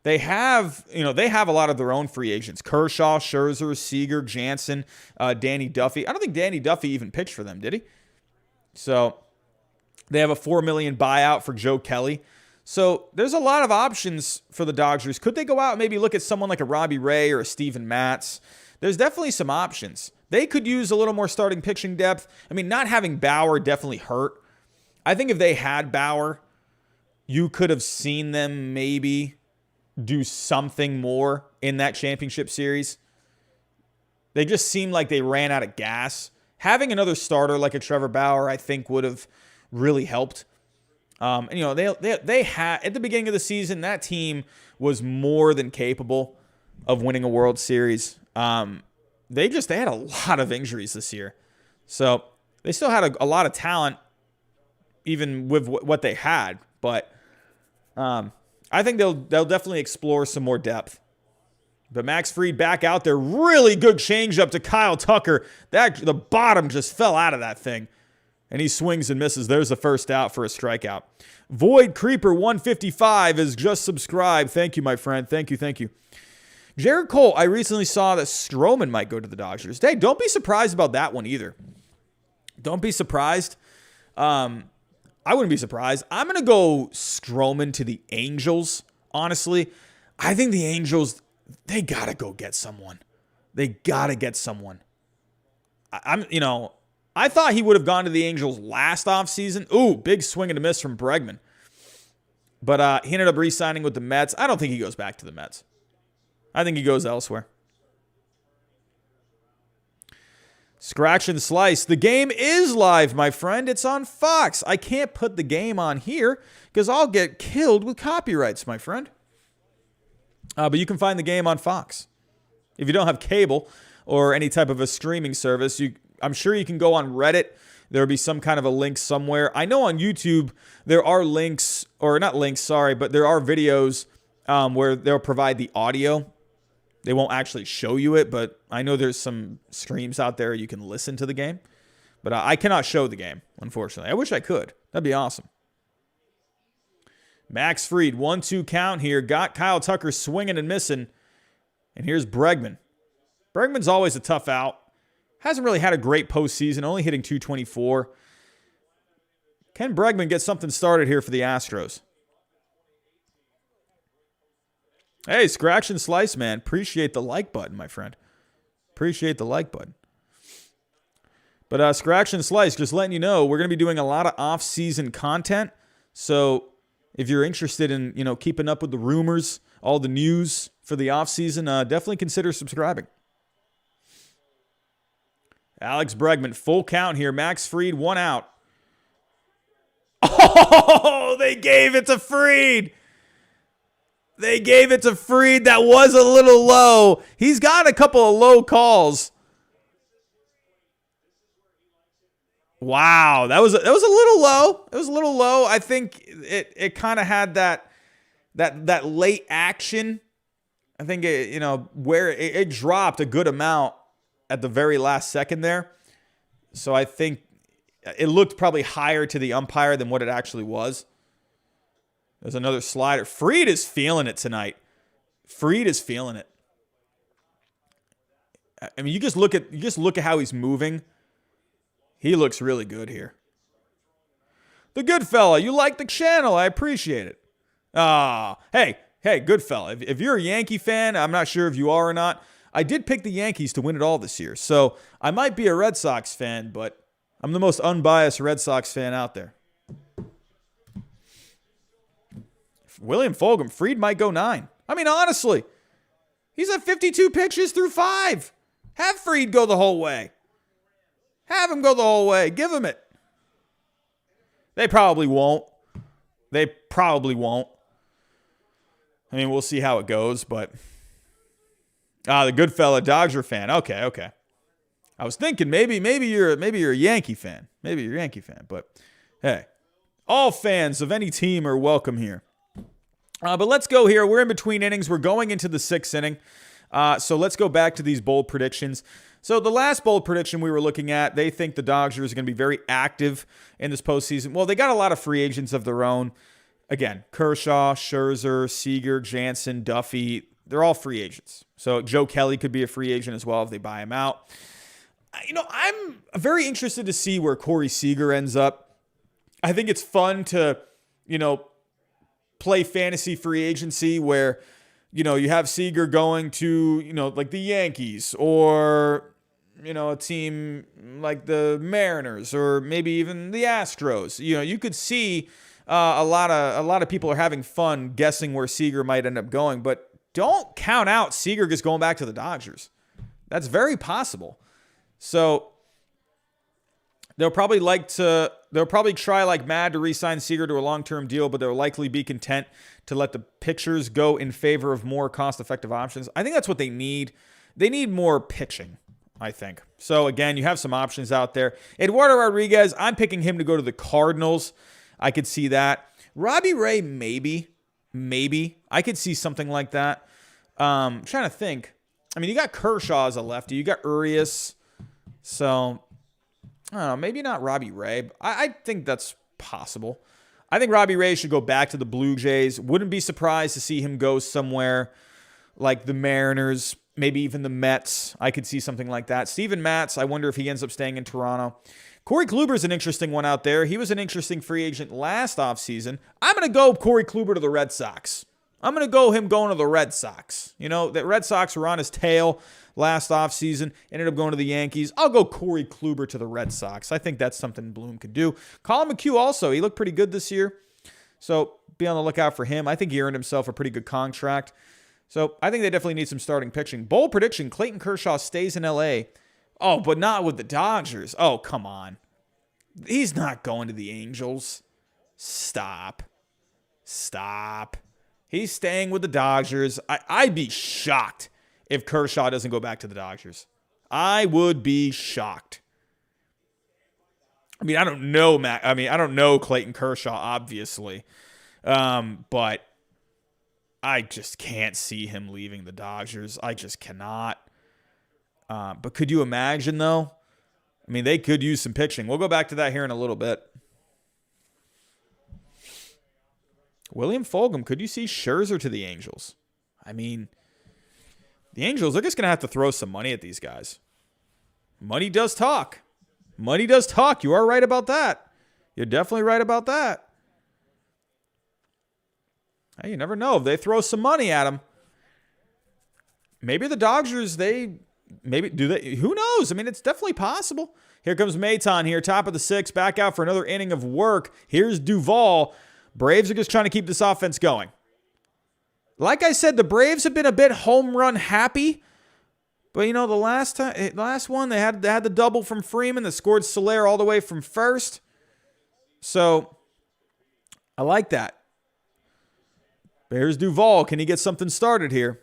They have a lot of their own free agents. Kershaw, Scherzer, Seager, Jansen, Danny Duffy. I don't think Danny Duffy even pitched for them, did he? So they have a $4 million buyout for Joe Kelly. So there's a lot of options for the Dodgers. Could they go out and maybe look at someone like a Robbie Ray or a Steven Matz? There's definitely some options. They could use a little more starting pitching depth. I mean, not having Bauer definitely hurt. I think if they had Bauer, you could have seen them maybe do something more in that championship series. They just seemed like they ran out of gas. Having another starter like a Trevor Bauer, I think, would have really helped. They had at the beginning of the season, that team was more than capable of winning a World Series. They had a lot of injuries this year, so they still had a lot of talent, even with what they had, but. I think they'll definitely explore some more depth. But Max Fried back out there. Really good changeup to Kyle Tucker. The bottom just fell out of that thing. And he swings and misses. There's the first out for a strikeout. Void Creeper 155 is just subscribed. Thank you, my friend. Thank you. Jared Cole, I recently saw that Stroman might go to the Dodgers. Hey, don't be surprised about that one either. Don't be surprised. I wouldn't be surprised. I'm going to go Stroman to the Angels, honestly. I think the Angels, they got to go get someone. They got to get someone. I thought he would have gone to the Angels last offseason. Ooh, big swing and a miss from Bregman. But he ended up re-signing with the Mets. I don't think he goes back to the Mets. I think he goes elsewhere. Scratch and Slice. The game is live, my friend. It's on Fox. I can't put the game on here because I'll get killed with copyrights, my friend. But you can find the game on Fox. If you don't have cable or any type of a streaming service, I'm sure you can go on Reddit. There will be some kind of a link somewhere. I know on YouTube there are links, or not links, sorry, but there are videos where they'll provide the audio. They won't actually show you it, but I know there's some streams out there you can listen to the game. But I cannot show the game, unfortunately. I wish I could. That'd be awesome. Max Fried, 1-2 count here. Got Kyle Tucker swinging and missing. And here's Bregman. Bregman's always a tough out. Hasn't really had a great postseason, only hitting .224. Can Bregman get something started here for the Astros? Hey, Scratch and Slice, man. Appreciate the like button, my friend. Appreciate the like button. But Scratch and Slice, just letting you know, we're going to be doing a lot of off-season content. So if you're interested in, keeping up with the rumors, all the news for the off-season, definitely consider subscribing. Alex Bregman, full count here. Max Fried, 1 out. Oh, they gave it to Fried. That was a little low. He's got a couple of low calls. Wow, that was a little low. It was a little low. I think it kind of had that late action. I think where it dropped a good amount at the very last second there. So I think it looked probably higher to the umpire than what it actually was. There's another slider. Fried is feeling it tonight. Fried is feeling it. I mean, you just look at how he's moving. He looks really good here. The good fella, you like the channel. I appreciate it. Hey, good fella. If you're a Yankee fan, I'm not sure if you are or not. I did pick the Yankees to win it all this year. So I might be a Red Sox fan, but I'm the most unbiased Red Sox fan out there. William Fulgham, Fried might go 9. I mean, honestly, He's at 52 pitches through 5. Have Fried go the whole way. Have him go the whole way. Give him it. They probably won't. I mean, we'll see how it goes, but... the good fella, Dodger fan. Okay. I was thinking maybe you're a Yankee fan. But hey, all fans of any team are welcome here. But let's go here. We're in between innings. We're going into the 6th inning. So let's go back to these bold predictions. So the last bold prediction we were looking at, they think the Dodgers are going to be very active in this postseason. Well, they got a lot of free agents of their own. Again, Kershaw, Scherzer, Seager, Jansen, Duffy, they're all free agents. So Joe Kelly could be a free agent as well if they buy him out. I'm very interested to see where Corey Seager ends up. I think it's fun to, play fantasy free agency where, you have Seager going to, like the Yankees or, a team like the Mariners or maybe even the Astros. You could see a lot of people are having fun guessing where Seager might end up going, but don't count out Seager just going back to the Dodgers. That's very possible. So they'll probably try like mad to re-sign Seager to a long-term deal, but they'll likely be content to let the pitchers go in favor of more cost-effective options. I think that's what they need. They need more pitching, I think. So again, you have some options out there. Eduardo Rodriguez, I'm picking him to go to the Cardinals. I could see that. Robbie Ray, maybe. I could see something like that. I'm trying to think. I mean, you got Kershaw as a lefty. You got Urias. So, I don't know. Maybe not Robbie Ray. But I think that's possible. I think Robbie Ray should go back to the Blue Jays. Wouldn't be surprised to see him go somewhere like the Mariners, maybe even the Mets. I could see something like that. Steven Matz, I wonder if he ends up staying in Toronto. Corey Kluber's an interesting one out there. He was an interesting free agent last offseason. I'm going to go Corey Kluber to the Red Sox. I'm going to go him going to the Red Sox. The Red Sox were on his tail last offseason, ended up going to the Yankees. I'll go Corey Kluber to the Red Sox. I think that's something Bloom could do. Colin McHugh also, he looked pretty good this year. So be on the lookout for him. I think he earned himself a pretty good contract. So I think they definitely need some starting pitching. Bold prediction, Clayton Kershaw stays in L.A., oh, but not with the Dodgers. Oh, come on. He's not going to the Angels. Stop. He's staying with the Dodgers. I'd be shocked if Kershaw doesn't go back to the Dodgers. I would be shocked. I mean, I don't know Clayton Kershaw, obviously. But I just can't see him leaving the Dodgers. I just cannot. But could you imagine, though? I mean, they could use some pitching. We'll go back to that here in a little bit. William Fulgham, could you see Scherzer to the Angels? I mean, the Angels are just going to have to throw some money at these guys. Money does talk. You are right about that. You're definitely right about that. Hey, you never know. If they throw some money at them, maybe the Dodgers, maybe do they? Who knows? I mean, it's definitely possible. Here comes Maton here, top of the 6th, back out for another inning of work. Here's Duvall. Braves are just trying to keep this offense going. Like I said, the Braves have been a bit home run happy. But, the last one, they had the double from Freeman that scored Soler all the way from first. So, I like that. But here's Duvall. Can he get something started here?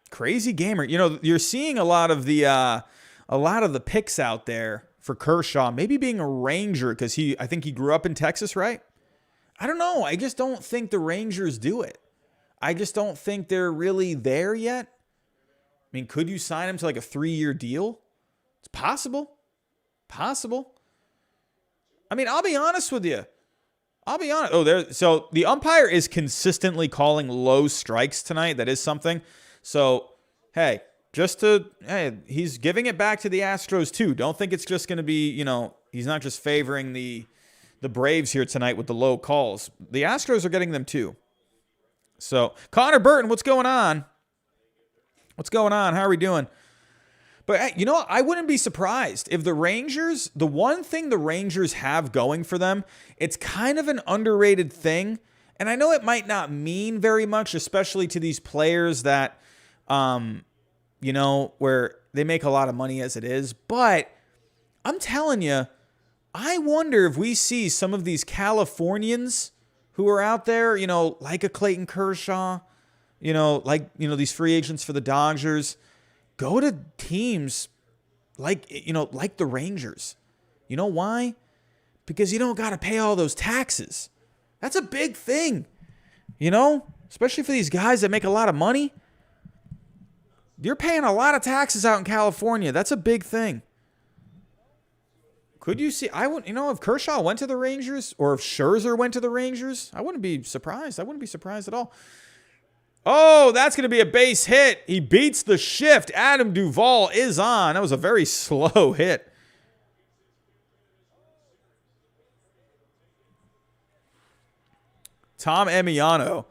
Crazy gamer. You're seeing a lot of the picks out there for Kershaw, maybe being a Ranger because I think he grew up in Texas, right? I don't know. I just don't think the Rangers do it. I just don't think they're really there yet. I mean, could you sign him to like a 3-year deal? It's possible. I mean, I'll be honest with you. So the umpire is consistently calling low strikes tonight. That is something. So, hey, he's giving it back to the Astros too. Don't think it's just going to be, he's not just favoring the Braves here tonight with the low calls. The Astros are getting them too. So, Connor Burton, what's going on? How are we doing? But hey, you know what? I wouldn't be surprised if the Rangers, the one thing the Rangers have going for them, it's kind of an underrated thing. And I know it might not mean very much, especially to these players that, where they make a lot of money as it is. But I'm telling you, I wonder if we see some of these Californians who are out there, like a Clayton Kershaw, these free agents for the Dodgers, go to teams like the Rangers. You know why? Because you don't got to pay all those taxes. That's a big thing, especially for these guys that make a lot of money. You're paying a lot of taxes out in California. That's a big thing. Could you see? I wouldn't, if Kershaw went to the Rangers or if Scherzer went to the Rangers, I wouldn't be surprised. I wouldn't be surprised at all. Oh, that's going to be a base hit. He beats the shift. Adam Duvall is on. That was a very slow hit. Tom Emiano.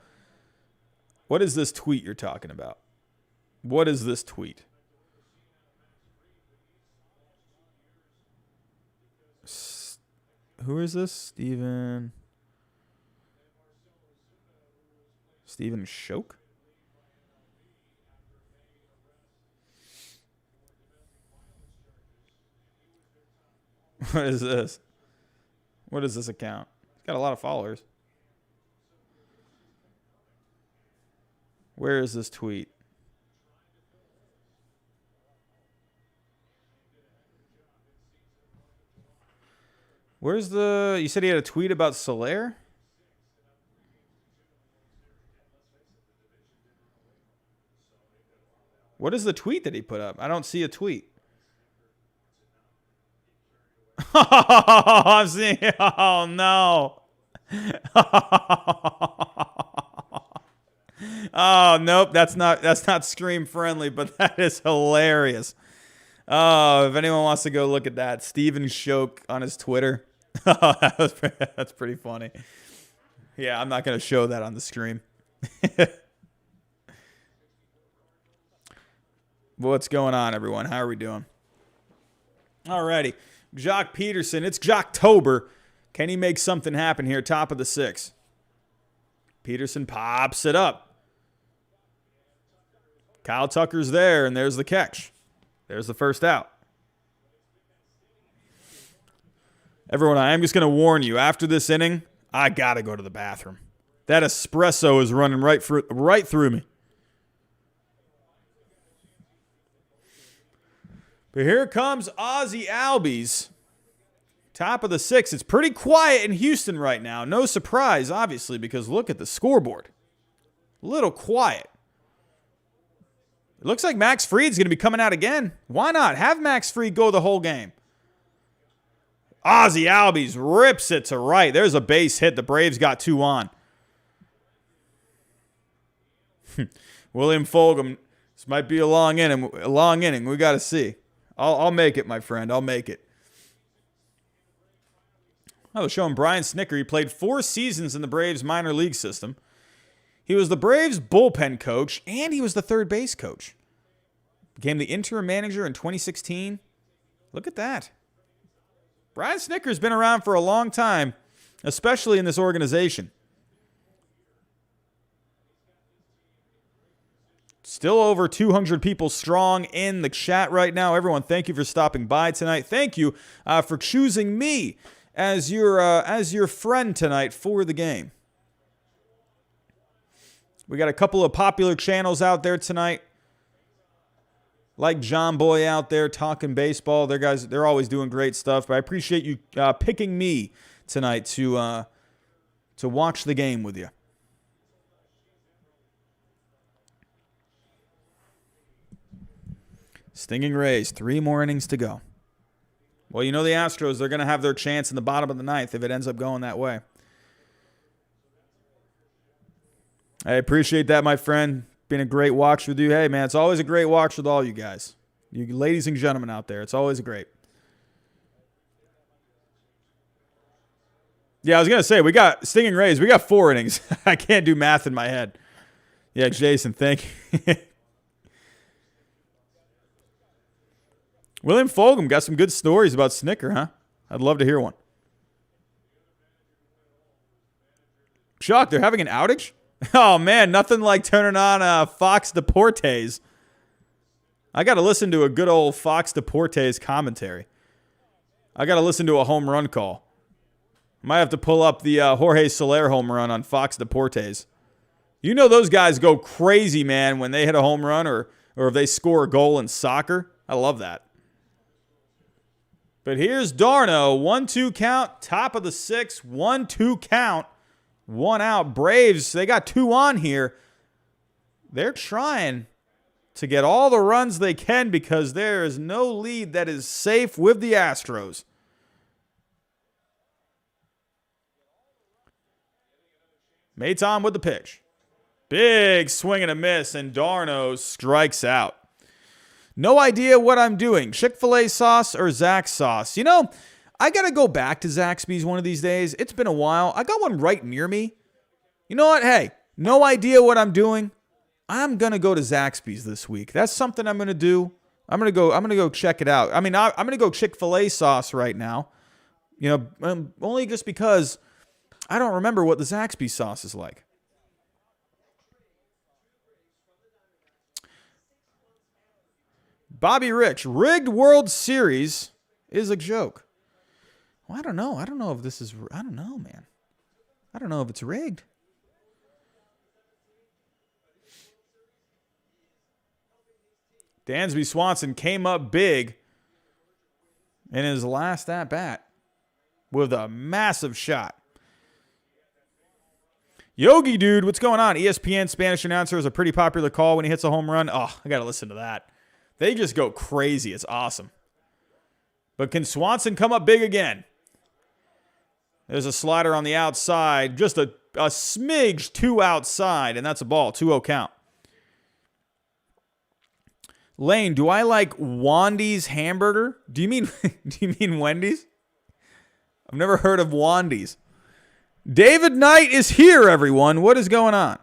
What is this tweet you're talking about? What is this tweet? Who is this? Steven Shoke? What is this? What is this account? It's got a lot of followers. Where is this tweet? Where's the... You said he had a tweet about Soler? What is the tweet that he put up? I don't see a tweet. I'm seeing... Oh, no. Oh, nope. That's not Scream friendly, but that is hilarious. Oh, if anyone wants to go look at that, Steven Shoke on his Twitter. That's pretty funny. Yeah, I'm not going to show that on the stream. What's going on, everyone? How are we doing? Alrighty. Jock Peterson. It's Jocktober. Can he make something happen here? Top of the 6th. Peterson pops it up. Kyle Tucker's there, and there's the catch. There's the first out. Everyone, I am just going to warn you, after this inning, I got to go to the bathroom. That espresso is running right through me. But here comes Ozzie Albies. Top of the 6th. It's pretty quiet in Houston right now. No surprise, obviously, because look at the scoreboard. A little quiet. It looks like Max Fried's going to be coming out again. Why not? Have Max Fried go the whole game. Ozzie Albies rips it to right. There's a base hit. The Braves got 2 on. William Fulgham. This might be a long inning. We got to see. I'll make it, my friend. I'll make it. I was showing Brian Snicker. He played 4 seasons in the Braves minor league system. He was the Braves bullpen coach, and he was the third base coach. Became the interim manager in 2016. Look at that. Brian Snicker's been around for a long time, especially in this organization. Still over 200 people strong in the chat right now. Everyone, thank you for stopping by tonight. Thank you for choosing me as your friend tonight for the game. We got a couple of popular channels out there tonight, like John Boy out there talking baseball. They're always doing great stuff. But I appreciate you picking me tonight to watch the game with you. Stinging Rays, 3 more innings to go. Well, the Astros, they're going to have their chance in the bottom of the 9th if it ends up going that way. I appreciate that, my friend. Been a great watch with you. Hey, man, it's always a great watch with all you guys. You ladies and gentlemen out there. It's always great. Yeah, I was going to say, we got Stinging Rays. We got 4 innings. I can't do math in my head. Yeah, Jason, thank you. William Fulgham got some good stories about Snicker, huh? I'd love to hear one. Chuck, they're having an outage? Oh, man, nothing like turning on Fox Deportes. I got to listen to a good old Fox Deportes commentary. I got to listen to a home run call. Might have to pull up the Jorge Soler home run on Fox Deportes. You know those guys go crazy, man, when they hit a home run or if they score a goal in soccer. I love that. But here's Darno. 1-2 count. Top of the sixth. 1-2 count. One out. Braves, they got two on here. They're trying to get all the runs they can because there is no lead that is safe with the Astros. Maton with the pitch. Big swing and a miss, and Darno strikes out. No idea what I'm doing. Chick-fil-A sauce or Zaxby's sauce? You know, I got to go back to Zaxby's one of these days. It's been a while. I got one right near me. You know what? Hey, no idea what I'm doing. I'm going to go to Zaxby's this week. That's something I'm going to do. I'm going to go check it out. I mean, I'm going to go Chick-fil-A sauce right now. You know, only just because I don't remember what the Zaxby's sauce is like. Bobby Rich, rigged World Series is a joke. Well, I don't know. I don't know if this is, I don't know, man. I don't know if it's rigged. Dansby Swanson came up big in his last at-bat with a massive shot. Yogi Dude, what's going on? ESPN Spanish announcer is a pretty popular call when he hits a home run. Oh, I got to listen to that. They just go crazy. It's awesome. But can Swanson come up big again? There's a slider on the outside. Just a smidge too outside, and that's a ball. 2-0 count. Lane, do I like Wandy's hamburger? Do you mean Wendy's? I've never heard of Wandy's. David Knight is here, everyone. What is going on?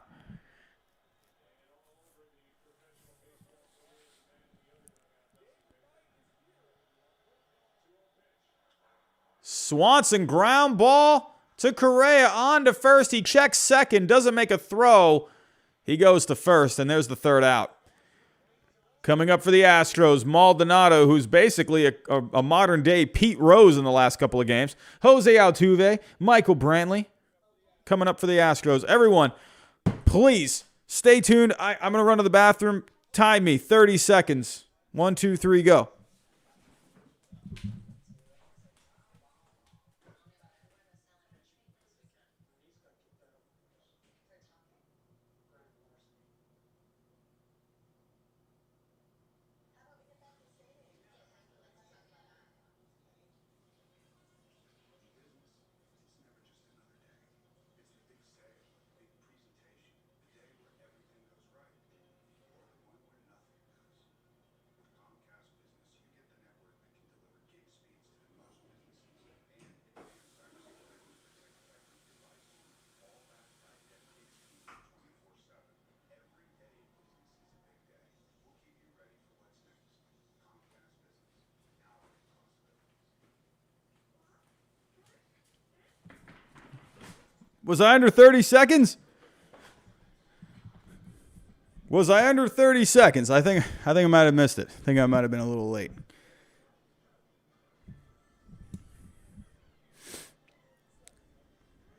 Swanson ground ball to Correa on to first. He checks second, doesn't make a throw. He goes to first, and there's the third out. Coming up for the Astros, Maldonado, who's basically a modern-day Pete Rose in the last couple of games. Jose Altuve, Michael Brantley. Coming up for the Astros. Everyone, please stay tuned. I'm going to run to the bathroom. Time me, 30 seconds. 1, 2, 3, go. Was I under 30 seconds? Was I under 30 seconds? I think I might have missed it. I think I might have been a little late.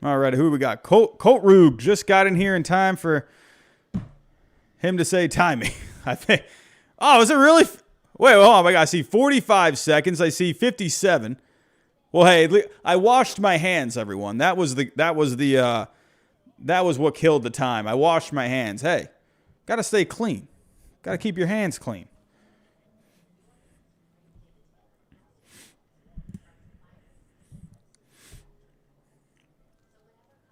All right, who we got? Colt Rube just got in here in time for him to say time me. I think. Oh, is it really? Wait, hold on. I see 45 seconds. I see 57. Well, hey, I washed my hands, everyone. That was what killed the time. I washed my hands. Hey, got to stay clean. Got to keep your hands clean.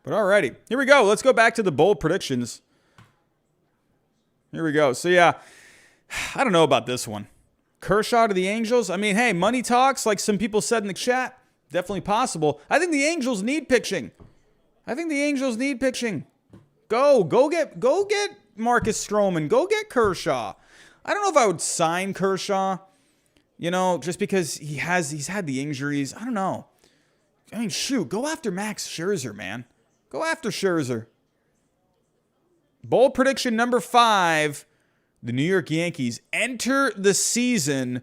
But alrighty, here we go. Let's go back to the bold predictions. Here we go. So yeah, I don't know about this one. Kershaw to the Angels. I mean, hey, money talks, like some people said in the chat. Definitely possible. I think the Angels need pitching. Go get Marcus Stroman. Go get Kershaw. I don't know if I would sign Kershaw, You know, just because he's had the injuries. I don't know. I mean, shoot, go after Max Scherzer, man. Go after Scherzer. Bold prediction number 5. The New York Yankees enter the season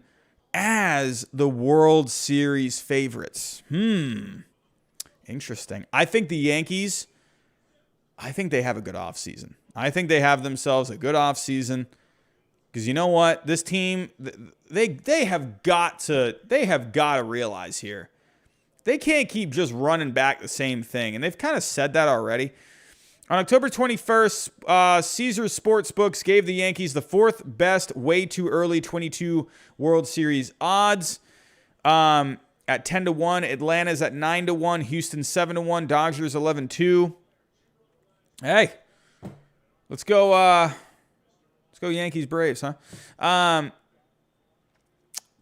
as the World Series favorites. Interesting. I think the Yankees, they have a good offseason. I think they have themselves a good offseason. Because you know what? This team, they have got to realize here. They can't keep just running back the same thing. And they've kind of said that already. On October 21st, Caesars Sportsbooks gave the Yankees the 4th best way too early 22 World Series odds. At 10-1, Atlanta's at 9-1, Houston 7-1, Dodgers 11-2. Hey, let's go Yankees Braves, huh?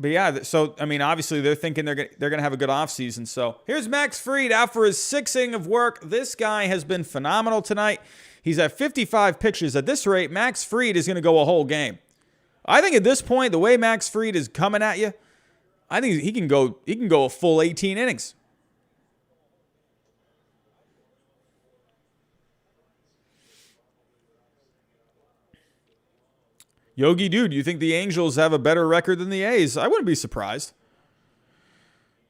But yeah, so I mean, obviously they're thinking they're gonna have a good offseason. So here's Max Fried out for his 6th inning of work. This guy has been phenomenal tonight. He's at 55 pitches. At this rate, Max Fried is gonna go a whole game. I think at this point, the way Max Fried is coming at you, I think he can go a full 18 innings. Yogi Dude, you think the Angels have a better record than the A's? I wouldn't be surprised.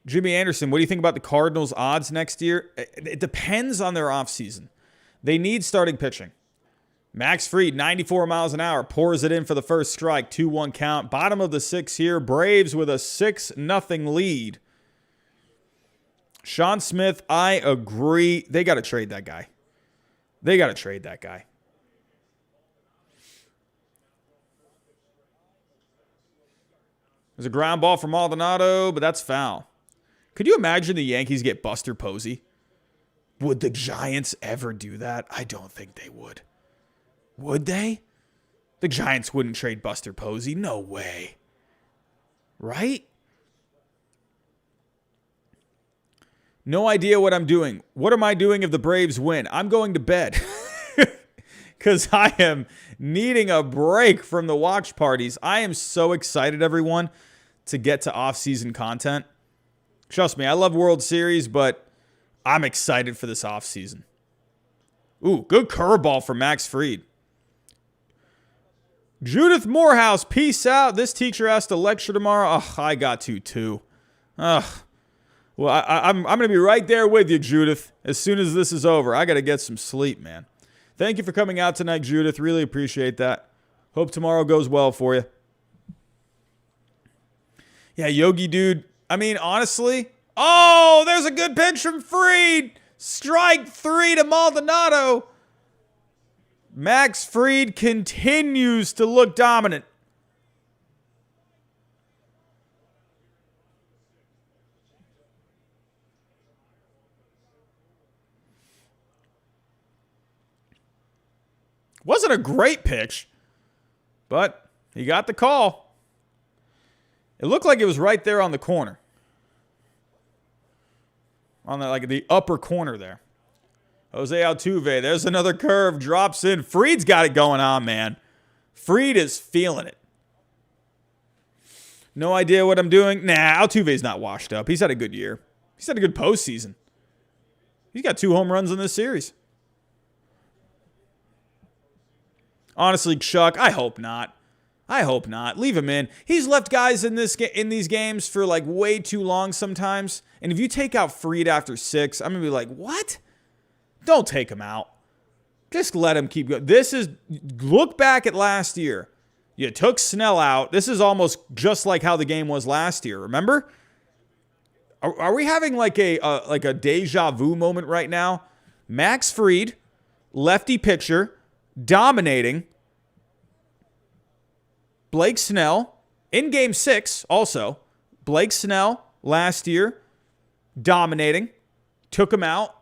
Jimmy Anderson, what do you think about the Cardinals' odds next year? It depends on their offseason. They need starting pitching. Max Fried, 94 miles an hour, pours it in for the first strike, 2-1 count. Bottom of the 6th here. Braves with a 6-0 lead. Sean Smith, I agree. They got to trade that guy. There's a ground ball from Maldonado, but that's foul. Could you imagine the Yankees get Buster Posey? Would the Giants ever do that? I don't think they would. Would they? The Giants wouldn't trade Buster Posey. No way. Right? No idea what I'm doing. What am I doing if the Braves win? I'm going to bed. Because I am needing a break from the watch parties. I am so excited, everyone, to get to off-season content. Trust me, I love World Series, but I'm excited for this off-season. Ooh, good curveball from Max Fried. Judith Morehouse, peace out. This teacher has to lecture tomorrow. Oh, I got to too. Ugh. Well, I'm going to be right there with you, Judith, as soon as this is over. I got to get some sleep, man. Thank you for coming out tonight, Judith. Really appreciate that. Hope tomorrow goes well for you. Yeah, Yogi Dude. I mean, honestly. Oh, there's a good pitch from Fried. Strike 3 to Maldonado. Max Fried continues to look dominant. Wasn't a great pitch, but he got the call. It looked like it was right there on the corner. On the upper corner there. Jose Altuve, there's another curve, drops in. Fried's got it going on, man. Fried is feeling it. No idea what I'm doing. Nah, Altuve's not washed up. He's had a good year. He's had a good postseason. He's got 2 home runs in this series. Honestly, Chuck, I hope not. Leave him in. He's left guys in these games for like way too long sometimes. And if you take out Fried after 6, I'm going to be like, what? Don't take him out. Just let him keep going. Look back at last year. You took Snell out. This is almost just like how the game was last year. Remember? Are we having like a deja vu moment right now? Max Fried, lefty pitcher, dominating. Blake Snell, in Game 6 also. Blake Snell, last year, dominating. Took him out.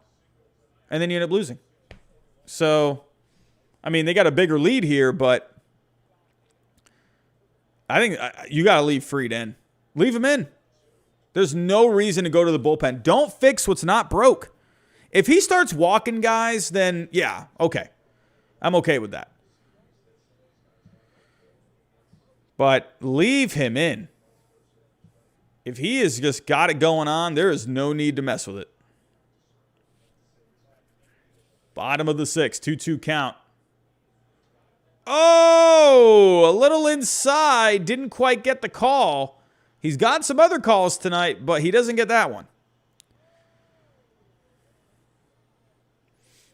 And then you end up losing. So, I mean, they got a bigger lead here, but I think you got to leave Fried in. Leave him in. There's no reason to go to the bullpen. Don't fix what's not broke. If he starts walking guys, then yeah, okay. I'm okay with that. But leave him in. If he has just got it going on, there is no need to mess with it. Bottom of the 6th, 2-2 count. Oh, a little inside. Didn't quite get the call. He's got some other calls tonight, but he doesn't get that one.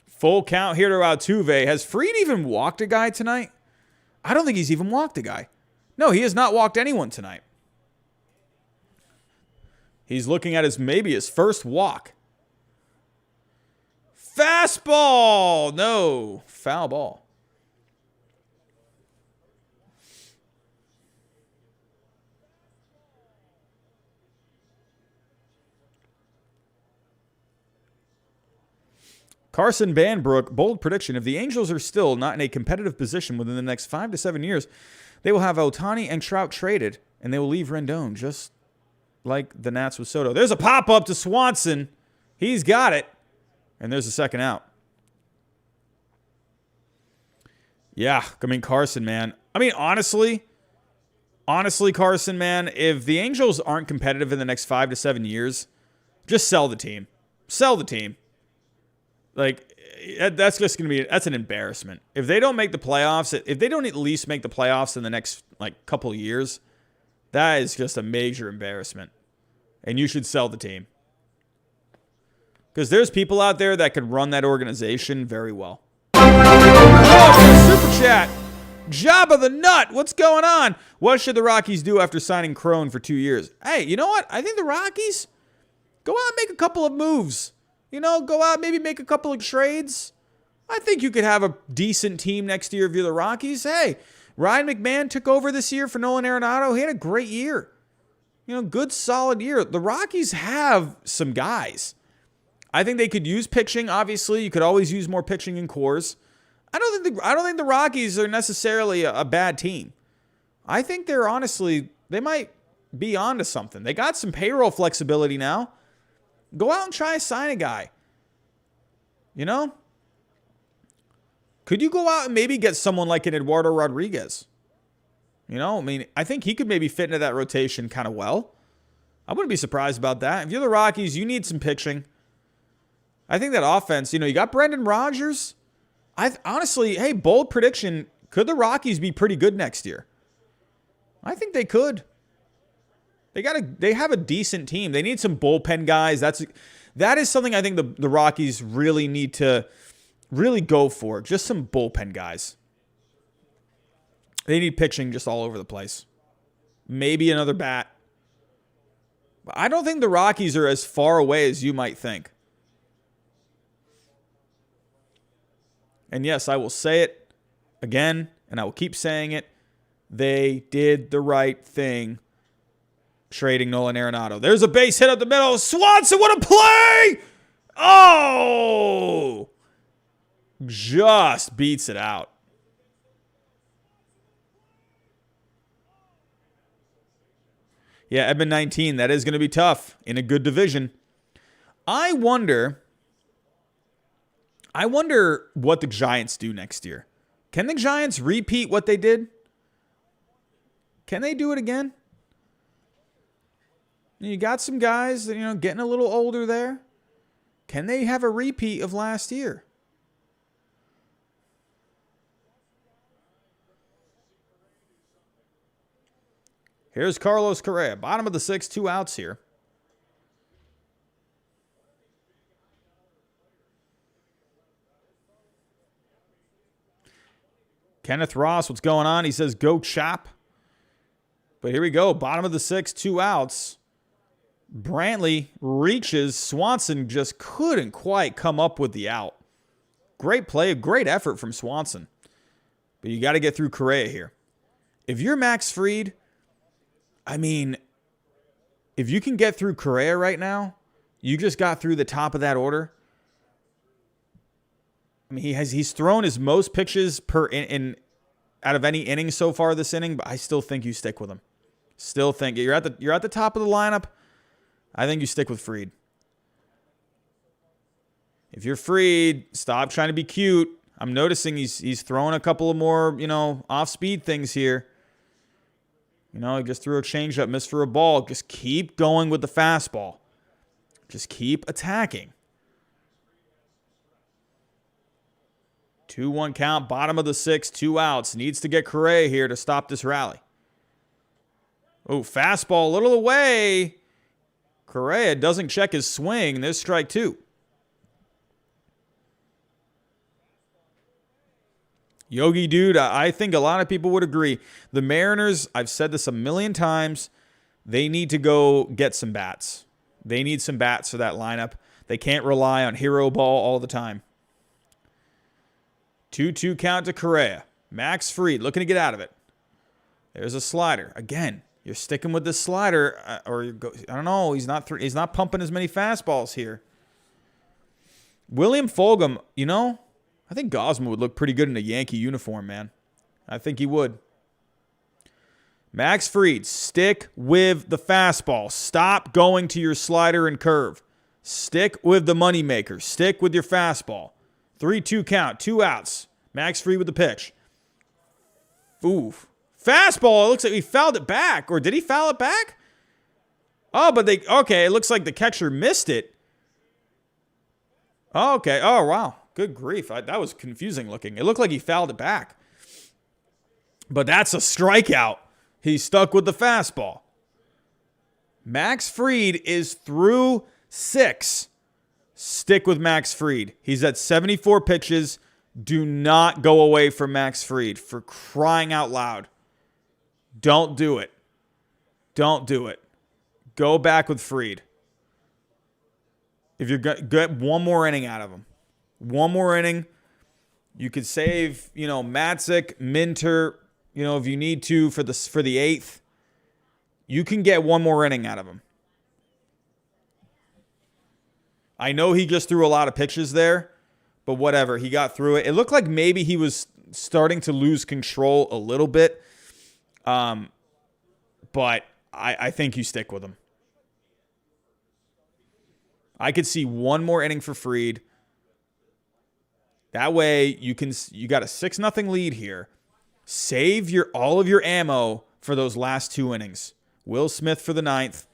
Full count here to Altuve. Has Fried even walked a guy tonight? I don't think he's even walked a guy. No, he has not walked anyone tonight. He's looking at maybe his first walk. Fastball. No, foul ball. Carson Banbrook, bold prediction. If the Angels are still not in a competitive position within the next 5 to 7 years, they will have Ohtani and Trout traded, and they will leave Rendon just like the Nats with Soto. There's a pop-up to Swanson. He's got it. And there's a second out. Yeah, I mean, Carson, man. I mean, honestly, Carson, man, if the Angels aren't competitive in the next 5 to 7 years, just sell the team. Sell the team. Like, that's just going to be, that's an embarrassment. If they don't make the playoffs, if they don't at least make the playoffs in the next, like, couple of years, that is just a major embarrassment. And you should sell the team. Because there's people out there that could run that organization very well. Oh, super chat. Jabba the Nut. What's going on? What should the Rockies do after signing Crone for 2 years? Hey, you know what? I think the Rockies go out and make a couple of moves. You know, go out, maybe make a couple of trades. I think you could have a decent team next year if you're the Rockies. Hey, Ryan McMahon took over this year for Nolan Arenado. He had a great year. You know, good, solid year. The Rockies have some guys. I think they could use pitching. Obviously, you could always use more pitching in cores. I don't think the Rockies are necessarily a bad team. I think they're honestly, they might be onto something. They got some payroll flexibility now. Go out and try to sign a guy. You know? Could you go out and maybe get someone like an Eduardo Rodriguez? You know, I mean, I think he could maybe fit into that rotation kind of well. I wouldn't be surprised about that. If you're the Rockies, you need some pitching. I think that offense, you know, you got Brendan Rodgers. Honestly, hey, bold prediction, could the Rockies be pretty good next year? I think they could. They have a decent team. They need some bullpen guys. That is something I think the Rockies really need to really go for. Just some bullpen guys. They need pitching just all over the place. Maybe another bat. But I don't think the Rockies are as far away as you might think. And yes, I will say it again, and I will keep saying it. They did the right thing trading Nolan Arenado. There's a base hit up the middle. Swanson, what a play! Oh! Just beats it out. Yeah, Edmund 19. That is going to be tough in a good division. I wonder what the Giants do next year. Can the Giants repeat what they did? Can they do it again? You got some guys that, you know, getting a little older there. Can they have a repeat of last year? Here's Carlos Correa. Bottom of the 6th, 2 outs here. Kenneth Ross, what's going on? He says, go Chop. But here we go. Bottom of the 6th, 2 outs. Brantley reaches. Swanson just couldn't quite come up with the out. Great play, great effort from Swanson. But you got to get through Correa here. If you're Max Fried, I mean, if you can get through Correa right now, you just got through the top of that order. I mean, he's thrown his most pitches per in out of any inning so far this inning, but I still think you stick with him. Still think you're at the top of the lineup. I think you stick with Fried. If you're Fried, stop trying to be cute. I'm noticing he's throwing a couple of more, you know, off-speed things here. You know, he just threw a changeup, missed for a ball. Just keep going with the fastball. Just keep attacking. 2-1 count, bottom of the 6th, 2 outs. Needs to get Correa here to stop this rally. Oh, fastball a little away. Correa doesn't check his swing. There's strike 2. Yogi Dude, I think a lot of people would agree. The Mariners, I've said this a million times, they need to go get some bats. They need some bats for that lineup. They can't rely on hero ball all the time. 2-2 count to Correa. Max Fried looking to get out of it. There's a slider. Again, you're sticking with this slider, I don't know. He's not pumping as many fastballs here. William Fulgham, you know, I think Gosman would look pretty good in a Yankee uniform, man. I think he would. Max Fried, stick with the fastball. Stop going to your slider and curve. Stick with the moneymaker. Stick with your fastball. 3-2 count, 2 outs. Max Fried with the pitch. Oof. Fastball, it looks like he fouled it back. Or did he foul it back? Oh, but okay, it looks like the catcher missed it. Oh, okay. Oh, wow. Good grief. That was confusing looking. It looked like he fouled it back. But that's a strikeout. He's stuck with the fastball. Max Fried is through 6. Stick with Max Fried. He's at 74 pitches. Do not go away from Max Fried, for crying out loud. Don't do it. Don't do it. Go back with Fried. If you're going to get one more inning out of him. One more inning. You could save, Matzik, Minter, if you need to for the 8th. You can get one more inning out of him. I know he just threw a lot of pitches there, but whatever. He got through it. It looked like maybe he was starting to lose control a little bit. But I think you stick with him. I could see one more inning for Fried. That way you got a 6-0 lead here. Save all of your ammo for those last 2 innings. Will Smith for the 9th.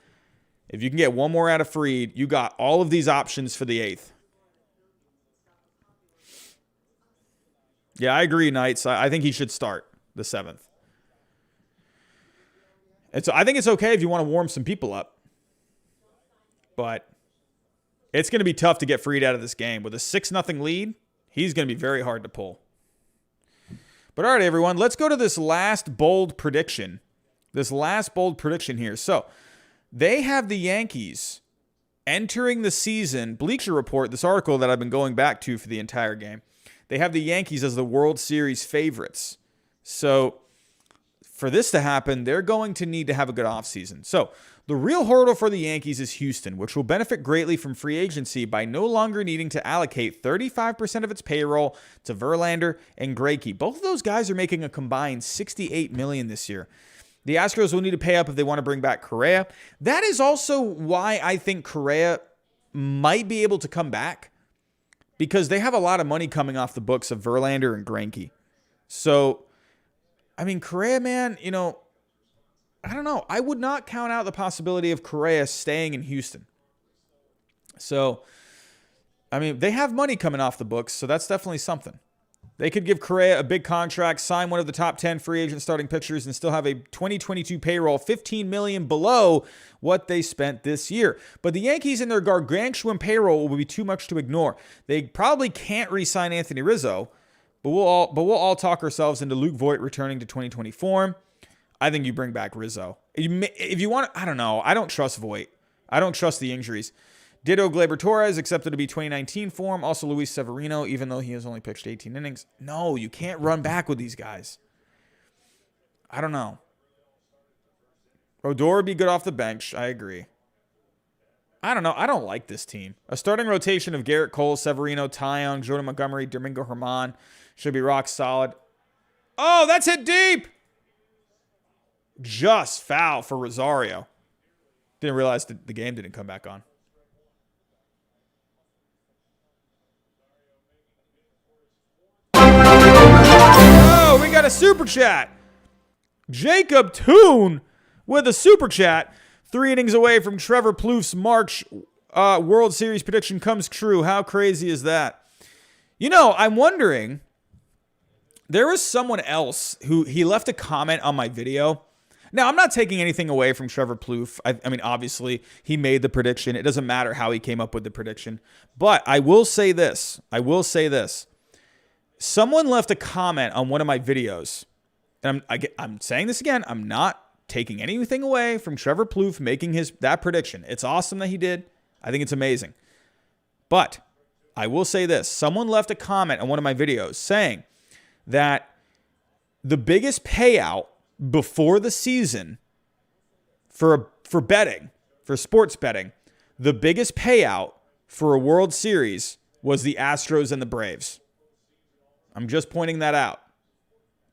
If you can get one more out of Fried, you got all of these options for the 8th. Yeah, I agree, Knights. I think he should start the 7th. I think it's okay if you want to warm some people up. But it's going to be tough to get Fried out of this game. With a 6-0 lead, he's going to be very hard to pull. But all right, everyone, let's go to this last bold prediction. This last bold prediction here. So they have the Yankees entering the season. Bleacher Report, this article that I've been going back to for the entire game. They have the Yankees as the World Series favorites. So for this to happen, they're going to need to have a good offseason. So the real hurdle for the Yankees is Houston, which will benefit greatly from free agency by no longer needing to allocate 35% of its payroll to Verlander and Greinke. Both of those guys are making a combined $68 million this year. The Astros will need to pay up if they want to bring back Correa. That is also why I think Correa might be able to come back, because they have a lot of money coming off the books of Verlander and Greinke. So, I mean, Correa, man, I don't know. I would not count out the possibility of Correa staying in Houston. So, I mean, they have money coming off the books, so that's definitely something. They could give Correa a big contract, sign one of the top 10 free agent starting pitchers, and still have a 2022 payroll $15 million below what they spent this year. But the Yankees in their gargantuan payroll will be too much to ignore. They probably can't re-sign Anthony Rizzo, but we'll all talk ourselves into Luke Voit returning to 2020 form. I think you bring back Rizzo. If you want, I don't know. I don't trust Voit. I don't trust the injuries. Ditto Gleyber Torres, accepted to be 2019 form. Also Luis Severino, even though he has only pitched 18 innings. No, you can't run back with these guys. I don't know. Odor would be good off the bench. I agree. I don't know. I don't like this team. A starting rotation of Garrett Cole, Severino, Taillon, Jordan Montgomery, Domingo Germán should be rock solid. Oh, that's hit deep. Just foul for Rosario. Didn't realize the game didn't come back on. Oh, we got a super chat. Jacob Toon with a super chat. 3 innings away from Trevor Plouffe's March World Series prediction comes true. How crazy is that? You know, I'm wondering, there was someone else who he left a comment on my video. Now, I'm not taking anything away from Trevor Plouffe. I mean, obviously, he made the prediction. It doesn't matter how he came up with the prediction. But I will say this. Someone left a comment on one of my videos. And I'm saying this again. I'm not taking anything away from Trevor Plouffe making that prediction. It's awesome that he did. I think it's amazing. But I will say this. Someone left a comment on one of my videos saying that the biggest payout before the season for betting, for sports betting, the biggest payout for a World Series was the Astros and the Braves. I'm just pointing that out.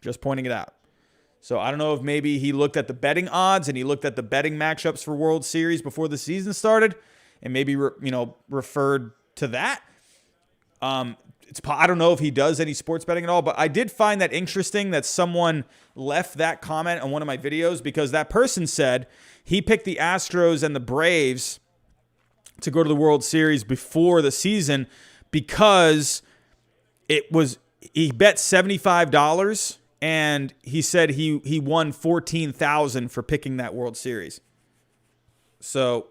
Just pointing it out. So I don't know if maybe he looked at the betting odds and he looked at the betting matchups for World Series before the season started and maybe referred to that. I don't know if he does any sports betting at all, but I did find that interesting that someone left that comment on one of my videos because that person said he picked the Astros and the Braves to go to the World Series before the season because he bet $75 and he said he won $14,000 for picking that World Series. So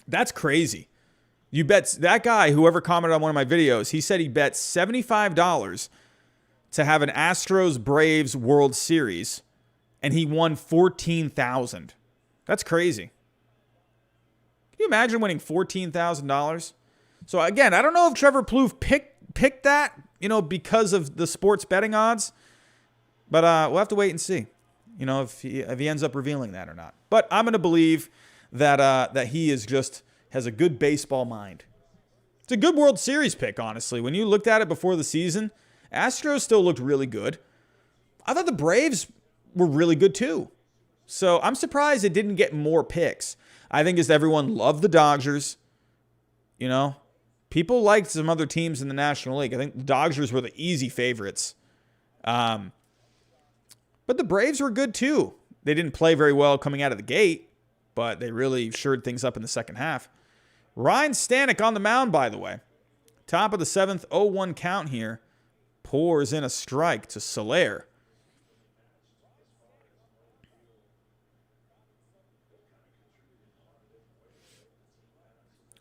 that's crazy. You bet that guy, whoever commented on one of my videos, he said he bet $75 to have an Astros Braves World Series, and he won $14,000. That's crazy. Can you imagine winning $14,000? So again, I don't know if Trevor Plouffe picked that, because of the sports betting odds, but we'll have to wait and see, if he ends up revealing that or not. But I'm going to believe that he has a good baseball mind. It's a good World Series pick, honestly. When you looked at it before the season, Astros still looked really good. I thought the Braves were really good too. So I'm surprised it didn't get more picks. I think as everyone loved the Dodgers, people liked some other teams in the National League. I think the Dodgers were the easy favorites. But the Braves were good too. They didn't play very well coming out of the gate, but they really shored things up in the second half. Ryan Stanek on the mound, by the way. Top of the 7th, 0-1 count here. Pours in a strike to Soler.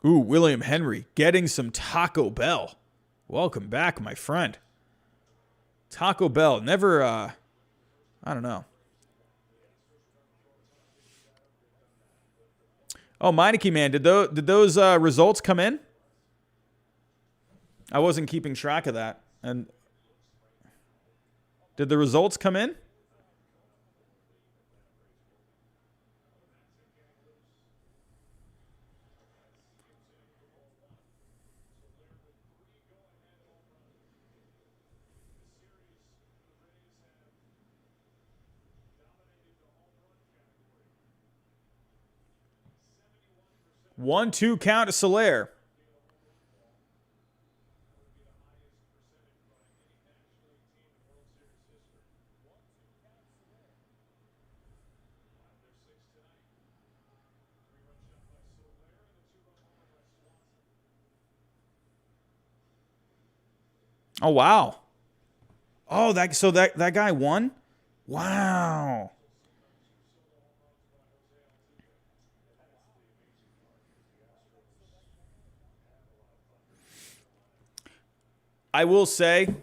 Ooh, William Henry getting some Taco Bell. Welcome back, my friend. Taco Bell, never, I don't know. Oh, Meineke, man, did those results come in? I wasn't keeping track of that. And did the results come in? One, two count to Soler. Oh, wow. Oh, that guy won? Wow. I will say,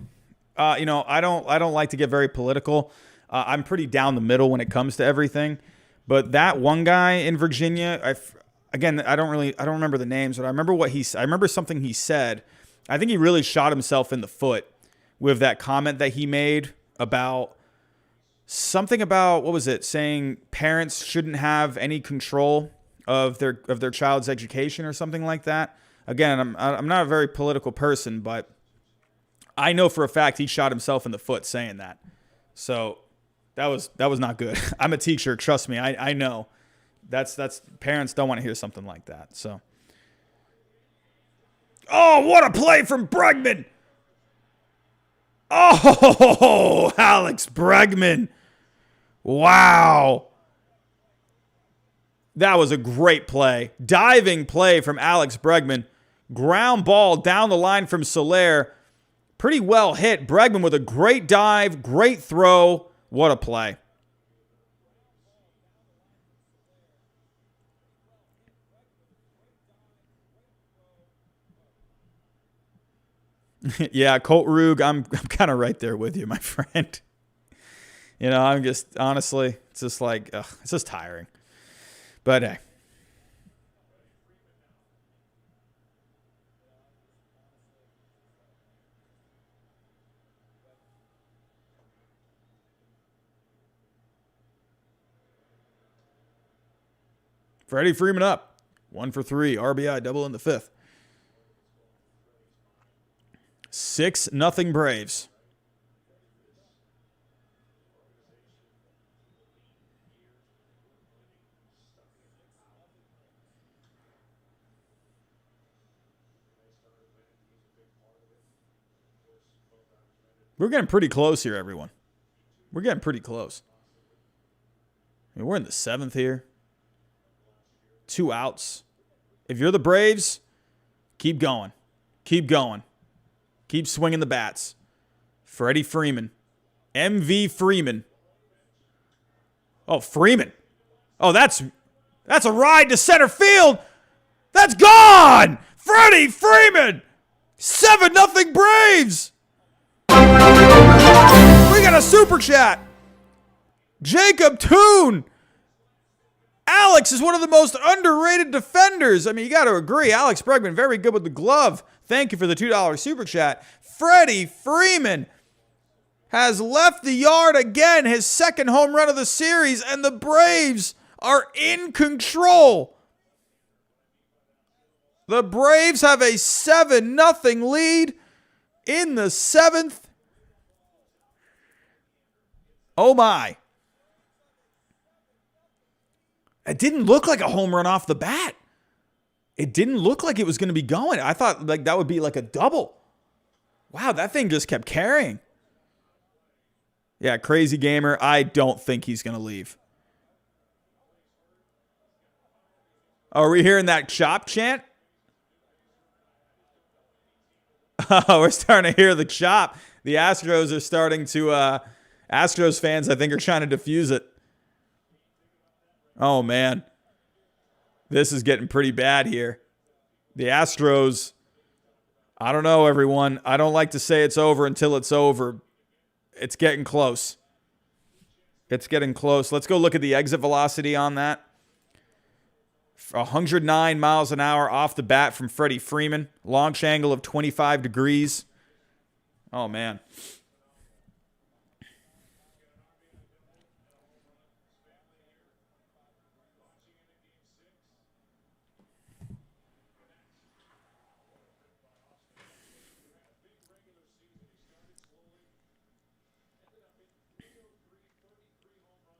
I don't like to get very political. I'm pretty down the middle when it comes to everything. But that one guy in Virginia, I don't remember the names, but I remember something he said. I think he really shot himself in the foot with that comment that he made about something about, what was it, saying parents shouldn't have any control of their child's education or something like that. Again, I'm not a very political person, but I know for a fact he shot himself in the foot saying that. So that was not good. I'm a teacher. Trust me. I know that's parents don't want to hear something like that. So, oh, what a play from Bregman. Oh, Alex Bregman. Wow. That was a great play. Diving play from Alex Bregman. Ground ball down the line from Soler. Pretty well hit. Bregman with a great dive, great throw. What a play. Yeah, Colt Ruge, I'm kind of right there with you, my friend. I'm just, honestly, it's just like, it's just tiring. But hey. Freddie Freeman up. 1 for 3. RBI double in the 5th. 6-0 Braves. We're getting pretty close here, everyone. We're getting pretty close. We're in the 7th here. 2 outs. If you're the Braves, keep going. Keep going. Keep swinging the bats. Freddie Freeman. MV Freeman. Oh, Freeman. Oh, that's a ride to center field. That's gone. Freddie Freeman. 7-0 Braves. We got a super chat. Jacob Toon. Alex is one of the most underrated defenders. I mean, you got to agree. Alex Bregman, very good with the glove. Thank you for the $2 super chat. Freddie Freeman has left the yard again, his 2nd home run of the series, and the Braves are in control. The Braves have a 7-0 lead in the 7th. Oh, my. It didn't look like a home run off the bat. It didn't look like it was going to be going. I thought like that would be like a double. Wow, that thing just kept carrying. Yeah, crazy gamer. I don't think he's going to leave. Are we hearing that chop chant? Oh, we're starting to hear the chop. The Astros are starting to... Astros fans, I think, are trying to defuse it. Oh, man. This is getting pretty bad here. The Astros, I don't know, everyone. I don't like to say it's over until it's over. It's getting close. It's getting close. Let's go look at the exit velocity on that. 109 miles an hour off the bat from Freddie Freeman. Launch angle of 25 degrees. Oh, man.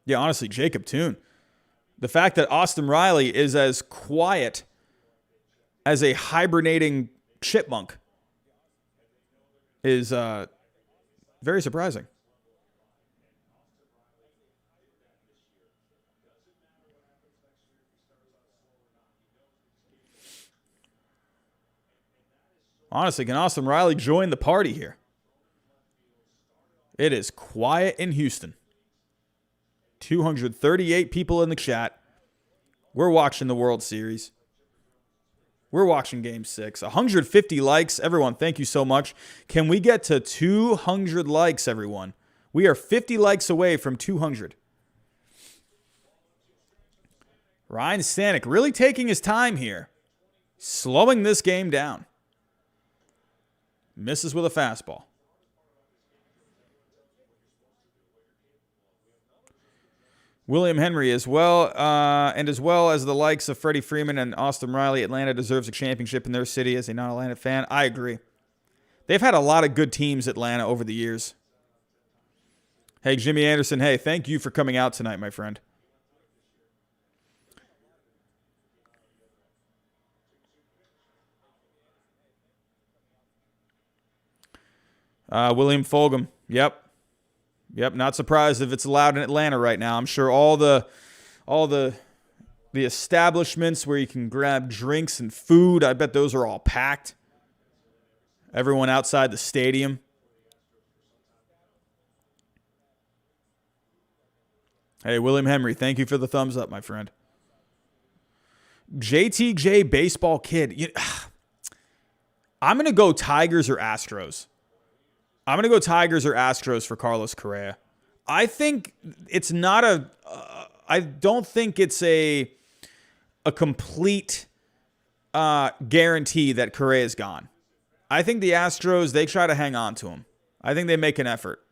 Yeah, honestly, Jacob Toon. The fact that Austin Riley is as quiet as a hibernating chipmunk is very surprising. Honestly, can Austin Riley join the party here? It is quiet in Houston. 238 people in the chat. We're watching the World Series. We're watching Game 6. 150 likes. Everyone, thank you so much. Can we get to 200 likes, everyone? We are 50 likes away from 200. Ryan Stanek really taking his time here. Slowing this game down. Misses with a fastball. William Henry as well, and as well as the likes of Freddie Freeman and Austin Riley, Atlanta deserves a championship in their city as a non-Atlanta fan. I agree. They've had a lot of good teams, Atlanta, over the years. Hey, Jimmy Anderson, hey, thank you for coming out tonight, my friend. William Fulgham, yep. Yep, not surprised if it's allowed in Atlanta right now. I'm sure all the The establishments where you can grab drinks and food, I bet those are all packed. Everyone outside the stadium. Hey, William Henry, thank you for the thumbs up, my friend. JTJ Baseball Kid. I'm going to go Tigers or Astros. I'm going to go Tigers or Astros for Carlos Correa. I think it's not I don't think it's a complete guarantee that Correa is gone. I think the Astros, they try to hang on to him. I think they make an effort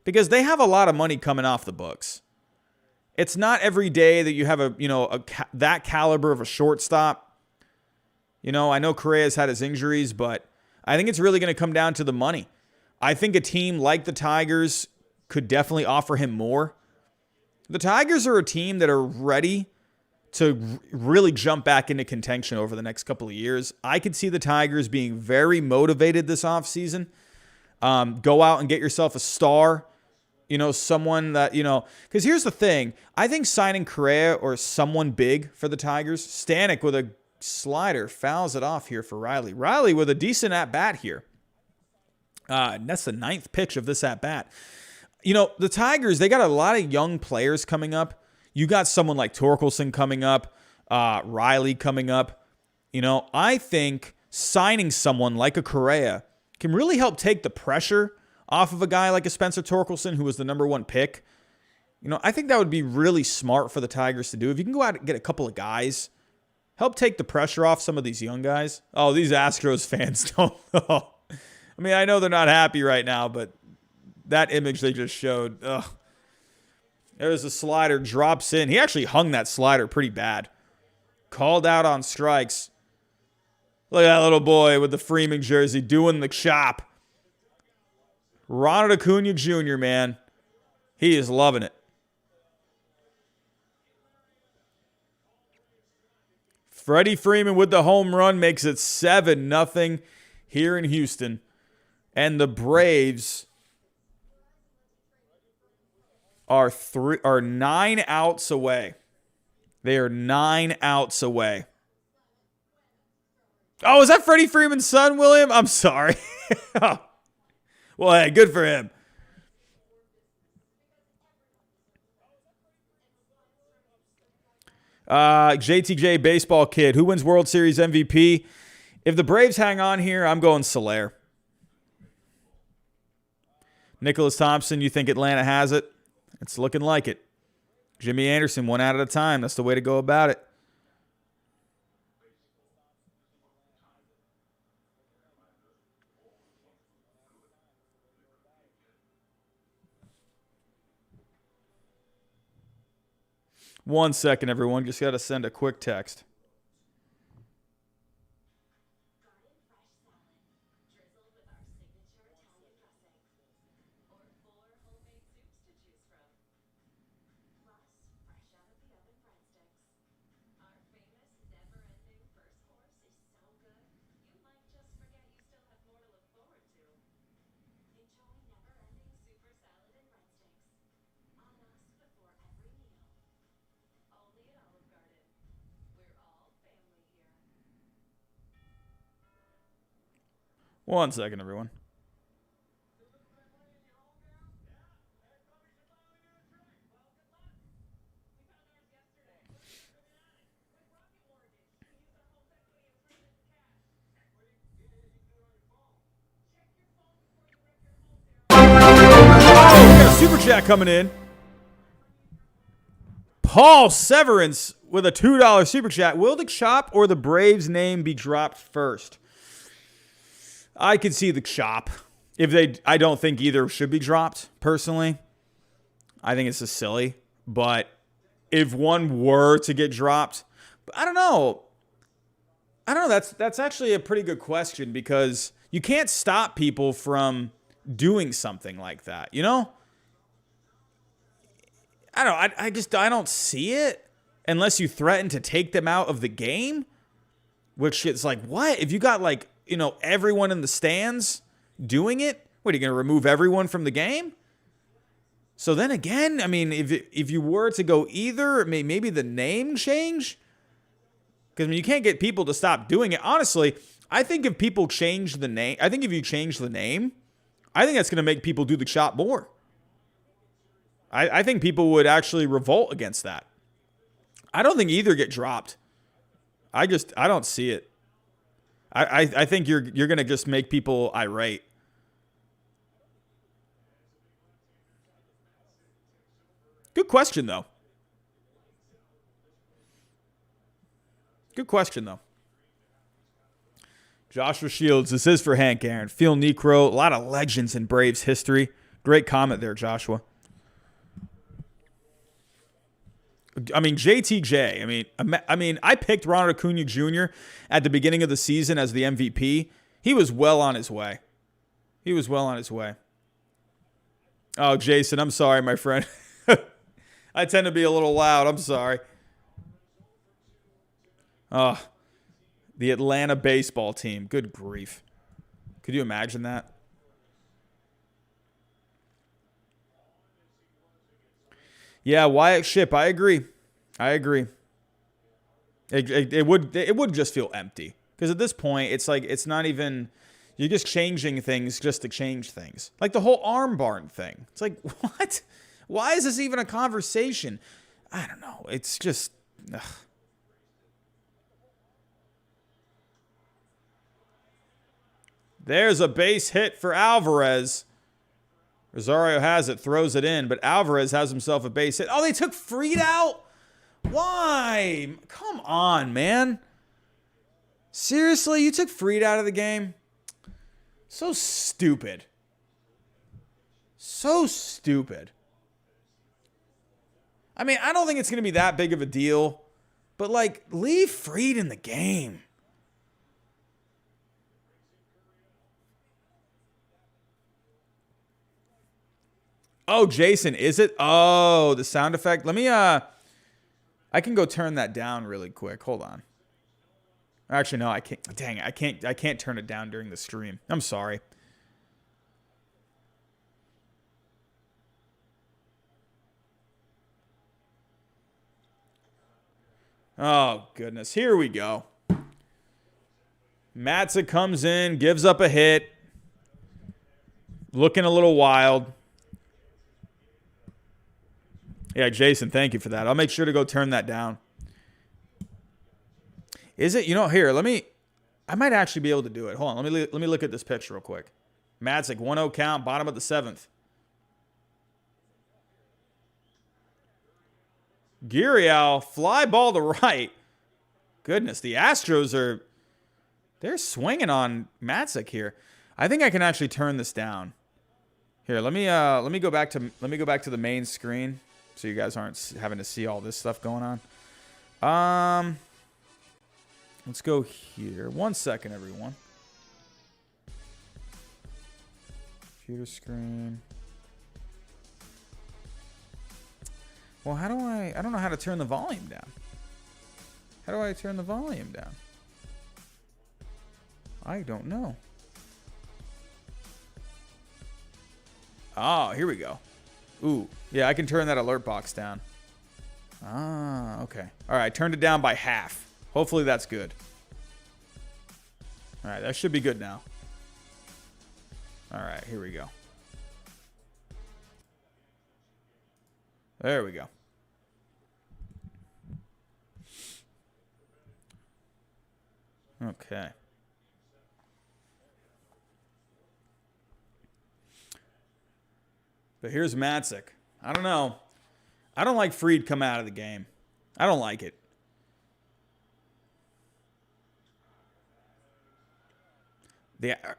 because they have a lot of money coming off the books. It's not every day that you have that caliber of a shortstop. I know Correa's had his injuries, but I think it's really going to come down to the money. I think a team like the Tigers could definitely offer him more. The Tigers are a team that are ready to really jump back into contention over the next couple of years. I could see the Tigers being very motivated this offseason. Go out and get yourself a star. Someone that, because here's the thing. I think signing Correa or someone big for the Tigers, Stanek with a slider fouls it off here for Riley. Riley with a decent at-bat here. That's the 9th pitch of this at-bat. The Tigers, they got a lot of young players coming up. You got someone like Torkelson coming up, Riley coming up. I think signing someone like a Correa can really help take the pressure off of a guy like a Spencer Torkelson, who was the number 1 pick. I think that would be really smart for the Tigers to do. If you can go out and get a couple of guys, help take the pressure off some of these young guys. Oh, these Astros fans don't know. I mean, I know they're not happy right now, but that image they just showed, there's a slider, drops in. He actually hung that slider pretty bad. Called out on strikes. Look at that little boy with the Freeman jersey doing the chop. Ronald Acuna Jr., man. He is loving it. Freddie Freeman with the home run makes it 7-0 here in Houston. And the Braves are 9 outs away. They are 9 outs away. Oh, is that Freddie Freeman's son, William? I'm sorry. Well, hey, good for him. JTJ Baseball Kid. Who wins World Series MVP? If the Braves hang on here, I'm going Soler. Nicholas Thompson, you think Atlanta has it? It's looking like it. Jimmy Anderson, 1 out at a time. That's the way to go about it. One second, everyone. Just got to send a quick text. One second, everyone. Oh, we got a super chat coming in. Paul Severance with a $2 super chat. Will the Chop or the Braves name be dropped first? I could see the Chop. I don't think either should be dropped, personally. I think it's just silly. But if one were to get dropped, I don't know. That's actually a pretty good question because you can't stop people from doing something like that, I don't see it unless you threaten to take them out of the game, which is like, what? If you got everyone in the stands doing it, what, are you going to remove everyone from the game? So then again, I mean, if you were to go either, maybe the name change. Because I mean, you can't get people to stop doing it. Honestly, I think if people change the name, I think if you change the name, I think that's going to make people do the chop more. I think people would actually revolt against that. I don't think either get dropped. I don't see it. I think you're going to just make people irate. Good question, though. Good question, though. Joshua Shields, this is for Hank Aaron. Phil Necro, a lot of legends in Braves history. Great comment there, Joshua. I mean, JTJ. I mean, I picked Ronald Acuna Jr. at the beginning of the season as the MVP. He was well on his way. Oh, Jason, I'm sorry, my friend. I tend to be a little loud. I'm sorry. Oh, the Atlanta baseball team. Good grief. Could you imagine that? Yeah, Wyatt Shipp. I agree. It would just feel empty. Because at this point, it's like it's not even... You're just changing things just to change things. Like the whole arm barn thing. It's like, what? Why is this even a conversation? I don't know. It's just... Ugh. There's a base hit for Alvarez. Rosario has it, throws it in, but Alvarez has himself a base hit. Oh, they took Fried out? Why? Come on, man. Seriously, you took Fried out of the game? So stupid. So stupid. I mean, I don't think it's going to be that big of a deal, but, like, leave Fried in the game. Oh, Jason, is it? Oh, the sound effect. Let me, I can go turn that down really quick. Hold on. Actually, no, I can't. Dang, I can't turn it down during the stream. I'm sorry. Oh, goodness. Here we go. Matza comes in, gives up a hit. Looking a little wild. Yeah, Jason, thank you for that. I'll make sure to go turn that down. Is it? You know, here, I might actually be able to do it. Hold on, let me look at this pitch real quick. Matzik, 1-0 count, bottom of the 7th. Gurriel, fly ball to right. Goodness, the Astros they're swinging on Matzik here. I think I can actually turn this down. Here, let me go back to the main screen so you guys aren't having to see all this stuff going on. Let's go here. 1 second, everyone. Computer screen. Well, I don't know how to turn the volume down. How do I turn the volume down? I don't know. Oh, here we go. Ooh, yeah, I can turn that alert box down. Ah, okay. All right, turned it down by half. Hopefully that's good. All right, that should be good now. All right, here we go. There we go. Okay. But here's Matzik. I don't know. I don't like Fried come out of the game. I don't like it.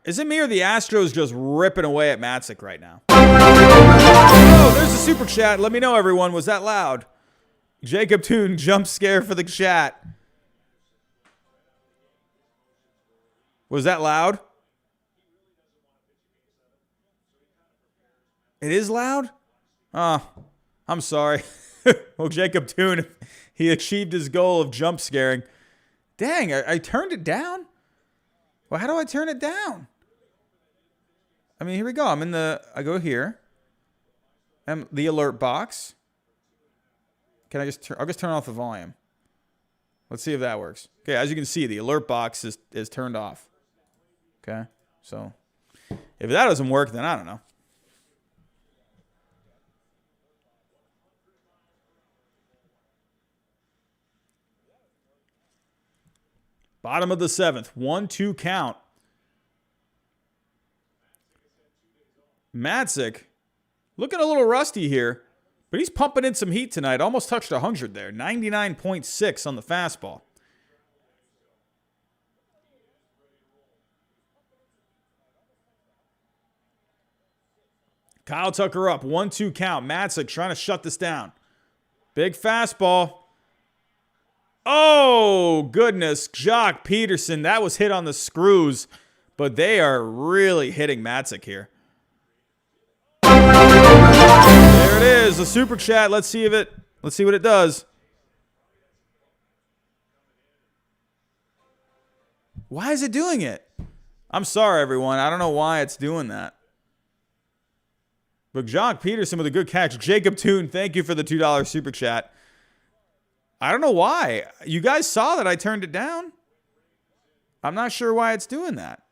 Is it me or the Astros just ripping away at Matzik right now? Oh, there's a super chat. Let me know, everyone. Was that loud? Jacob Toon, jump scare for the chat. Was that loud? It is loud? Oh, I'm sorry. Well, Jacob Toon, he achieved his goal of jump scaring. Dang, I turned it down? Well, how do I turn it down? I mean, here we go. I go here. the alert box. Can I just I'll just turn off the volume. Let's see if that works. Okay, as you can see, the alert box is turned off. Okay, so if that doesn't work, then I don't know. Bottom of the 7th, 1-2 count. Matzik looking a little rusty here, but he's pumping in some heat tonight. Almost touched 100 there. 99.6 on the fastball. Kyle Tucker up, 1-2 count. Matzik trying to shut this down. Big fastball. Oh, goodness. Jock Peterson, that was hit on the screws, but they are really hitting Matzik here. There it is, a super chat. Let's see what it does. Why is it doing it? I'm sorry, everyone. I don't know why it's doing that. But Jock Peterson with a good catch. Jacob Toon, thank you for the $2 super chat. I don't know why. You guys saw that I turned it down. I'm not sure why it's doing that.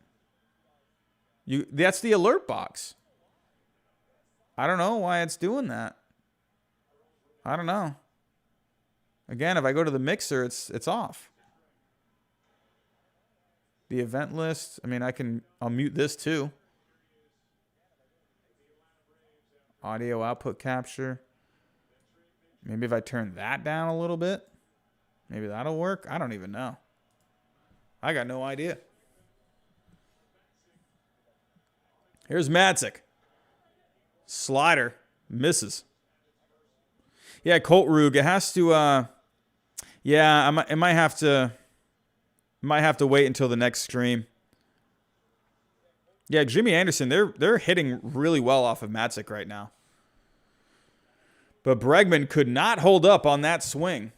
That's the alert box. I don't know why it's doing that. I don't know. Again, if I go to the mixer, it's off. The event list, I mean, I'll mute this too. Audio output capture. Maybe if I turn that down a little bit, maybe that'll work. I don't even know. I got no idea. Here's Matzik. Slider. Misses. Yeah, Colt Rug. It has to, yeah, it might have to wait until the next stream. Yeah, Jimmy Anderson, they're hitting really well off of Matzik right now. But Bregman could not hold up on that swing.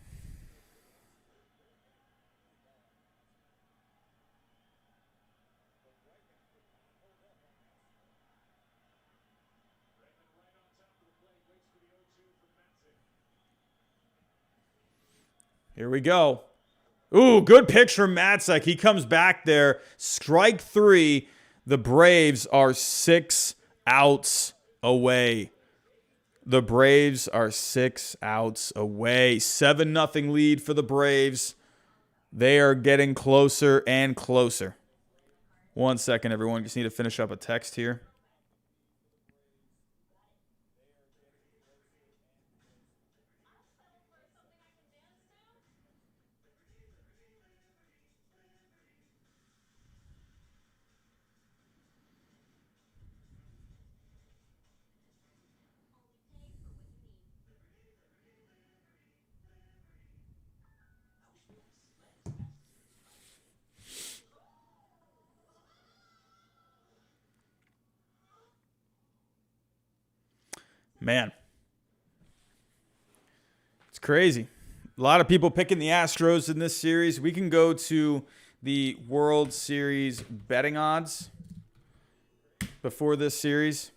Here we go. Ooh, good pitch from Matzik. He comes back there. Strike 3. The Braves are 6 outs away. The Braves are 6 outs away. 7-0 lead for the Braves. They are getting closer and closer. 1 second, everyone. Just need to finish up a text here. Man, it's crazy. A lot of people picking the Astros in this series. We can go to the World Series betting odds before this series.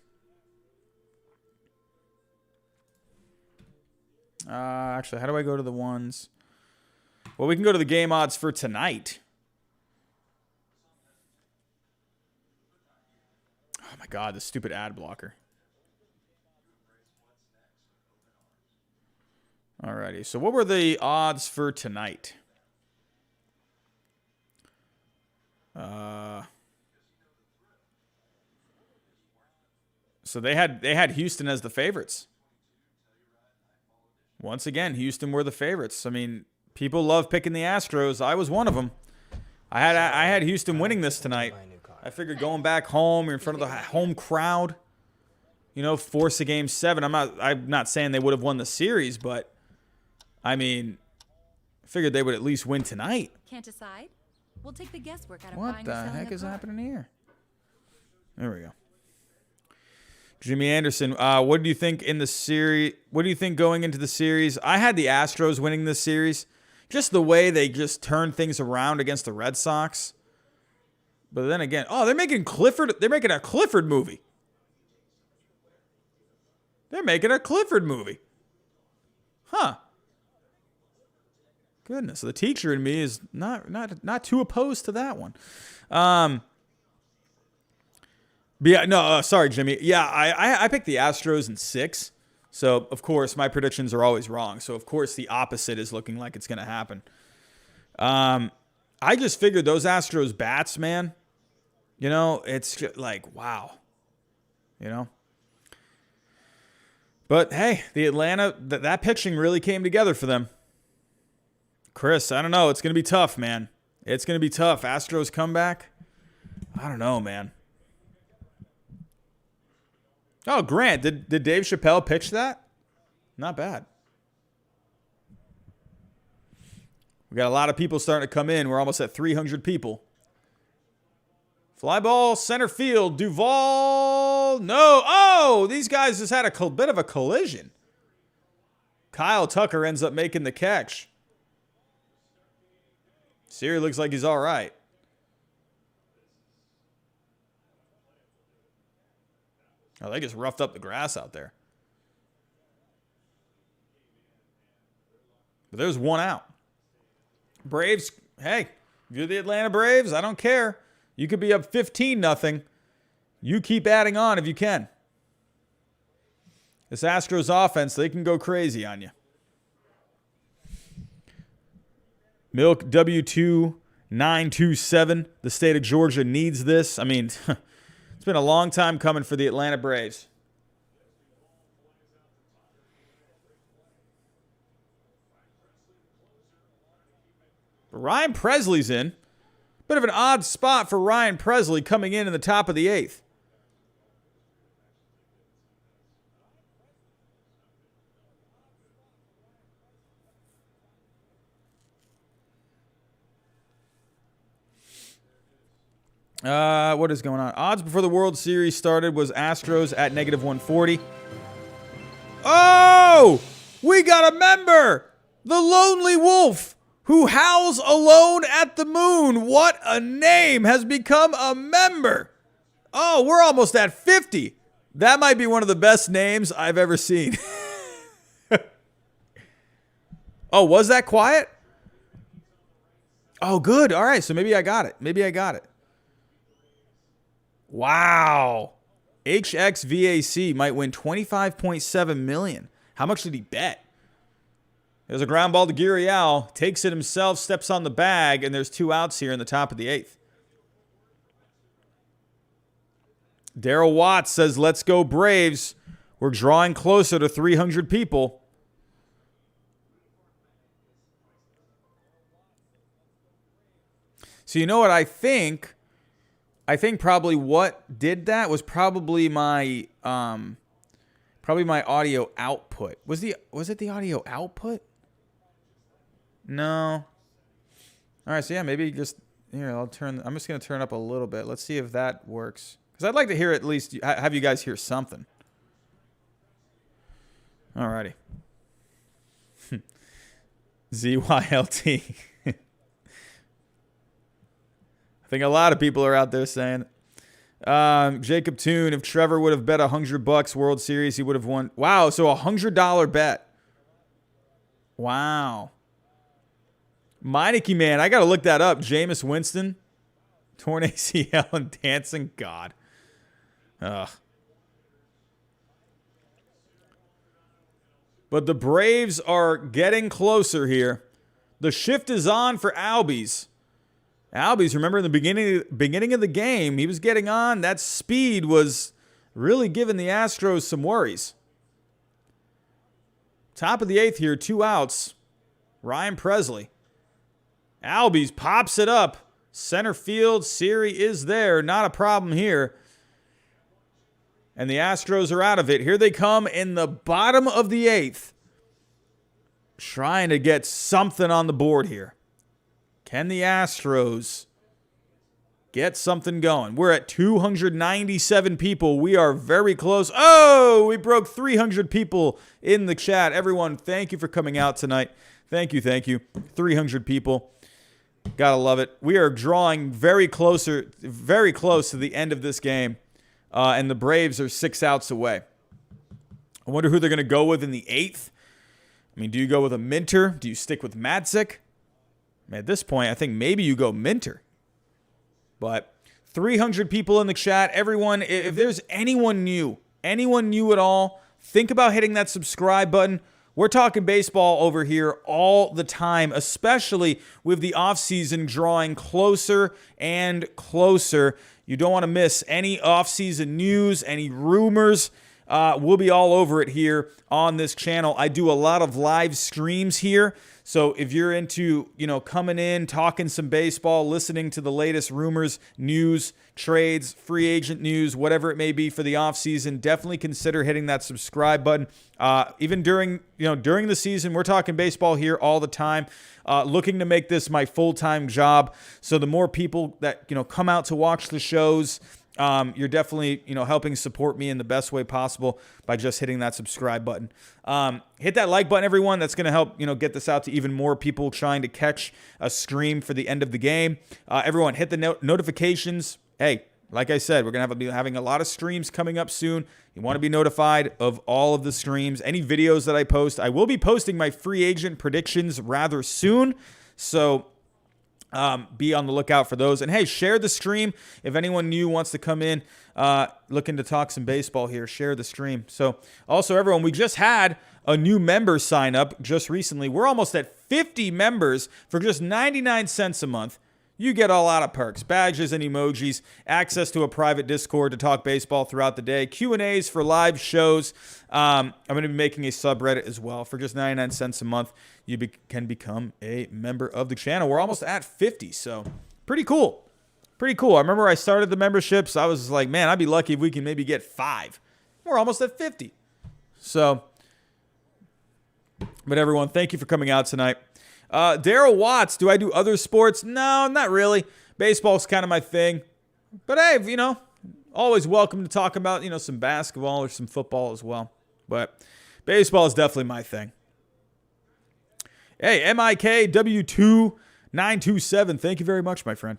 Actually, how do I go to the ones? Well, we can go to the game odds for tonight. Oh, my God, this stupid ad blocker. Alrighty, so what were the odds for tonight? So they had Houston as the favorites. Once again, Houston were the favorites. I mean, people love picking the Astros. I was one of them. I had Houston winning this tonight. I figured going back home in front of the home crowd, force a game 7. I'm not saying they would have won the series, but I mean, I figured they would at least win tonight.
Can't decide? We'll take the guesswork out of
what the heck is happening here? There we go. Jimmy Anderson, what do you think in the series? What do you think going into the series? I had the Astros winning this series. Just the way they just turned things around against the Red Sox. But then again, they're making a Clifford movie. They're making a Clifford movie. Huh. Goodness, the teacher in me is not too opposed to that one. But yeah, no, sorry, Jimmy. Yeah, I picked the Astros in 6. So, of course, my predictions are always wrong. So, of course, the opposite is looking like it's going to happen. I just figured those Astros bats, man, you know, it's just like, wow. You know? But, hey, the Atlanta, that pitching really came together for them. Chris, I don't know. It's going to be tough, man. It's going to be tough. Astros comeback? I don't know, man. Oh, Grant, did Dave Chappelle pitch that? Not bad. We got a lot of people starting to come in. We're almost at 300 people. Fly ball, center field, Duvall. No. Oh, these guys just had a bit of a collision. Kyle Tucker ends up making the catch. Siri looks like he's all right. Oh, they just roughed up the grass out there. But there's one out. Braves, hey, if you're the Atlanta Braves, I don't care. You could be up 15-0. You keep adding on if you can. This Astros offense, they can go crazy on you. Milk W2927. The state of Georgia needs this. I mean, it's been a long time coming for the Atlanta Braves. But Ryan Presley's in. Bit of an odd spot for Ryan Presley coming in the top of the 8th. What is going on? Odds before the World Series started was Astros at -140. Oh! We got a member! The Lonely Wolf, who howls alone at the moon. What a name, has become a member. Oh, we're almost at 50. That might be one of the best names I've ever seen. Oh, was that quiet? Oh, good. All right, so maybe I got it. Wow. HXVAC might win $25.7 million. How much did he bet? There's a ground ball to Gurriel. Takes it himself, steps on the bag, and there's 2 outs here in the top of the 8th. Daryl Watts says, let's go Braves. We're drawing closer to 300 people. So you know what I think? I think probably what did that was probably my audio output. Was it the audio output? No. All right, so yeah, maybe just here. I'm just gonna turn up a little bit. Let's see if that works. Because I'd like to hear at least have you guys hear something. Alrighty. ZYLT. I think a lot of people are out there saying it. Jacob Toon, if Trevor would have bet $100 World Series, he would have won. Wow, so $100 bet. Wow. Meineke, man, I got to look that up. Jameis Winston, torn ACL and dancing. God. Ugh. But the Braves are getting closer here. The shift is on for Albies. Albies, remember in the beginning of the game, he was getting on. That speed was really giving the Astros some worries. Top of the 8th here, 2 outs. Ryan Presley. Albies pops it up. Center field, Siri is there. Not a problem here. And the Astros are out of it. Here they come in the bottom of the 8th. Trying to get something on the board here. Can the Astros get something going? We're at 297 people. We are very close. Oh, we broke 300 people in the chat. Everyone, thank you for coming out tonight. Thank you. 300 people. Gotta love it. We are drawing very close to the end of this game. And the Braves are 6 outs away. I wonder who they're going to go with in the 8th. I mean, do you go with a Minter? Do you stick with Madsick? I mean, at this point, I think maybe you go Minter. But 300 people in the chat. Everyone, if there's anyone new at all, think about hitting that subscribe button. We're talking baseball over here all the time, especially with the offseason drawing closer and closer. You don't want to miss any offseason news, any rumors. We'll be all over it here on this channel. I do a lot of live streams here. So if you're into, coming in, talking some baseball, listening to the latest rumors, news, trades, free agent news, whatever it may be for the offseason, definitely consider hitting that subscribe button. Even during the season, we're talking baseball here all the time. Looking to make this my full-time job. So the more people that, come out to watch the shows, you're definitely, helping support me in the best way possible by just hitting that subscribe button. Hit that like button, everyone. That's going to help, get this out to even more people trying to catch a stream for the end of the game. Everyone, hit the notifications. Hey, like I said, we're going to be having a lot of streams coming up soon. You want to be notified of all of the streams, any videos that I post. I will be posting my free agent predictions rather soon. So be on the lookout for those. And hey, share the stream. If anyone new wants to come in, looking to talk some baseball here, share the stream. So also, everyone, we just had a new member sign up just recently. We're almost at 50 members for just 99 cents a month. You get a lot of perks, badges and emojis, access to a private Discord to talk baseball throughout the day, Q&As for live shows. I'm going to be making a subreddit as well. For just 99 cents a month, you can become a member of the channel. We're almost at 50, so pretty cool. Pretty cool. I remember I started the memberships. I was like, man, I'd be lucky if we can maybe get 5. We're almost at 50. So, but everyone, thank you for coming out tonight. Daryl Watts, do I do other sports? No, not really. Baseball's kind of my thing. But hey, always welcome to talk about, some basketball or some football as well. But baseball is definitely my thing. Hey, MIKW2927, thank you very much, my friend.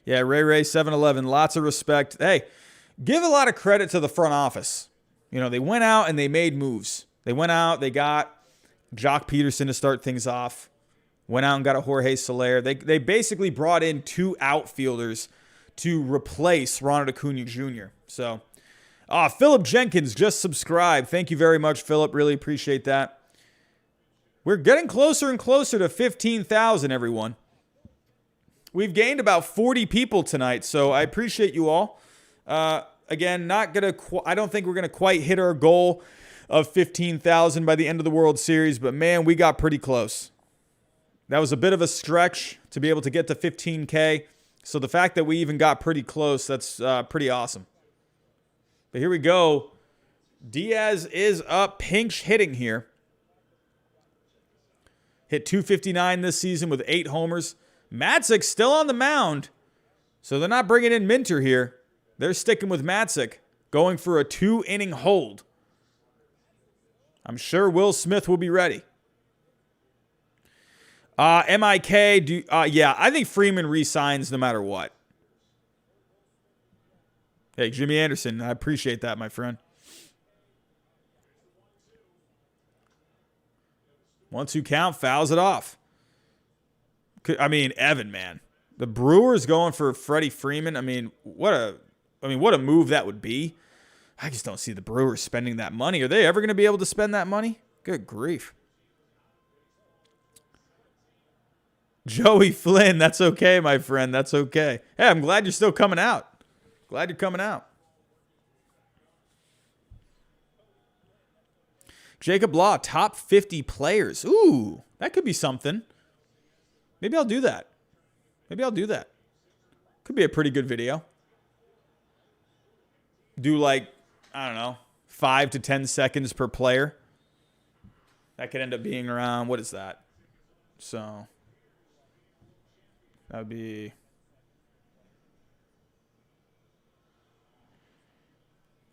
Yeah, Ray 711, lots of respect. Hey, give a lot of credit to the front office. They went out and they made moves. They went out, they got Jock Peterson to start things off. Went out and got a Jorge Soler. They basically brought in 2 outfielders to replace Ronald Acuna Jr. So, Philip Jenkins just subscribed. Thank you very much, Philip. Really appreciate that. We're getting closer and closer to 15,000, everyone. We've gained about 40 people tonight, so I appreciate you all. Again, I don't think we're going to quite hit our goal of 15,000 by the end of the World Series, but man, we got pretty close. That was a bit of a stretch to be able to get to 15K. So the fact that we even got pretty close, that's pretty awesome. But here we go. Diaz is up, pinch hitting here. Hit 259 this season with 8 homers. Madsick still on the mound. So they're not bringing in Minter here. They're sticking with Madsick, going for a 2-inning hold. I'm sure Will Smith will be ready. MIK, yeah, I think Freeman re-signs no matter what. Hey, Jimmy Anderson, I appreciate that, my friend. 1-2 count, fouls it off. Evan, man. The Brewers going for Freddie Freeman. What a move that would be. I just don't see the Brewers spending that money. Are they ever going to be able to spend that money? Good grief. Joey Flynn, that's okay, my friend. That's okay. Hey, I'm glad you're still coming out. Glad you're coming out. Jacob Law, top 50 players. Ooh, that could be something. Maybe I'll do that. Could be a pretty good video. Do 5 to 10 seconds per player. That could end up being around, what is that? So, that would be...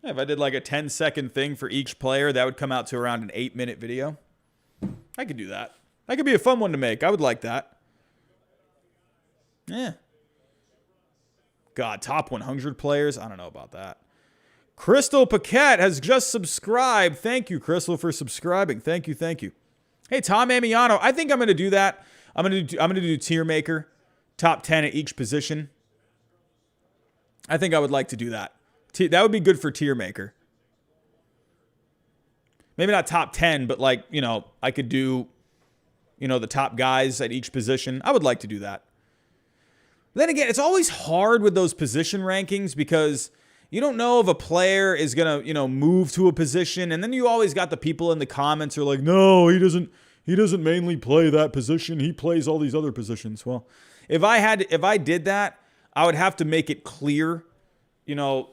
If I did a 10-second thing for each player, that would come out to around an 8-minute video. I could do that. That could be a fun one to make. I would like that. Yeah. God, top 100 players? I don't know about that. Crystal Paquette has just subscribed. Thank you, Crystal, for subscribing. Thank you, thank you. Hey, Tom Amiano, I think I'm going to do that. I'm going to do tier maker, top 10 at each position. I think I would like to do that. That would be good for tier maker. Maybe not top 10, but like, you know, I could do, you know, the top guys at each position. I would like to do that. Then again, it's always hard with those position rankings because you don't know if a player is going to, you know, move to a position. And then you always got the people in the comments who are like, no, he doesn't mainly play that position. He plays all these other positions. Well, if I did that, I would have to make it clear, you know,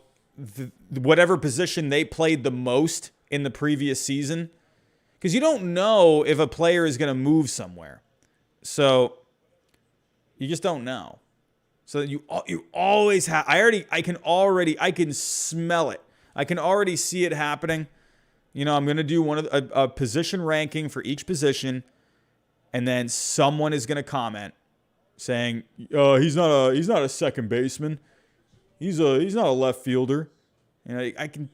whatever position they played the most in the previous season. Because you don't know if a player is going to move somewhere. So you just don't know. So you always have, I can smell it. I can already see it happening. You know, I'm going to do a position ranking for each position. And then someone is going to comment saying, he's not a second baseman. He's not a left fielder. And I can,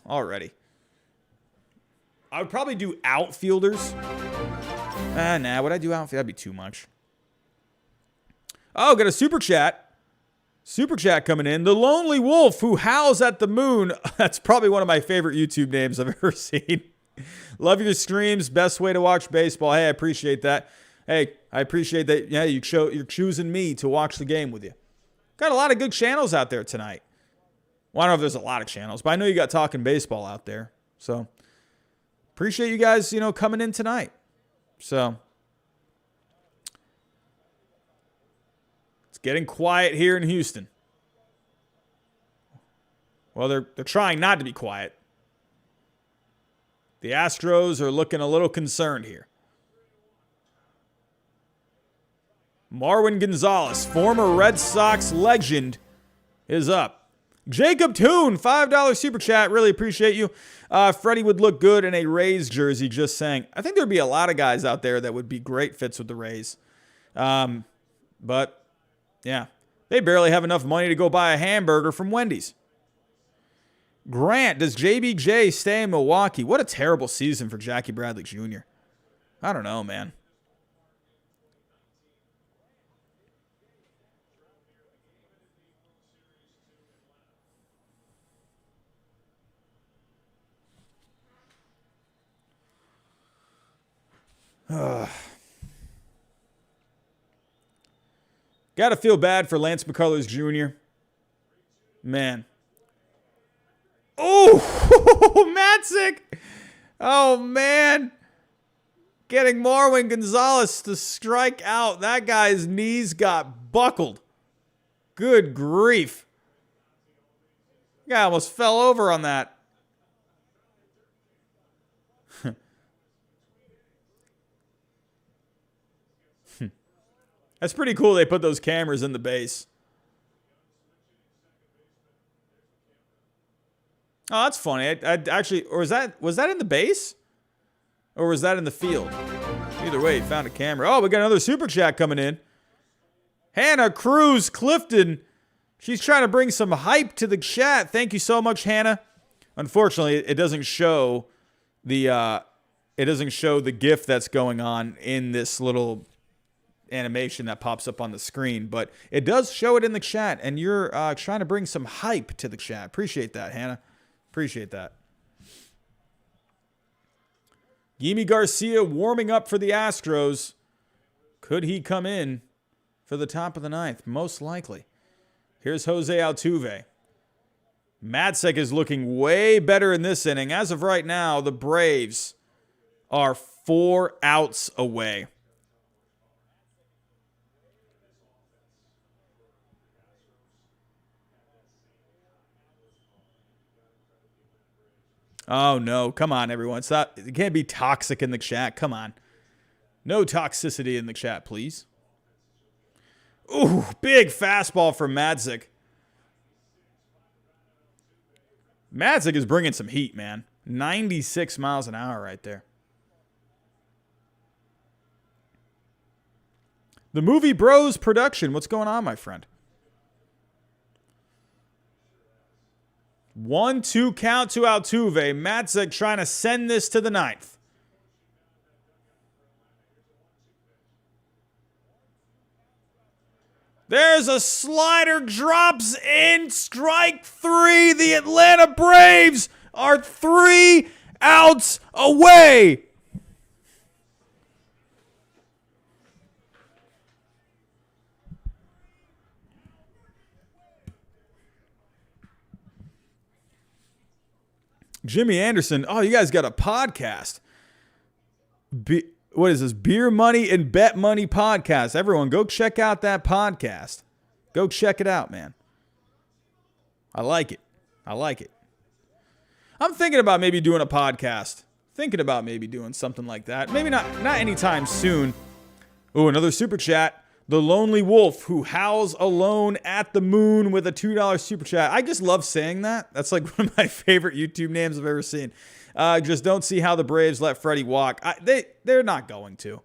already. I would probably do outfielders. Would I do outfield? That'd be too much. Oh, got a super chat. Super chat coming in. The Lonely Wolf Who Howls at the Moon. That's probably one of my favorite YouTube names I've ever seen. Love your streams. Best way to watch baseball. Hey, I appreciate that. Hey, I appreciate that. Yeah, you're choosing me to watch the game with you. Got a lot of good channels out there tonight. Well, I don't know if there's a lot of channels, but I know you got Talking Baseball out there. So, appreciate you guys, coming in tonight. So, it's getting quiet here in Houston. Well, they're trying not to be quiet. The Astros are looking a little concerned here. Marwin Gonzalez, former Red Sox legend, is up. Jacob Toon, $5 super chat. Really appreciate you. Freddie would look good in a Rays jersey, just saying. I think there'd be a lot of guys out there that would be great fits with the Rays. But, yeah, they barely have enough money to go buy a hamburger from Wendy's. Grant, does JBJ stay in Milwaukee? What a terrible season for Jackie Bradley Jr. I don't know, man. Got to feel bad for Lance McCullers Jr. Man. Oh, Matzik. Oh, man. Getting Marwin Gonzalez to strike out. That guy's knees got buckled. Good grief. Guy almost fell over on that. That's pretty cool they put those cameras in the base. Oh, that's funny. I actually, or was that in the base? Or was that in the field? Either way, found a camera. Oh, we got another super chat coming in. Hannah Cruz Clifton. She's trying to bring some hype to the chat. Thank you so much, Hannah. Unfortunately, it doesn't show the GIF that's going on in this little animation that pops up on the screen, but it does show it in the chat, and you're trying to bring some hype to the chat. Appreciate that, Hannah. Appreciate that. Yimi Garcia warming up for the Astros. Could he come in for the top of the ninth? Most likely. Here's Jose Altuve. Matzek is looking way better in this inning. As of right now, the Braves are 4 outs away. Oh, no. Come on, everyone. Stop. It can't be toxic in the chat. Come on. No toxicity in the chat, please. Ooh, big fastball from Madzik. Madzik is bringing some heat, man. 96 miles an hour right there. The Movie Bros production. What's going on, my friend? 1-2 count to Altuve. Matzek trying to send this to the ninth. There's a slider, drops in, strike 3. The Atlanta Braves are 3 outs away. Jimmy Anderson, oh, you guys got a podcast. What is this? Beer Money and Bet Money podcast. Everyone, go check out that podcast. Go check it out, man. I like it. I like it. I'm thinking about maybe doing a podcast. Thinking about maybe doing something like that. Maybe not anytime soon. Oh, another super chat. The Lonely Wolf who howls alone at the moon with a $2 super chat. I just love saying that. That's like one of my favorite YouTube names I've ever seen. Just don't see how the Braves let Freddie walk. They're not going to.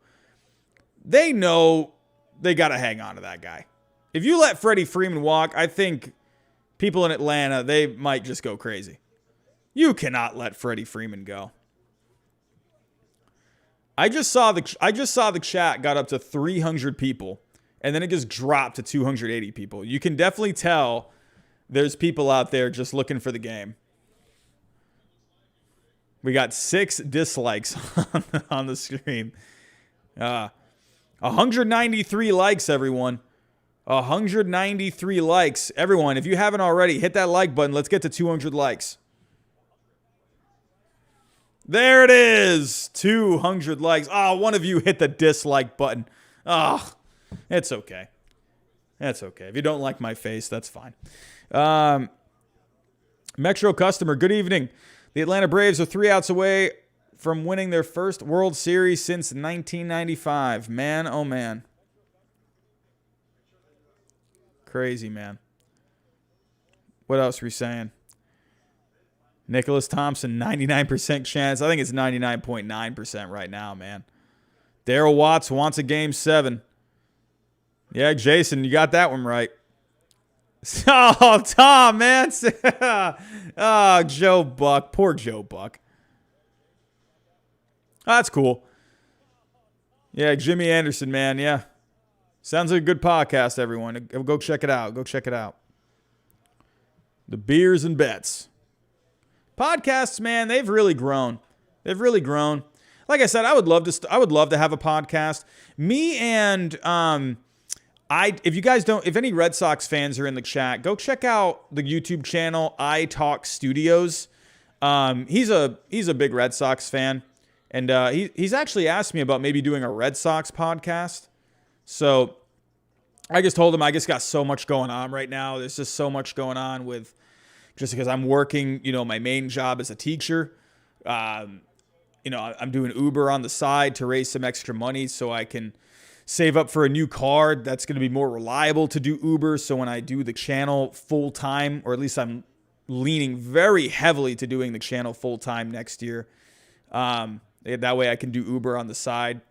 They know they got to hang on to that guy. If you let Freddie Freeman walk, I think people in Atlanta, they might just go crazy. You cannot let Freddie Freeman go. I just saw the chat got up to 300 people, and then it just dropped to 280 people. You can definitely tell there's people out there just looking for the game. We got 6 dislikes on the screen. 193 likes, everyone. 193 likes. Everyone, if you haven't already, hit that like button. Let's get to 200 likes. There it is. 200 likes. Oh, one of you hit the dislike button. Oh, it's okay. That's okay. If you don't like my face, that's fine. Metro customer, good evening. The Atlanta Braves are 3 outs away from winning their first World Series since 1995. Man, oh man. Crazy, man. What else are we saying? Nicholas Thompson, 99% chance. I think it's 99.9% right now, man. Daryl Watts wants a game 7. Yeah, Jason, you got that one right. Oh, Tom, man. Oh, Joe Buck. Poor Joe Buck. Oh, that's cool. Yeah, Jimmy Anderson, man. Yeah. Sounds like a good podcast, everyone. Go check it out. Go check it out. The Beers and Bets. Podcasts, man, they've really grown. They've really grown. Like I said, I would love to have a podcast. Me and if any Red Sox fans are in the chat, go check out the YouTube channel I Talk Studios. He's a big Red Sox fan, and he's actually asked me about maybe doing a Red Sox podcast. So I just told him I just got so much going on right now. There's just so much going on with just because I'm working, my main job as a teacher. I'm doing Uber on the side to raise some extra money so I can save up for a new car that's going to be more reliable to do Uber. So when I do the channel full time, or at least I'm leaning very heavily to doing the channel full time next year. That way I can do Uber on the side.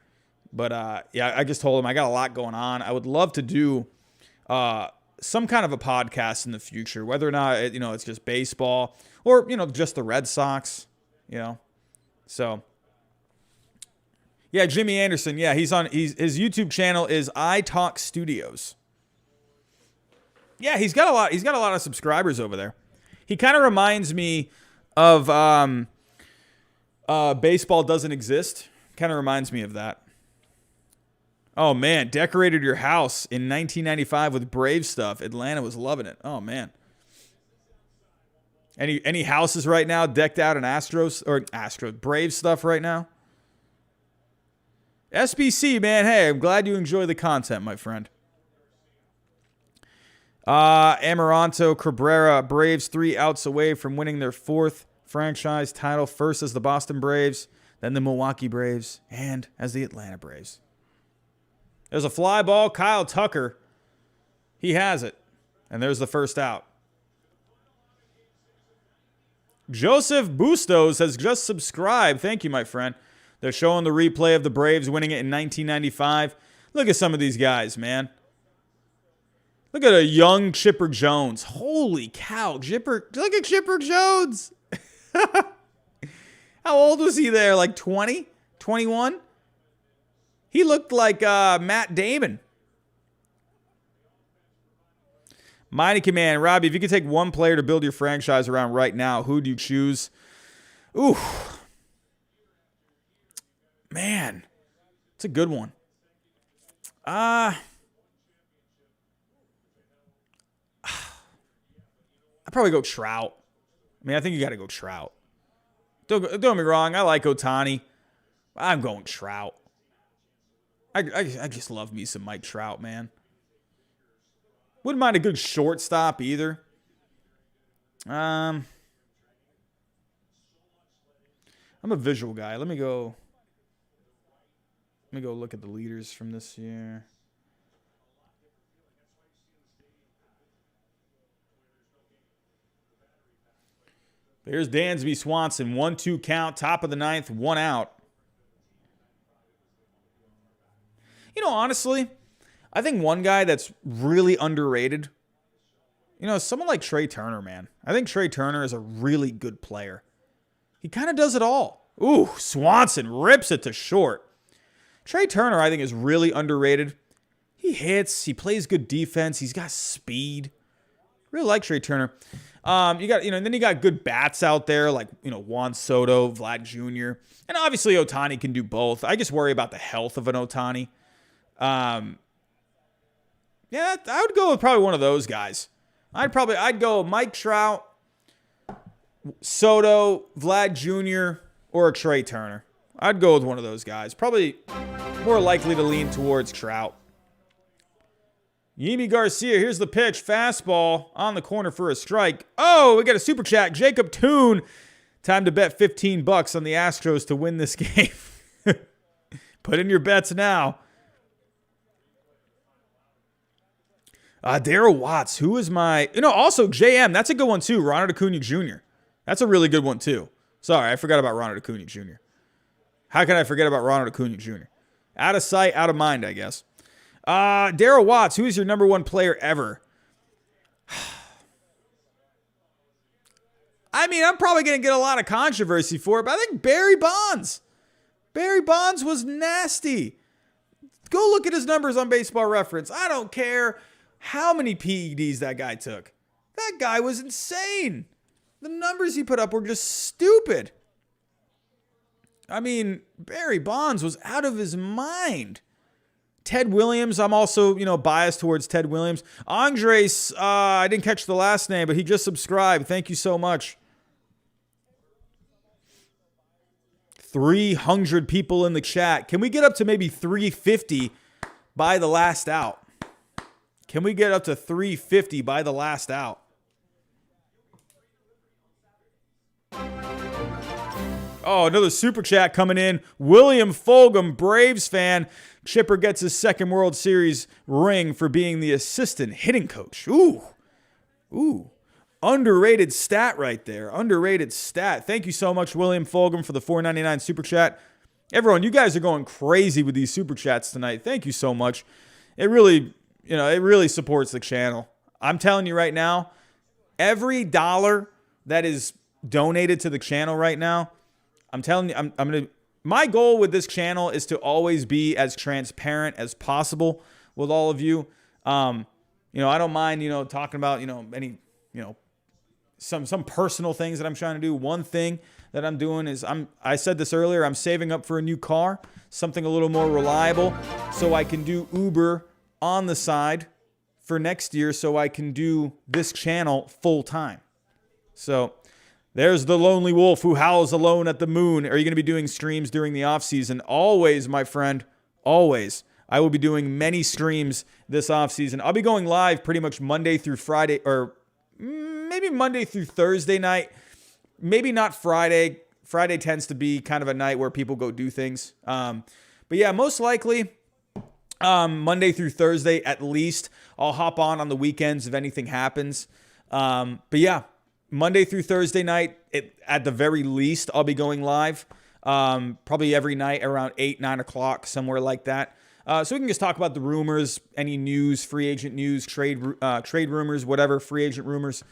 But I just told him I got a lot going on. I would love to do some kind of a podcast in the future, whether or not it's just baseball or just the Red Sox. So yeah, Jimmy Anderson. Yeah, his YouTube channel is I Talk Studios. Yeah, he's got a lot of subscribers over there. He kind of reminds me of Baseball Doesn't Exist. Kind of reminds me of that. Oh, man. Decorated your house in 1995 with Brave stuff. Atlanta was loving it. Oh, man. Any houses right now decked out in Astros Brave stuff right now? SBC, man. Hey, I'm glad you enjoy the content, my friend. Amaranto Cabrera, Braves 3 outs away from winning their 4th franchise title. First as the Boston Braves, then the Milwaukee Braves, and as the Atlanta Braves. There's a fly ball. Kyle Tucker, he has it. And there's the first out. Joseph Bustos has just subscribed. Thank you, my friend. They're showing the replay of the Braves winning it in 1995. Look at some of these guys, man. Look at a young Chipper Jones. Holy cow. Look at Chipper Jones. How old was he there? Like 20? 21? He looked like Matt Damon. Mighty Command. Robbie, if you could take one player to build your franchise around right now, who do you choose? Ooh. Man. It's a good one. I'd probably go Trout. I mean, I think you got to go Trout. Don't get me wrong. I like Ohtani. I'm going Trout. I just love me some Mike Trout, man. Wouldn't mind a good shortstop either. I'm a visual guy. Let me go look at the leaders from this year. There's Dansby Swanson. 1-2 count. Top of the ninth. 1 out. You know, honestly, I think one guy that's really underrated, you know, someone like Trey Turner, man. I think Trey Turner is a really good player. He kind of does it all. Ooh, Swanson rips it to short. Trey Turner, I think, is really underrated. He hits. He plays good defense. He's got speed. Really like Trey Turner. And then you got good bats out there like, Juan Soto, Vlad Jr. And obviously Ohtani can do both. I just worry about the health of an Ohtani. I would go with probably one of those guys. I'd go Mike Trout, Soto, Vlad Jr., or Trey Turner. I'd go with one of those guys. Probably more likely to lean towards Trout. Yimi Garcia, here's the pitch. Fastball on the corner for a strike. Oh, we got a super chat. Jacob Toon. Time to bet $15 on the Astros to win this game. Put in your bets now. Darryl Watts, who is my... also JM, that's a good one too. Ronald Acuna Jr. That's a really good one too. Sorry, I forgot about Ronald Acuna Jr. How can I forget about Ronald Acuna Jr.? Out of sight, out of mind, I guess. Darryl Watts, who is your number one player ever? I mean, I'm probably going to get a lot of controversy for it, but I think Barry Bonds. Barry Bonds was nasty. Go look at his numbers on Baseball Reference. I don't care how many PEDs that guy took. That guy was insane. The numbers he put up were just stupid. I mean, Barry Bonds was out of his mind. Ted Williams, I'm also, biased towards Ted Williams. Andres, I didn't catch the last name, but he just subscribed. Thank you so much. 300 people in the chat. Can we get up to maybe 350 by the last out? Can we get up to 350 by the last out? Oh, another super chat coming in. William Fulgham, Braves fan. Chipper gets his second World Series ring for being the assistant hitting coach. Ooh. Underrated stat right there. Underrated stat. Thank you so much, William Fulgham, for the $4.99 super chat. Everyone, you guys are going crazy with these super chats tonight. Thank you so much. It really supports the channel. I'm telling you right now, every dollar that is donated to the channel right now, I'm telling you, my goal with this channel is to always be as transparent as possible with all of you. I don't mind, talking about, some personal things that I'm trying to do. One thing that I'm doing is I said this earlier, I'm saving up for a new car, something a little more reliable, so I can do Uber on the side for next year, so I can do this channel full time. So there's the lonely wolf who howls alone at the moon. Are you going to be doing streams during the off season? Always, my friend. Always. I will be doing many streams this off season. I'll be going live pretty much Monday through Friday, or maybe Monday through Thursday night. Maybe not Friday. Friday tends to be kind of a night where people go do things. But yeah, most likely Monday through Thursday at least. I'll hop on the weekends if anything happens. But yeah. Monday through Thursday night, at the very least, I'll be going live. Probably every night around 8, 9 o'clock, somewhere like that. So we can just talk about the rumors, any news, free agent news, trade rumors, whatever, free agent rumors.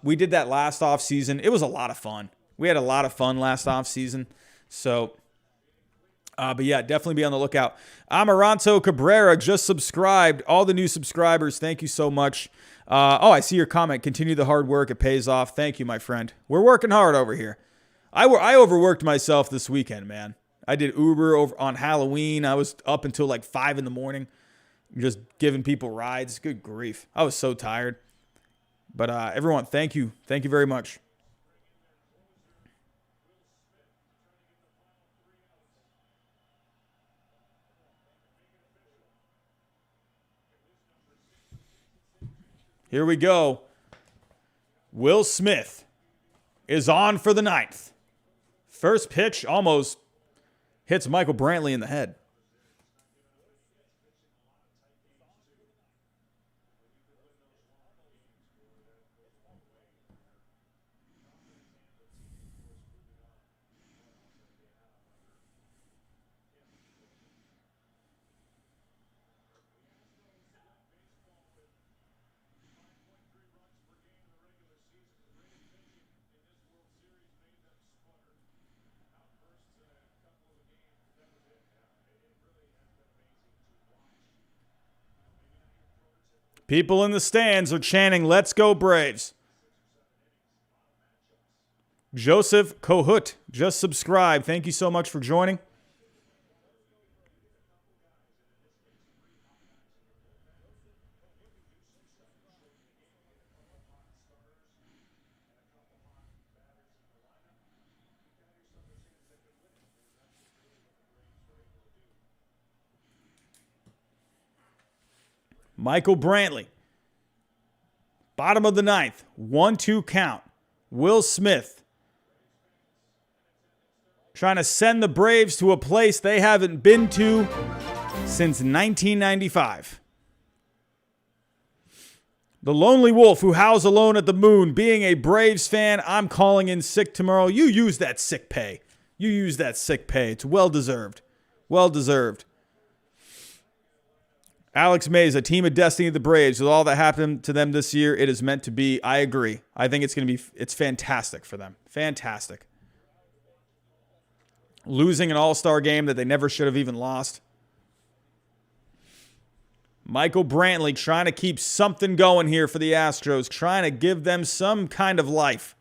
We did that last offseason. It was a lot of fun. We had a lot of fun last offseason. So, but yeah, definitely be on the lookout. Amaranto Cabrera just subscribed. All the new subscribers, thank you so much. I see your comment. Continue the hard work. It pays off. Thank you, my friend. We're working hard over here. I overworked myself this weekend, man. I did Uber over on Halloween. I was up until like 5 in the morning, just giving people rides. Good grief. I was so tired. But everyone, thank you. Thank you very much. Here we go. Will Smith is on for the 9th. First pitch almost hits Michael Brantley in the head. People in the stands are chanting, "Let's go Braves." Joseph Kohut just subscribed. Thank you so much for joining. Michael Brantley. Bottom of the 9th. 1-2 count. Will Smith trying to send the Braves to a place they haven't been to since 1995. The lonely wolf who howls alone at the moon. Being a Braves fan, I'm calling in sick tomorrow. You use that sick pay. You use that sick pay. It's well-deserved. Well-deserved. Alex Mays, a team of destiny of the Braves. With all that happened to them this year, it is meant to be. I agree. I think it's fantastic for them. Fantastic. Losing an all-star game that they never should have even lost. Michael Brantley trying to keep something going here for the Astros, trying to give them some kind of life.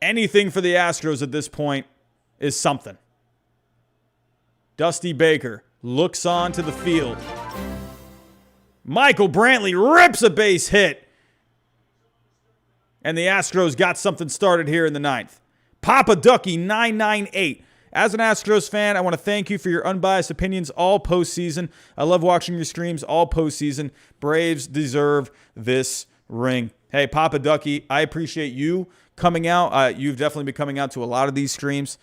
Anything for the Astros at this point is something. Dusty Baker looks on to the field. Michael Brantley rips a base hit. And the Astros got something started here in the 9th. Papa Ducky 998. As an Astros fan, I want to thank you for your unbiased opinions all postseason. I love watching your streams all postseason. Braves deserve this ring. Hey, Papa Ducky, I appreciate you coming out. You've definitely been coming out to a lot of these streams.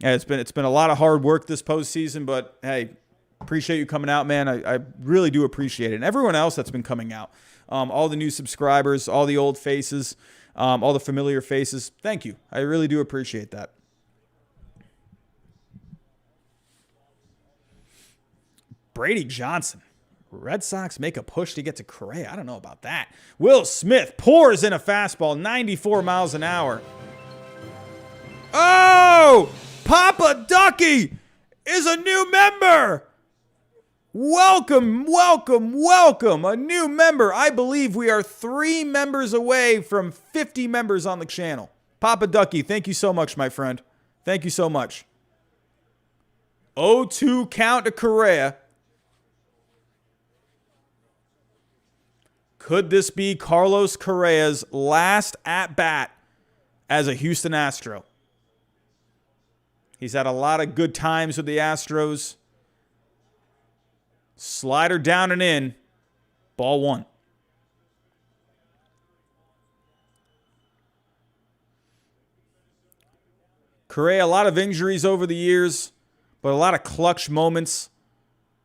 It's been a lot of hard work this postseason, but hey, appreciate you coming out, man. I really do appreciate it. And everyone else that's been coming out, all the new subscribers, all the old faces, all the familiar faces, thank you. I really do appreciate that. Brady Johnson. Red Sox make a push to get to Correa. I don't know about that. Will Smith pours in a fastball, 94 miles an hour. Oh! Papa Ducky is a new member. Welcome, welcome, welcome. A new member. I believe we are 3 members away from 50 members on the channel. Papa Ducky, thank you so much, my friend. Thank you so much. 0-2 count to Correa. Could this be Carlos Correa's last at-bat as a Houston Astro? He's had a lot of good times with the Astros. Slider down and in. Ball 1. Correa, a lot of injuries over the years, but a lot of clutch moments.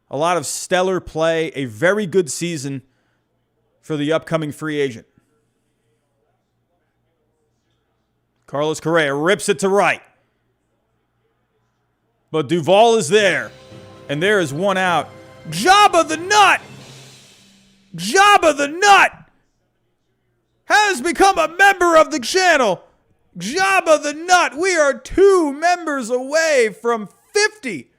A lot of stellar play. A very good season for the upcoming free agent. Carlos Correa rips it to right. But Duvall is there. And there is one out. Jabba the Nut! Jabba the Nut has become a member of the channel. Jabba the Nut. We are 2 members away from 50.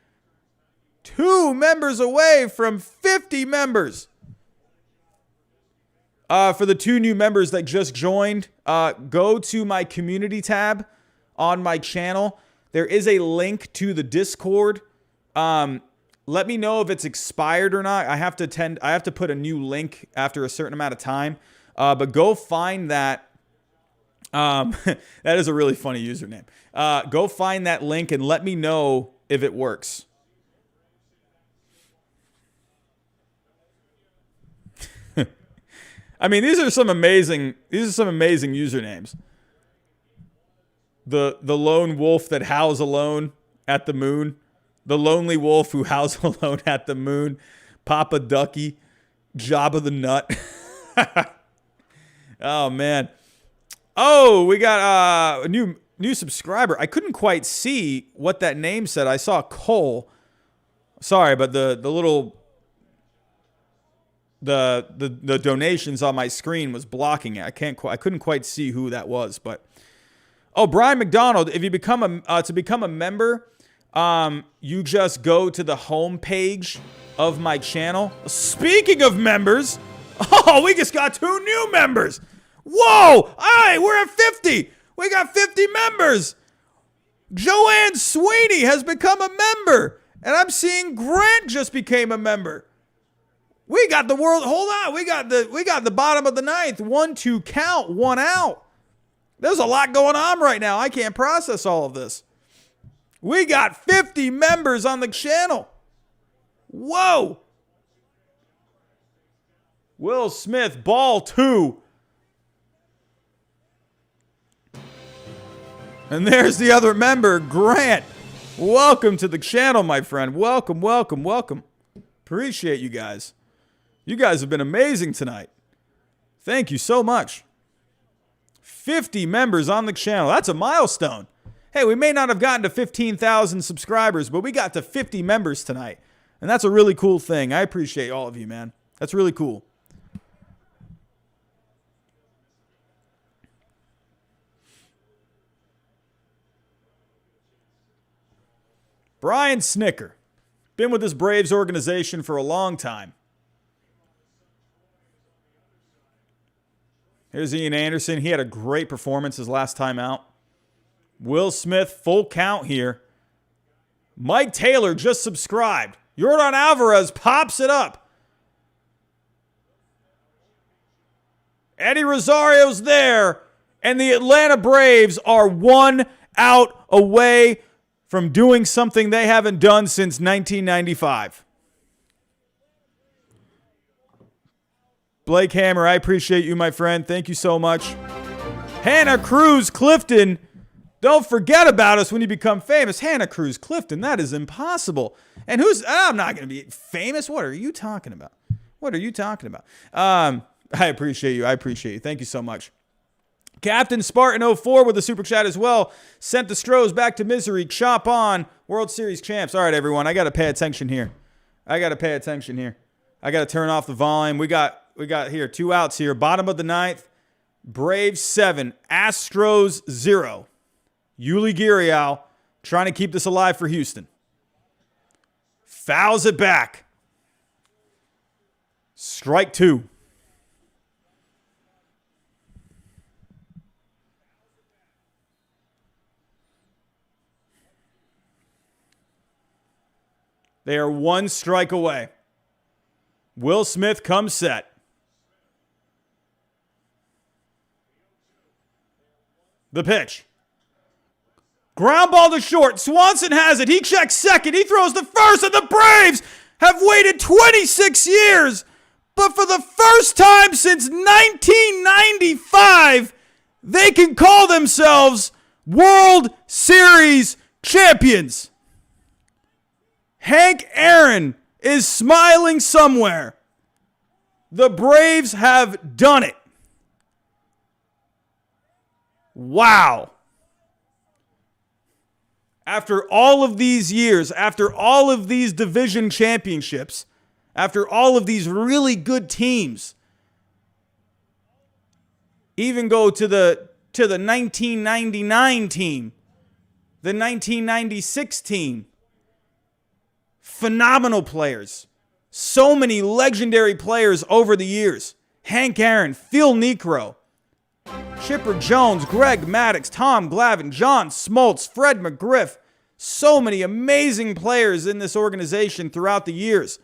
2 members away from 50 members. For the 2 new members that just joined, go to my community tab on my channel. There is a link to the Discord. Let me know if it's expired or not. I have to put a new link after a certain amount of time. But go find that. That is a really funny username. Go find that link and let me know if it works. I mean, these are some amazing usernames. The lone wolf that howls alone at the moon. The lonely wolf who howls alone at the moon. Papa Ducky. Jabba the Nut. Oh, man. Oh, we got a new subscriber. I couldn't quite see what that name said. I saw Cole. Sorry, but the little... The donations on my screen was blocking it. I couldn't quite see who that was, but Brian McDonald, if you become a member, you just go to the home page of my channel. Speaking of members, we just got 2 new members. Whoa! All right, we're at 50. We got 50 members. Joanne Sweeney has become a member, and I'm seeing Grant just became a member. We got the world. Hold on. We got the bottom of the 9th. 1-2 count. 1 out. There's a lot going on right now. I can't process all of this. We got 50 members on the channel. Whoa. Will Smith, ball 2. And there's the other member, Grant. Welcome to the channel, my friend. Welcome, welcome, welcome. Appreciate you guys. You guys have been amazing tonight. Thank you so much. 50 members on the channel. That's a milestone. Hey, we may not have gotten to 15,000 subscribers, but we got to 50 members tonight. And that's a really cool thing. I appreciate all of you, man. That's really cool. Brian Snicker. Been with this Braves organization for a long time. Here's Ian Anderson. He had a great performance his last time out. Will Smith, full count here. Mike Taylor just subscribed. Yordan Alvarez pops it up. Eddie Rosario's there. And the Atlanta Braves are 1 out away from doing something they haven't done since 1995. Blake Hammer, I appreciate you, my friend. Thank you so much. Hannah Cruz Clifton, don't forget about us when you become famous. Hannah Cruz Clifton, that is impossible. And I'm not going to be famous. What are you talking about? What are you talking about? I appreciate you. I appreciate you. Thank you so much. Captain Spartan04 with the super chat as well. Sent the Stros back to misery. Chop on. World Series champs. All right, everyone. I got to pay attention here. I got to turn off the volume. We got here 2 outs here. Bottom of the 9th. Braves 7. Astros 0. Yuli Gurriel trying to keep this alive for Houston. Fouls it back. Strike 2. They are 1 strike away. Will Smith comes set. The pitch. Ground ball to short. Swanson has it. He checks second. He throws the first, and the Braves have waited 26 years. But for the first time since 1995, they can call themselves World Series champions. Hank Aaron is smiling somewhere. The Braves have done it. Wow. After all of these years, after all of these division championships, after all of these really good teams, even go to the 1999 team, the 1996 team. Phenomenal players. So many legendary players over the years. Hank Aaron, Phil Niekro, Chipper Jones, Greg Maddux, Tom Glavine, John Smoltz, Fred McGriff. So many amazing players in this organization throughout the years.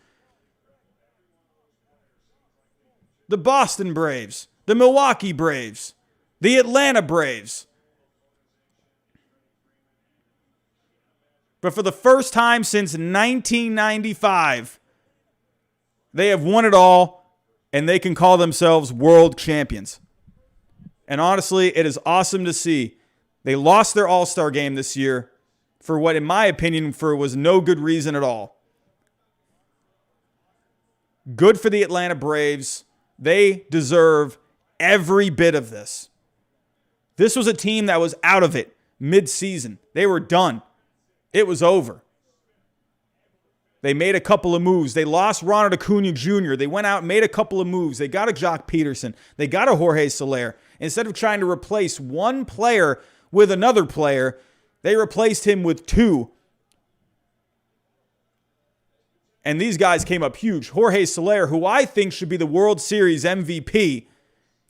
The Boston Braves, the Milwaukee Braves, the Atlanta Braves. But for the first time since 1995, they have won it all, and they can call themselves world champions. And honestly, it is awesome to see. They lost their All-Star game this year for what, in my opinion, was no good reason at all. Good for the Atlanta Braves. They deserve every bit of this. This was a team that was out of it mid-season. They were done. It was over. They made a couple of moves. They lost Ronald Acuna Jr. They went out and made a couple of moves. They got a Jock Peterson. They got a Jorge Soler. Instead of trying to replace one player with another player, they replaced him with two. And these guys came up huge. Jorge Soler, who I think should be the World Series MVP,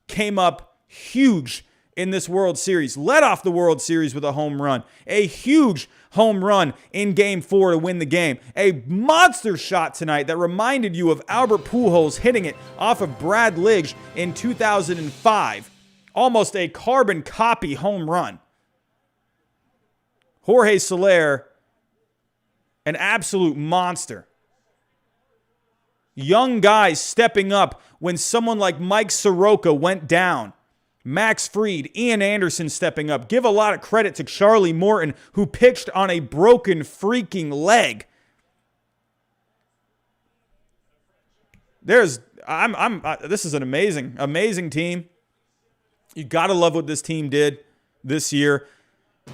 came up huge in this World Series. Led off the World Series with a home run. A huge home run in Game 4 to win the game. A monster shot tonight that reminded you of Albert Pujols hitting it off of Brad Lidge in 2005. Almost a carbon copy home run. Jorge Soler, an absolute monster. Young guys stepping up when someone like Mike Soroka went down. Max Fried, Ian Anderson stepping up. Give a lot of credit to Charlie Morton, who pitched on a broken freaking leg. This is an amazing team. You got to love what this team did this year.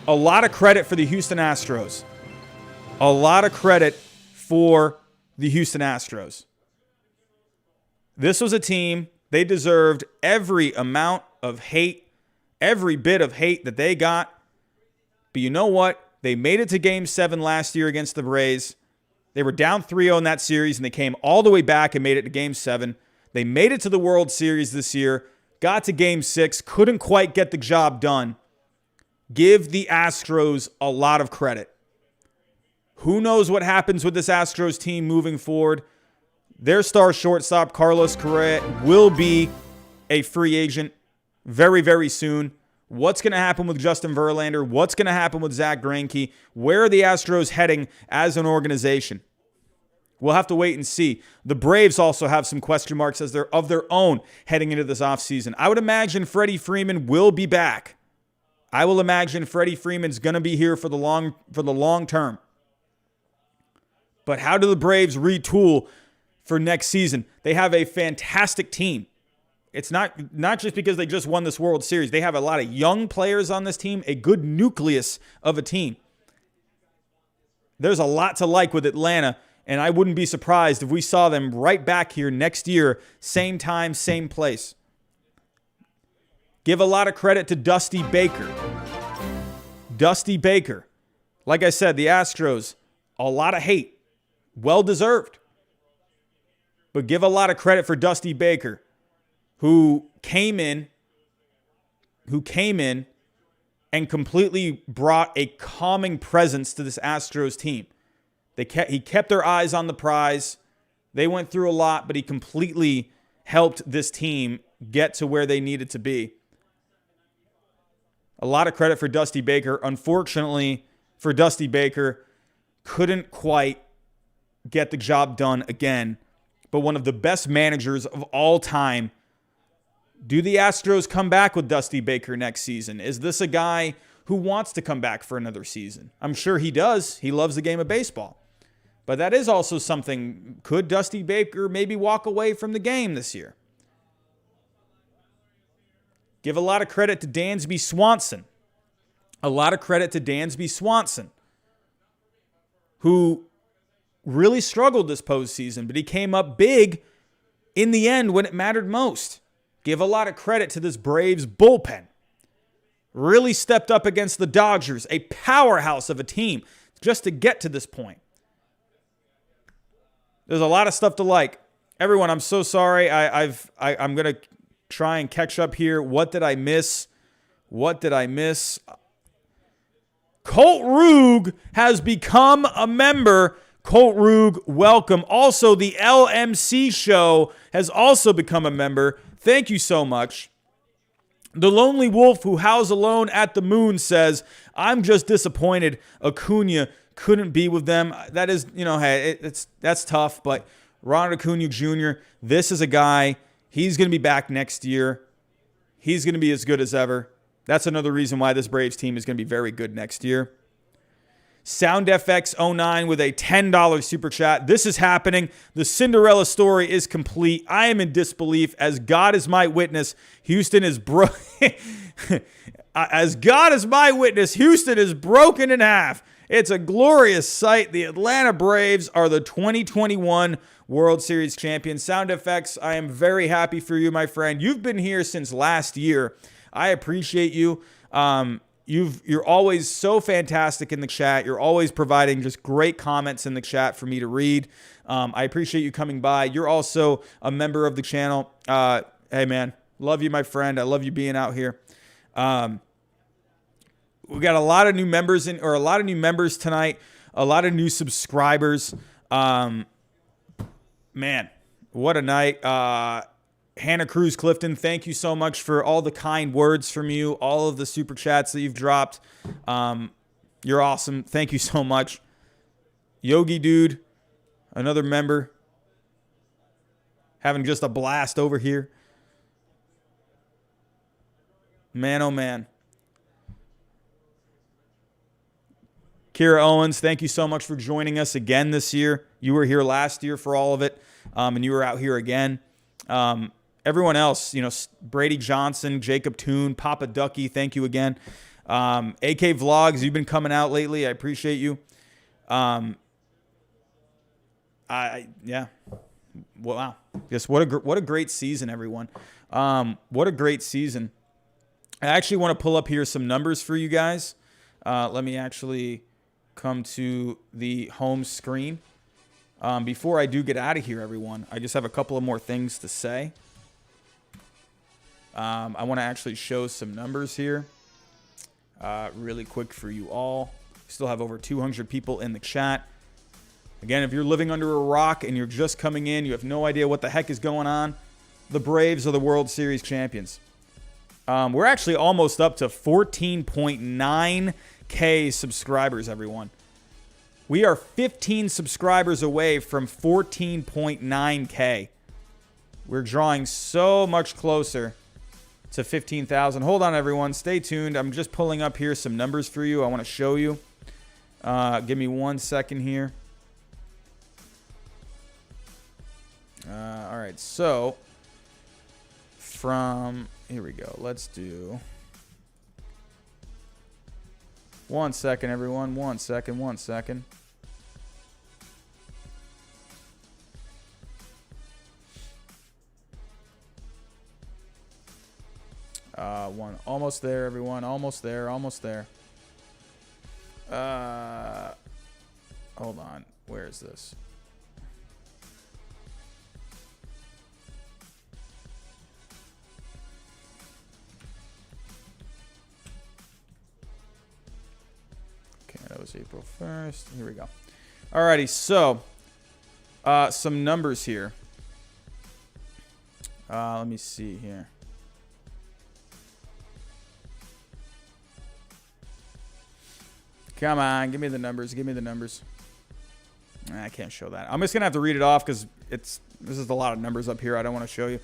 A lot of credit for the Houston Astros. A lot of credit for the Houston Astros. This was a team, they deserved every amount of hate, every bit of hate that they got. But you know what? They made it to Game 7 last year against the Braves. They were down 3-0 in that series, and they came all the way back and made it to Game 7. They made it to the World Series this year, got to Game 6, couldn't quite get the job done. Give the Astros a lot of credit. Who knows what happens with this Astros team moving forward? Their star shortstop, Carlos Correa, will be a free agent very, very soon. What's going to happen with Justin Verlander? What's going to happen with Zach Greinke? Where are the Astros heading as an organization? We'll have to wait and see. The Braves also have some question marks of their own heading into this offseason. I would imagine Freddie Freeman will be back. I will imagine Freddie Freeman's going to be here for the long term. But how do the Braves retool for next season? They have a fantastic team. It's not just because they just won this World Series. They have a lot of young players on this team, a good nucleus of a team. There's a lot to like with Atlanta, and I wouldn't be surprised if we saw them right back here next year, same time, same place. Give a lot of credit to Dusty Baker. Dusty Baker. Like I said, the Astros, a lot of hate. Well-deserved. But give a lot of credit for Dusty Baker, who came in and completely brought a calming presence to this Astros team. He kept their eyes on the prize. They went through a lot, but he completely helped this team get to where they needed to be. A lot of credit for Dusty Baker. Unfortunately for Dusty Baker, couldn't quite get the job done again. But one of the best managers of all time. Do the Astros come back with Dusty Baker next season? Is this a guy who wants to come back for another season? I'm sure he does. He loves the game of baseball. But that is also something. Could Dusty Baker maybe walk away from the game this year? Give a lot of credit to Dansby Swanson. A lot of credit to Dansby Swanson. who really struggled this postseason, but he came up big in the end when it mattered most. Give a lot of credit to this Braves bullpen. Really stepped up against the Dodgers, a powerhouse of a team, just to get to this point. There's a lot of stuff to like. Everyone, I'm so sorry. I'm going to try and catch up here. What did I miss? Colt Rug has become a member. Colt Rug, welcome. Also, the LMC show has also become a member. Thank you so much. The Lonely Wolf who howls alone at the moon says, I'm just disappointed Acuna couldn't be with them. That is, hey, that's tough, but Ronald Acuna Jr., this is a guy, he's going to be back next year. He's going to be as good as ever. That's another reason why this Braves team is going to be very good next year. SoundFX09 with a $10 super chat. This is happening. The Cinderella story is complete. I am in disbelief. As God is my witness, Houston is As God is my witness, Houston is broken in half. It's a glorious sight. The Atlanta Braves are the 2021 World Series champions. SoundFX, I am very happy for you, my friend. You've been here since last year. I appreciate you. You're always so fantastic in the chat. You're always providing just great comments in the chat for me to read. I appreciate you coming by. You're also a member of the channel. Hey, man, love you, my friend. I love you being out here. We got a lot of new members tonight. A lot of new subscribers. Man, what a night. Hannah Cruz Clifton, thank you so much for all the kind words from you, all of the super chats that you've dropped. You're awesome. Thank you so much. Yogi Dude, another member, having just a blast over here. Man, oh man. Kira Owens, thank you so much for joining us again this year. You were here last year for all of it, and you were out here again. Everyone else, Brady Johnson, Jacob Toon, Papa Ducky, thank you again. AK Vlogs, you've been coming out lately. I appreciate you. Wow. Just what a great season, everyone. What a great season. I actually want to pull up here some numbers for you guys. Let me actually come to the home screen. Before I do get out of here, everyone, I just have a couple of more things to say. I want to actually show some numbers here really quick for you all. Still have over 200 people in the chat. Again, if you're living under a rock and you're just coming in, you have no idea what the heck is going on, the Braves are the World Series champions. We're actually almost up to 14.9K subscribers, everyone. We are 15 subscribers away from 14.9K. We're drawing so much closer to 15,000. Hold on, everyone. Stay tuned. I'm just pulling up here some numbers for you. I want to show you. Give me 1 second here. All right. So, here we go. Let's do... 1 second, everyone. 1 second. 1 second. Almost there, everyone. Almost there. Hold on. Where is this? Okay, that was April 1st. Here we go. Alrighty, so some numbers here. Let me see here. Come on, give me the numbers. I can't show that. I'm just gonna have to read it off because this is a lot of numbers up here. I don't want to show you.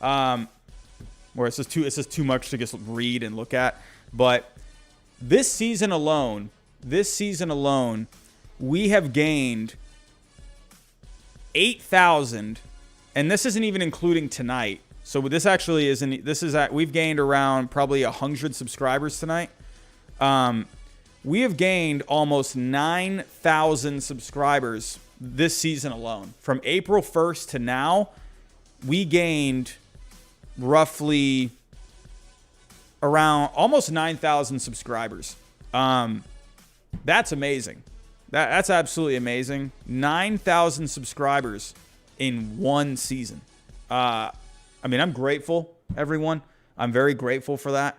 Or it's just too much to just read and look at. But this season alone, we have gained 8,000, and this isn't even including tonight. So this actually isn't. We've gained around probably 100 subscribers tonight. We have gained almost 9,000 subscribers this season alone. From April 1st to now, we gained roughly around almost 9,000 subscribers. That's amazing. That's absolutely amazing. 9,000 subscribers in one season. I mean, I'm grateful, everyone. I'm very grateful for that.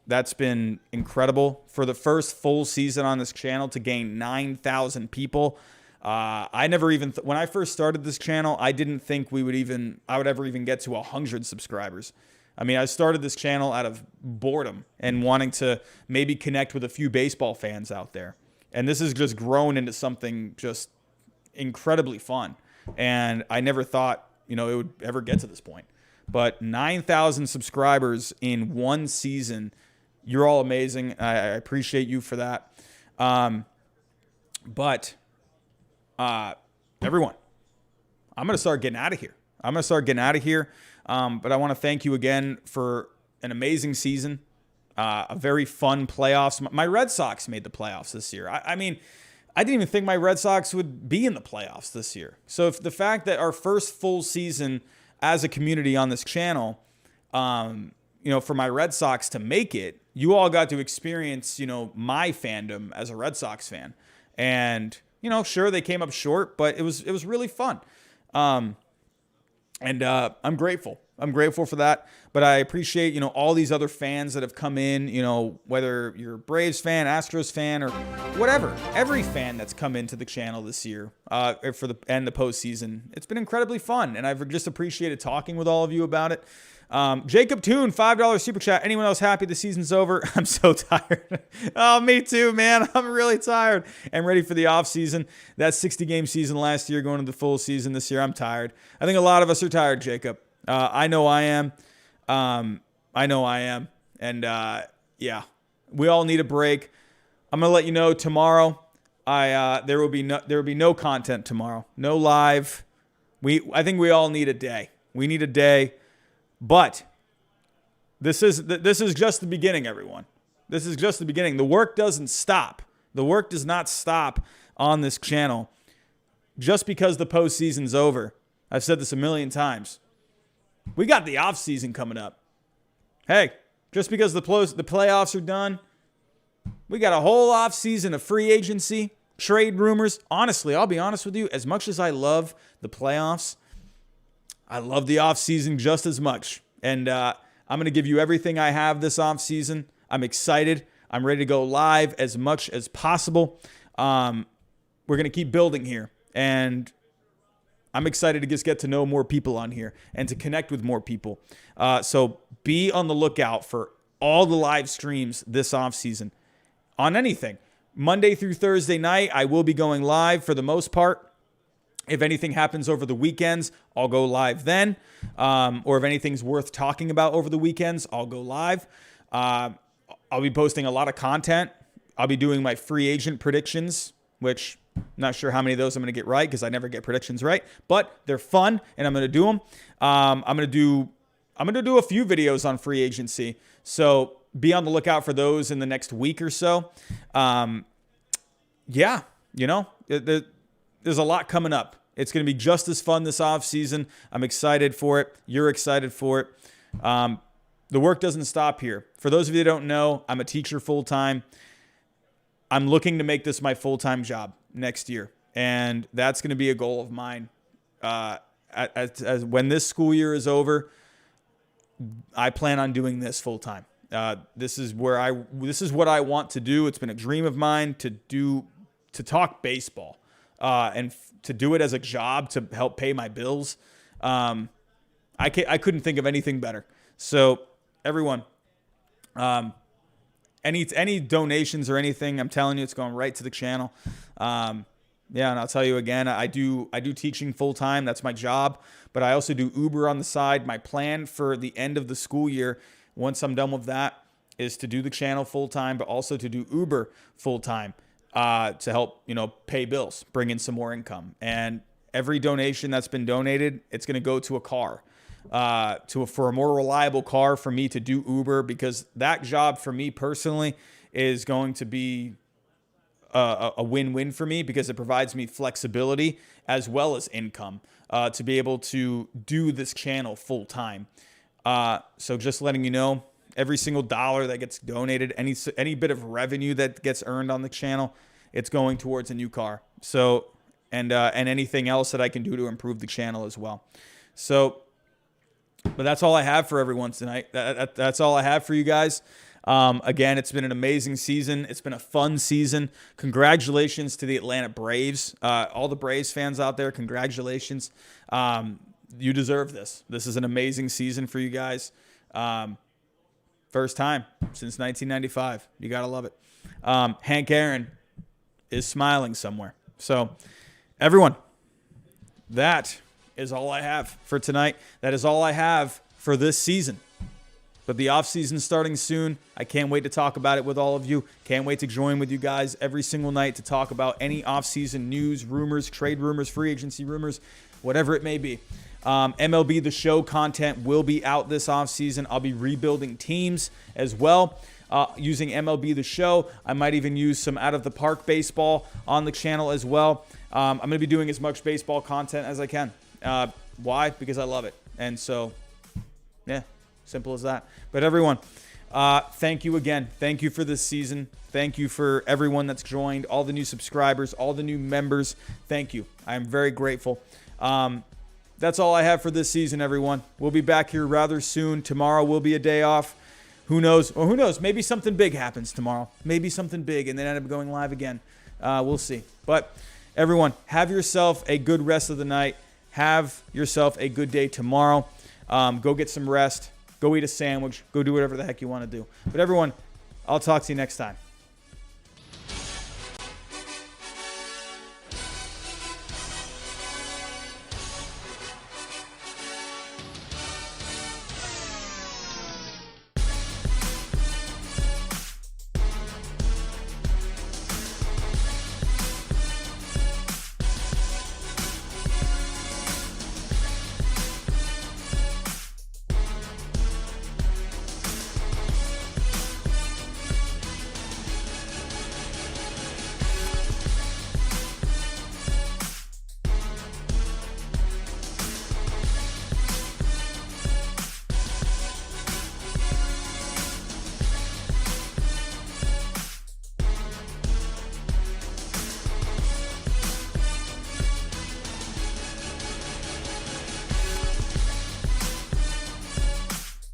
That's been incredible. For the first full season on this channel to gain 9,000 people. I never even, when I first started this channel, I didn't think I would ever even get to 100 subscribers. I mean, I started this channel out of boredom and wanting to maybe connect with a few baseball fans out there. And this has just grown into something just incredibly fun. And I never thought, it would ever get to this point. But 9,000 subscribers in one season, you're all amazing. I appreciate you for that. But everyone, I'm going to start getting out of here. But I want to thank you again for an amazing season, a very fun playoffs. My Red Sox made the playoffs this year. I mean, I didn't even think my Red Sox would be in the playoffs this year. So if the fact that our first full season as a community on this channel, for my Red Sox to make it, you all got to experience, my fandom as a Red Sox fan. And, sure, they came up short, but it was really fun. And I'm grateful. I'm grateful for that. But I appreciate, all these other fans that have come in, whether you're a Braves fan, Astros fan, or whatever. Every fan that's come into the channel this year for the postseason. It's been incredibly fun. And I've just appreciated talking with all of you about it. Jacob Toon, $5 super chat. Anyone else happy the season's over? I'm so tired. Oh, me too, man. I'm really tired and ready for the off season. That 60-game season last year going to the full season this year. I'm tired. I think a lot of us are tired, Jacob. I know I am. And yeah, we all need a break. I'm going to let you know tomorrow. There will be no content tomorrow. No live. I think we all need a day. We need a day. But this is just the beginning, everyone. This is just the beginning. The work doesn't stop. The work does not stop on this channel just because the postseason's over. I've said this a million times. We got the off season coming up. Hey, just because the playoffs are done, we got a whole off season of free agency, trade rumors. Honestly, I'll be honest with you. As much as I love the playoffs, I love the offseason just as much. And I'm going to give you everything I have this offseason. I'm excited. I'm ready to go live as much as possible. We're going to keep building here. And I'm excited to just get to know more people on here and to connect with more people. So be on the lookout for all the live streams this offseason on anything. Monday through Thursday night, I will be going live for the most part. If anything happens over the weekends, I'll go live then. Or if anything's worth talking about over the weekends, I'll go live. I'll be posting a lot of content. I'll be doing my free agent predictions, which I'm not sure how many of those I'm going to get right because I never get predictions right. But they're fun, and I'm going to do them. I'm going to do a few videos on free agency. So be on the lookout for those in the next week or so. Yeah, there's a lot coming up. It's going to be just as fun this offseason. I'm excited for it. You're excited for it. The work doesn't stop here. For those of you that don't know, I'm a teacher full-time. I'm looking to make this my full-time job next year. And that's going to be a goal of mine. As when this school year is over, I plan on doing this full-time. This is what I want to do. It's been a dream of mine to talk baseball. And to do it as a job to help pay my bills. I couldn't think of anything better. So everyone, any donations or anything, I'm telling you, it's going right to the channel. Yeah, and I'll tell you again, I do teaching full time. That's my job, but I also do Uber on the side. My plan for the end of the school year, once I'm done with that, is to do the channel full time, but also to do Uber full time to help pay bills, bring in some more income. And every donation that's been donated, it's going to go to a car, for a more reliable car for me to do Uber, because that job for me personally is going to be a win-win for me because it provides me flexibility as well as income to be able to do this channel full time. So just letting you know, every single dollar that gets donated, any bit of revenue that gets earned on the channel, it's going towards a new car. So and anything else that I can do to improve the channel as well. So, but that's all I have for everyone tonight. That's all I have for you guys. Again, it's been an amazing season. It's been a fun season. Congratulations to the Atlanta Braves. All the Braves fans out there, congratulations. You deserve this. This is an amazing season for you guys. First time since 1995. You got to love it. Hank Aaron is smiling somewhere. So, everyone, that is all I have for tonight. That is all I have for this season. But the offseason starting soon. I can't wait to talk about it with all of you. Can't wait to join with you guys every single night to talk about any offseason news, rumors, trade rumors, free agency rumors, whatever it may be. MLB The Show content will be out this offseason. I'll be rebuilding teams as well using MLB The Show. I might even use some Out of the Park baseball on the channel as well. I'm going to be doing as much baseball content as I can. Why? Because I love it. And so, yeah. Simple as that. But everyone, thank you again. Thank you for this season. Thank you for everyone that's joined, all the new subscribers, all the new members. Thank you. I am very grateful. That's all I have for this season, everyone. We'll be back here rather soon. Tomorrow will be a day off. Who knows? Or who knows? Maybe something big happens tomorrow. Maybe something big and then end up going live again. We'll see. But everyone, have yourself a good rest of the night. Have yourself a good day tomorrow. Go get some rest. Go eat a sandwich. Go do whatever the heck you want to do. But everyone, I'll talk to you next time.